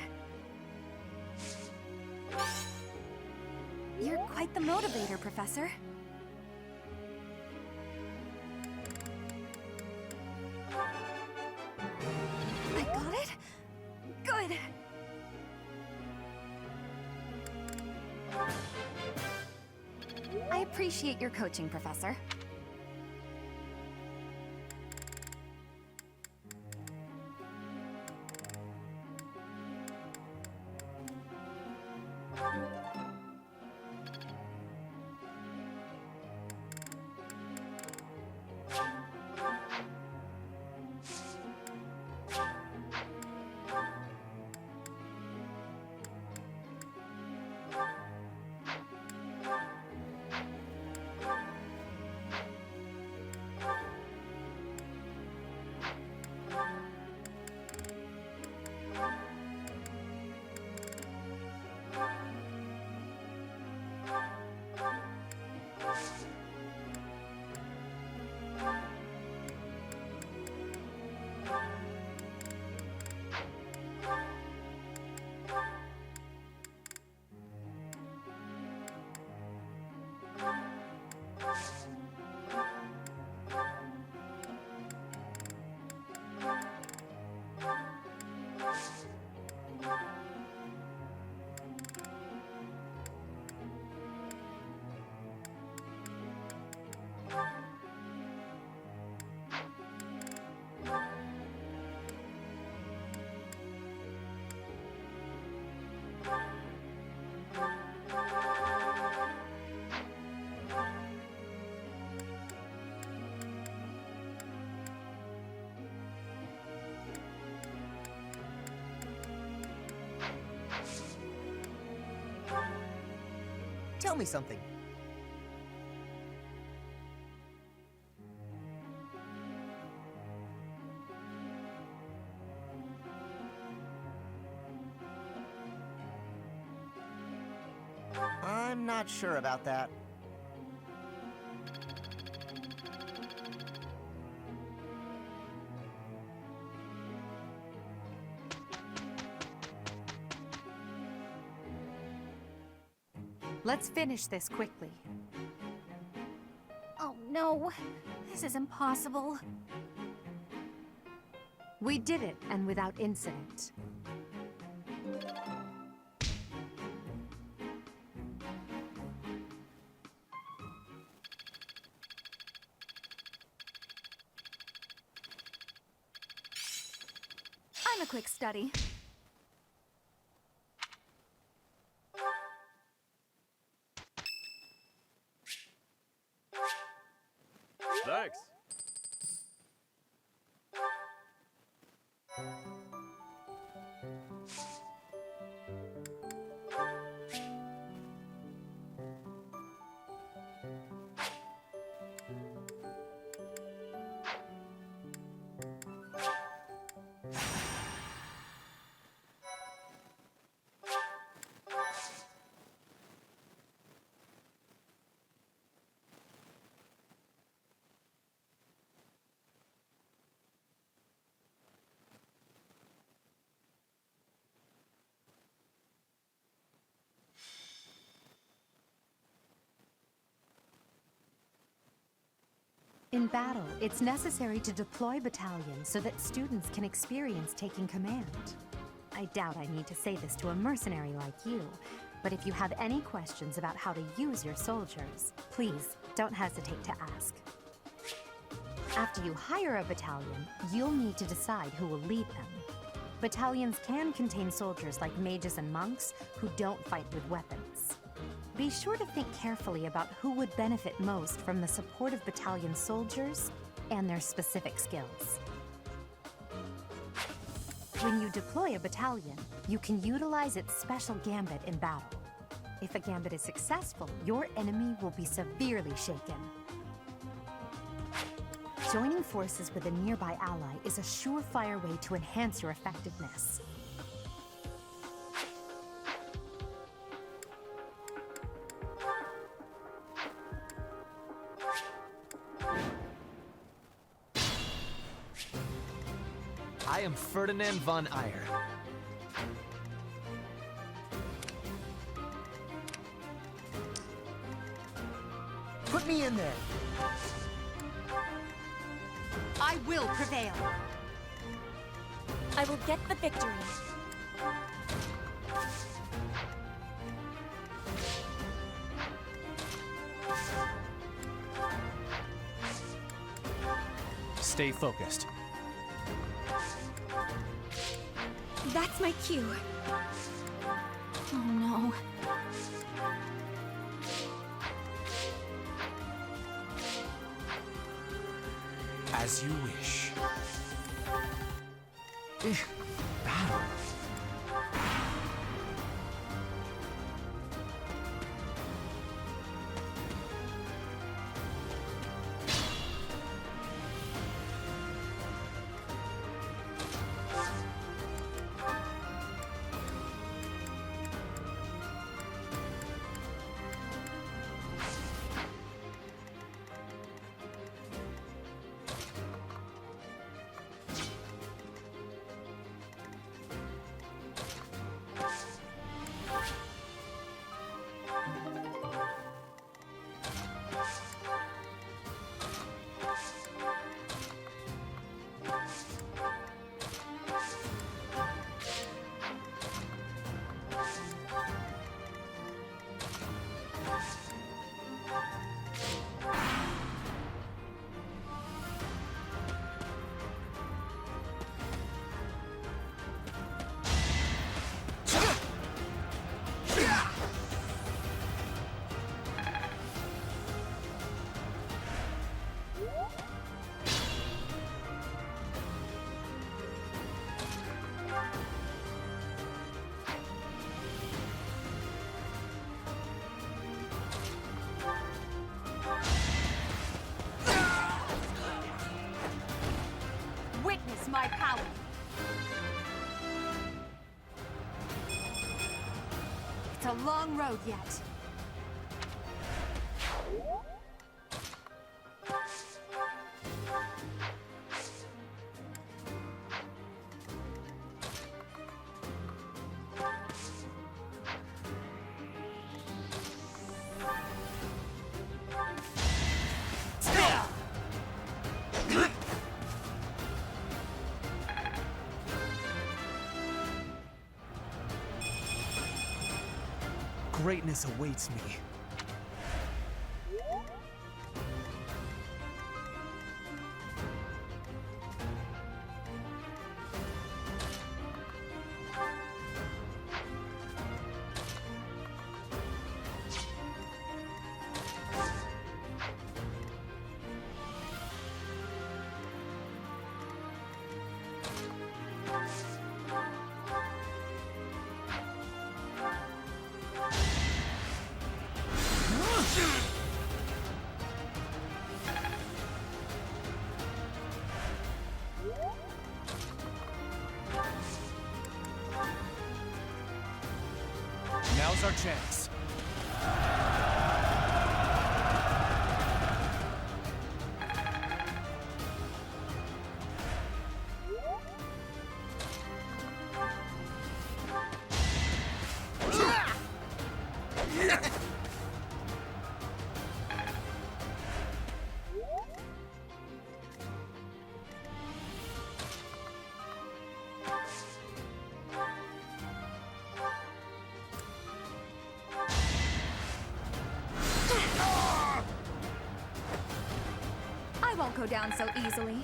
You're quite the motivator, Professor. I got it? Good. I appreciate your coaching, Professor. Tell me something. I'm not sure about that. Let's finish this quickly. Oh no, this is impossible. We did it, and without incident. I'm a quick study. Thanks. In battle, it's necessary to deploy battalions so that students can experience taking command. I doubt I need to say this to a mercenary like you, but if you have any questions about how to use your soldiers, please don't hesitate to ask. After you hire a battalion, you'll need to decide who will lead them. battalions can contain soldiers like mages and monks who don't fight with weapons. Be sure to think carefully about who would benefit most from the support of battalion soldiers and their specific skills. When you deploy a battalion, you can utilize its special gambit in battle. If a gambit is successful, your enemy will be severely shaken. Joining forces with a nearby ally is a surefire way to enhance your effectiveness. I am Ferdinand von Eyre. Put me in there. I will prevail. I will get the victory. Stay focused. That's my cue. Oh no. As you wish. Battle. Witness my power. It's a long road yet. Greatness awaits me. Now's our chance. I won't go down so easily.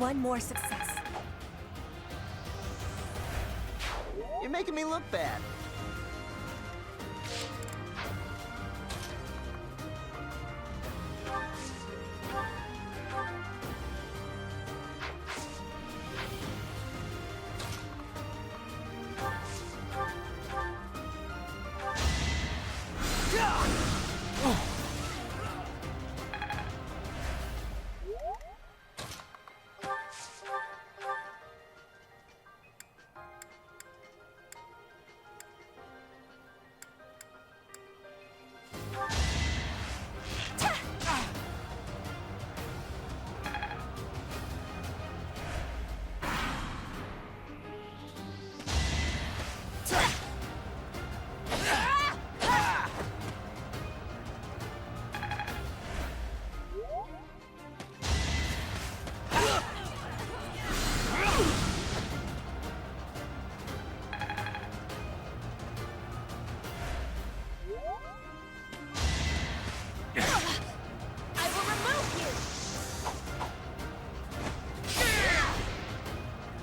One more success. You're making me look bad.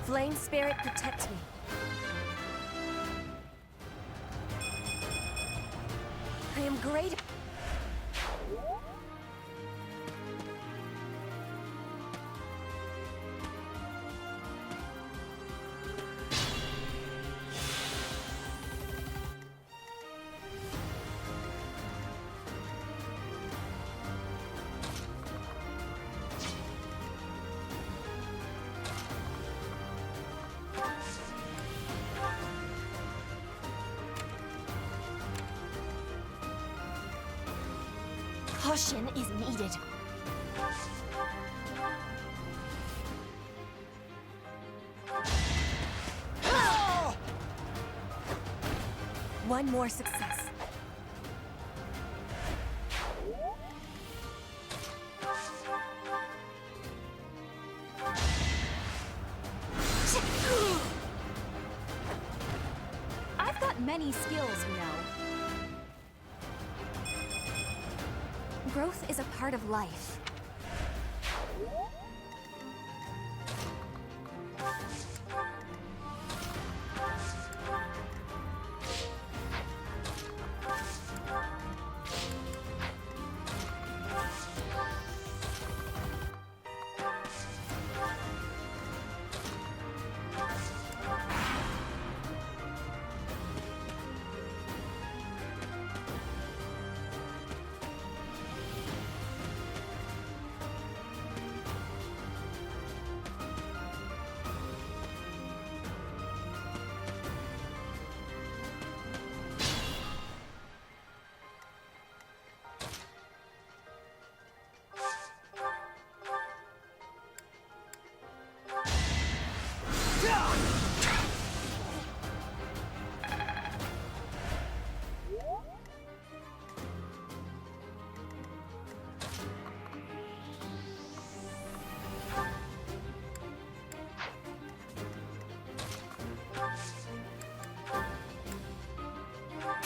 Flame Spirit, protect me. I am great. Caution is needed. One more success. I've got many skills, you know. Growth is a part of life.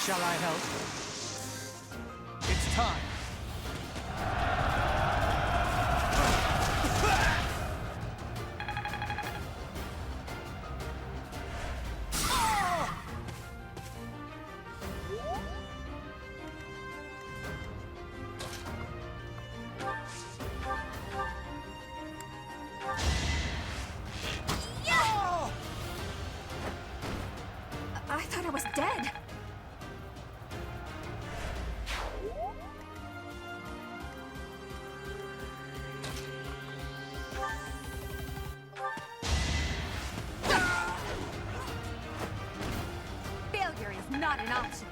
Shall I help? It's time. I thought I was dead. Failure is not an option.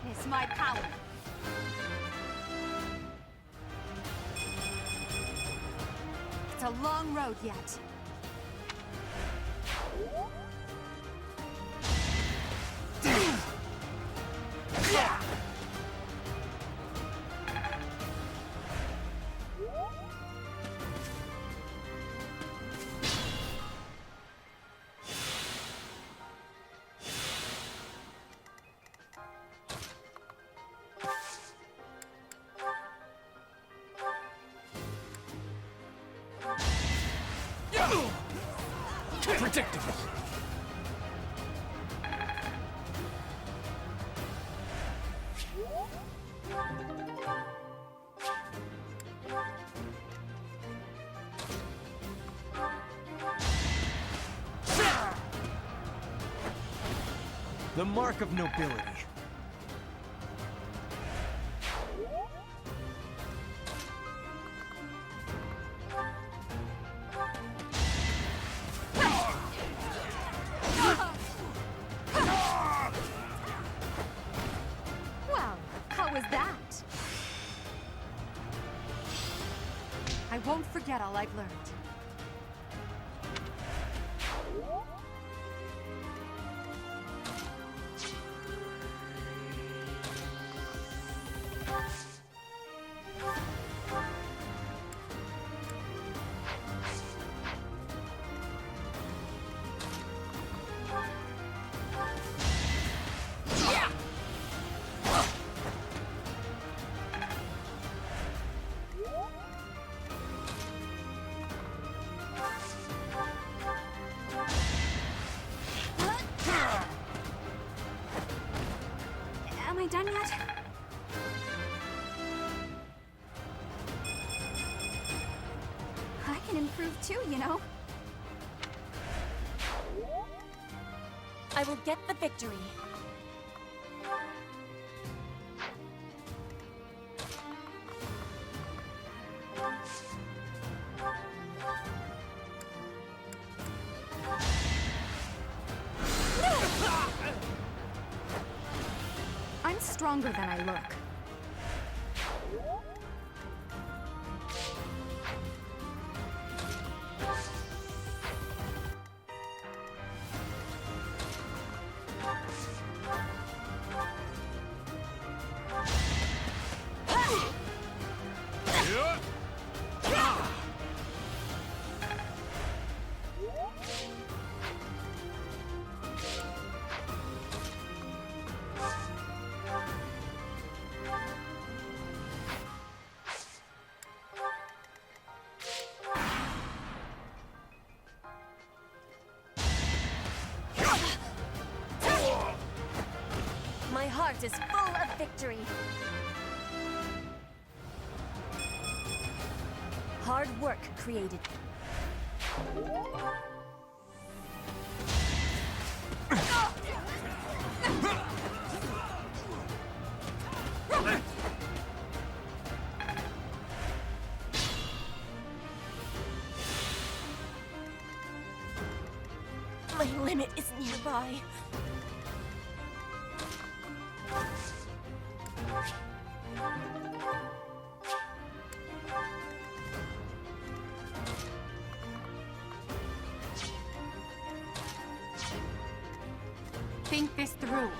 Witness my power. It's a long road yet. Predictable. The mark of nobility. Well, how was that? I won't forget all I've learned. Am I done yet? I can improve too, you know. I will get the victory. I'm stronger than I look. My heart is full of victory. Hard work created. My limit is nearby. Think this through.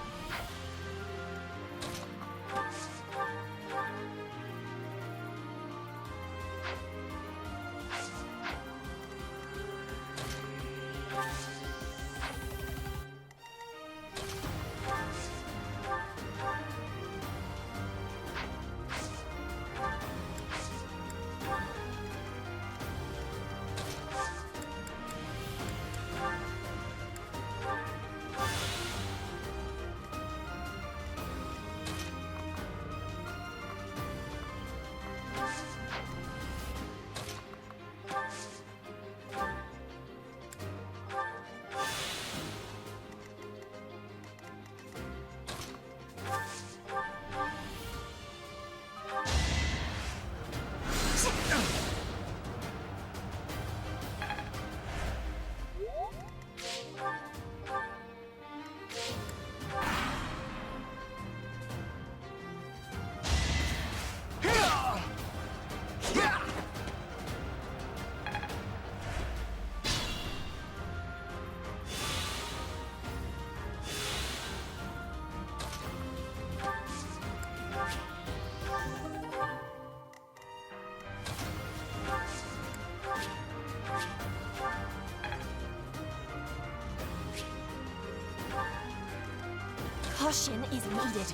Caution is needed.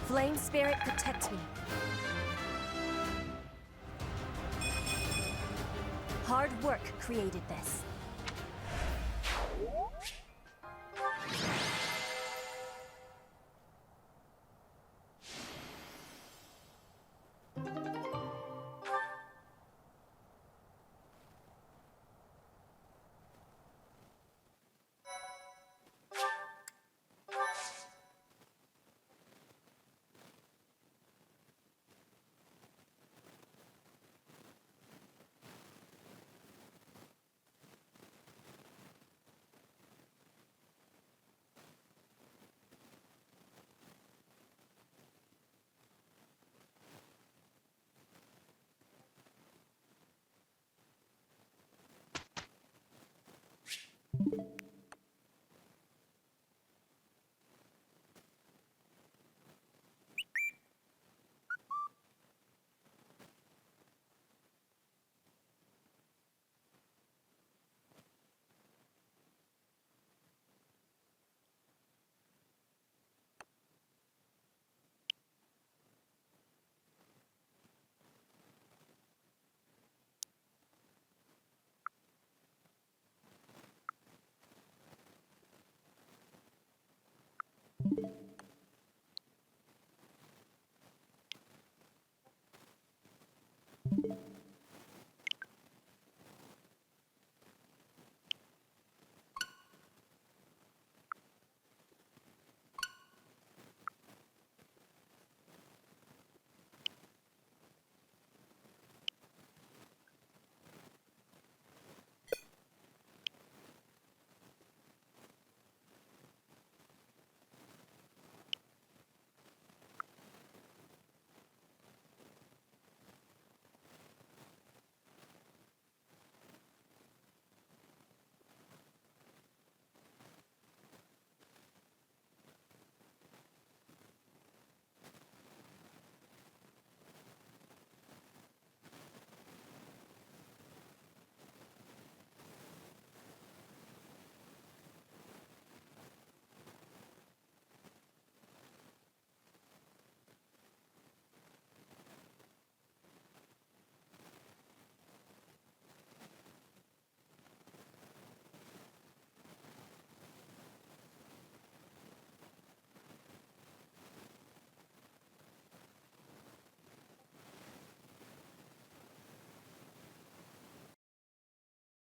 Flame Spirit, protect me. Hard work created this.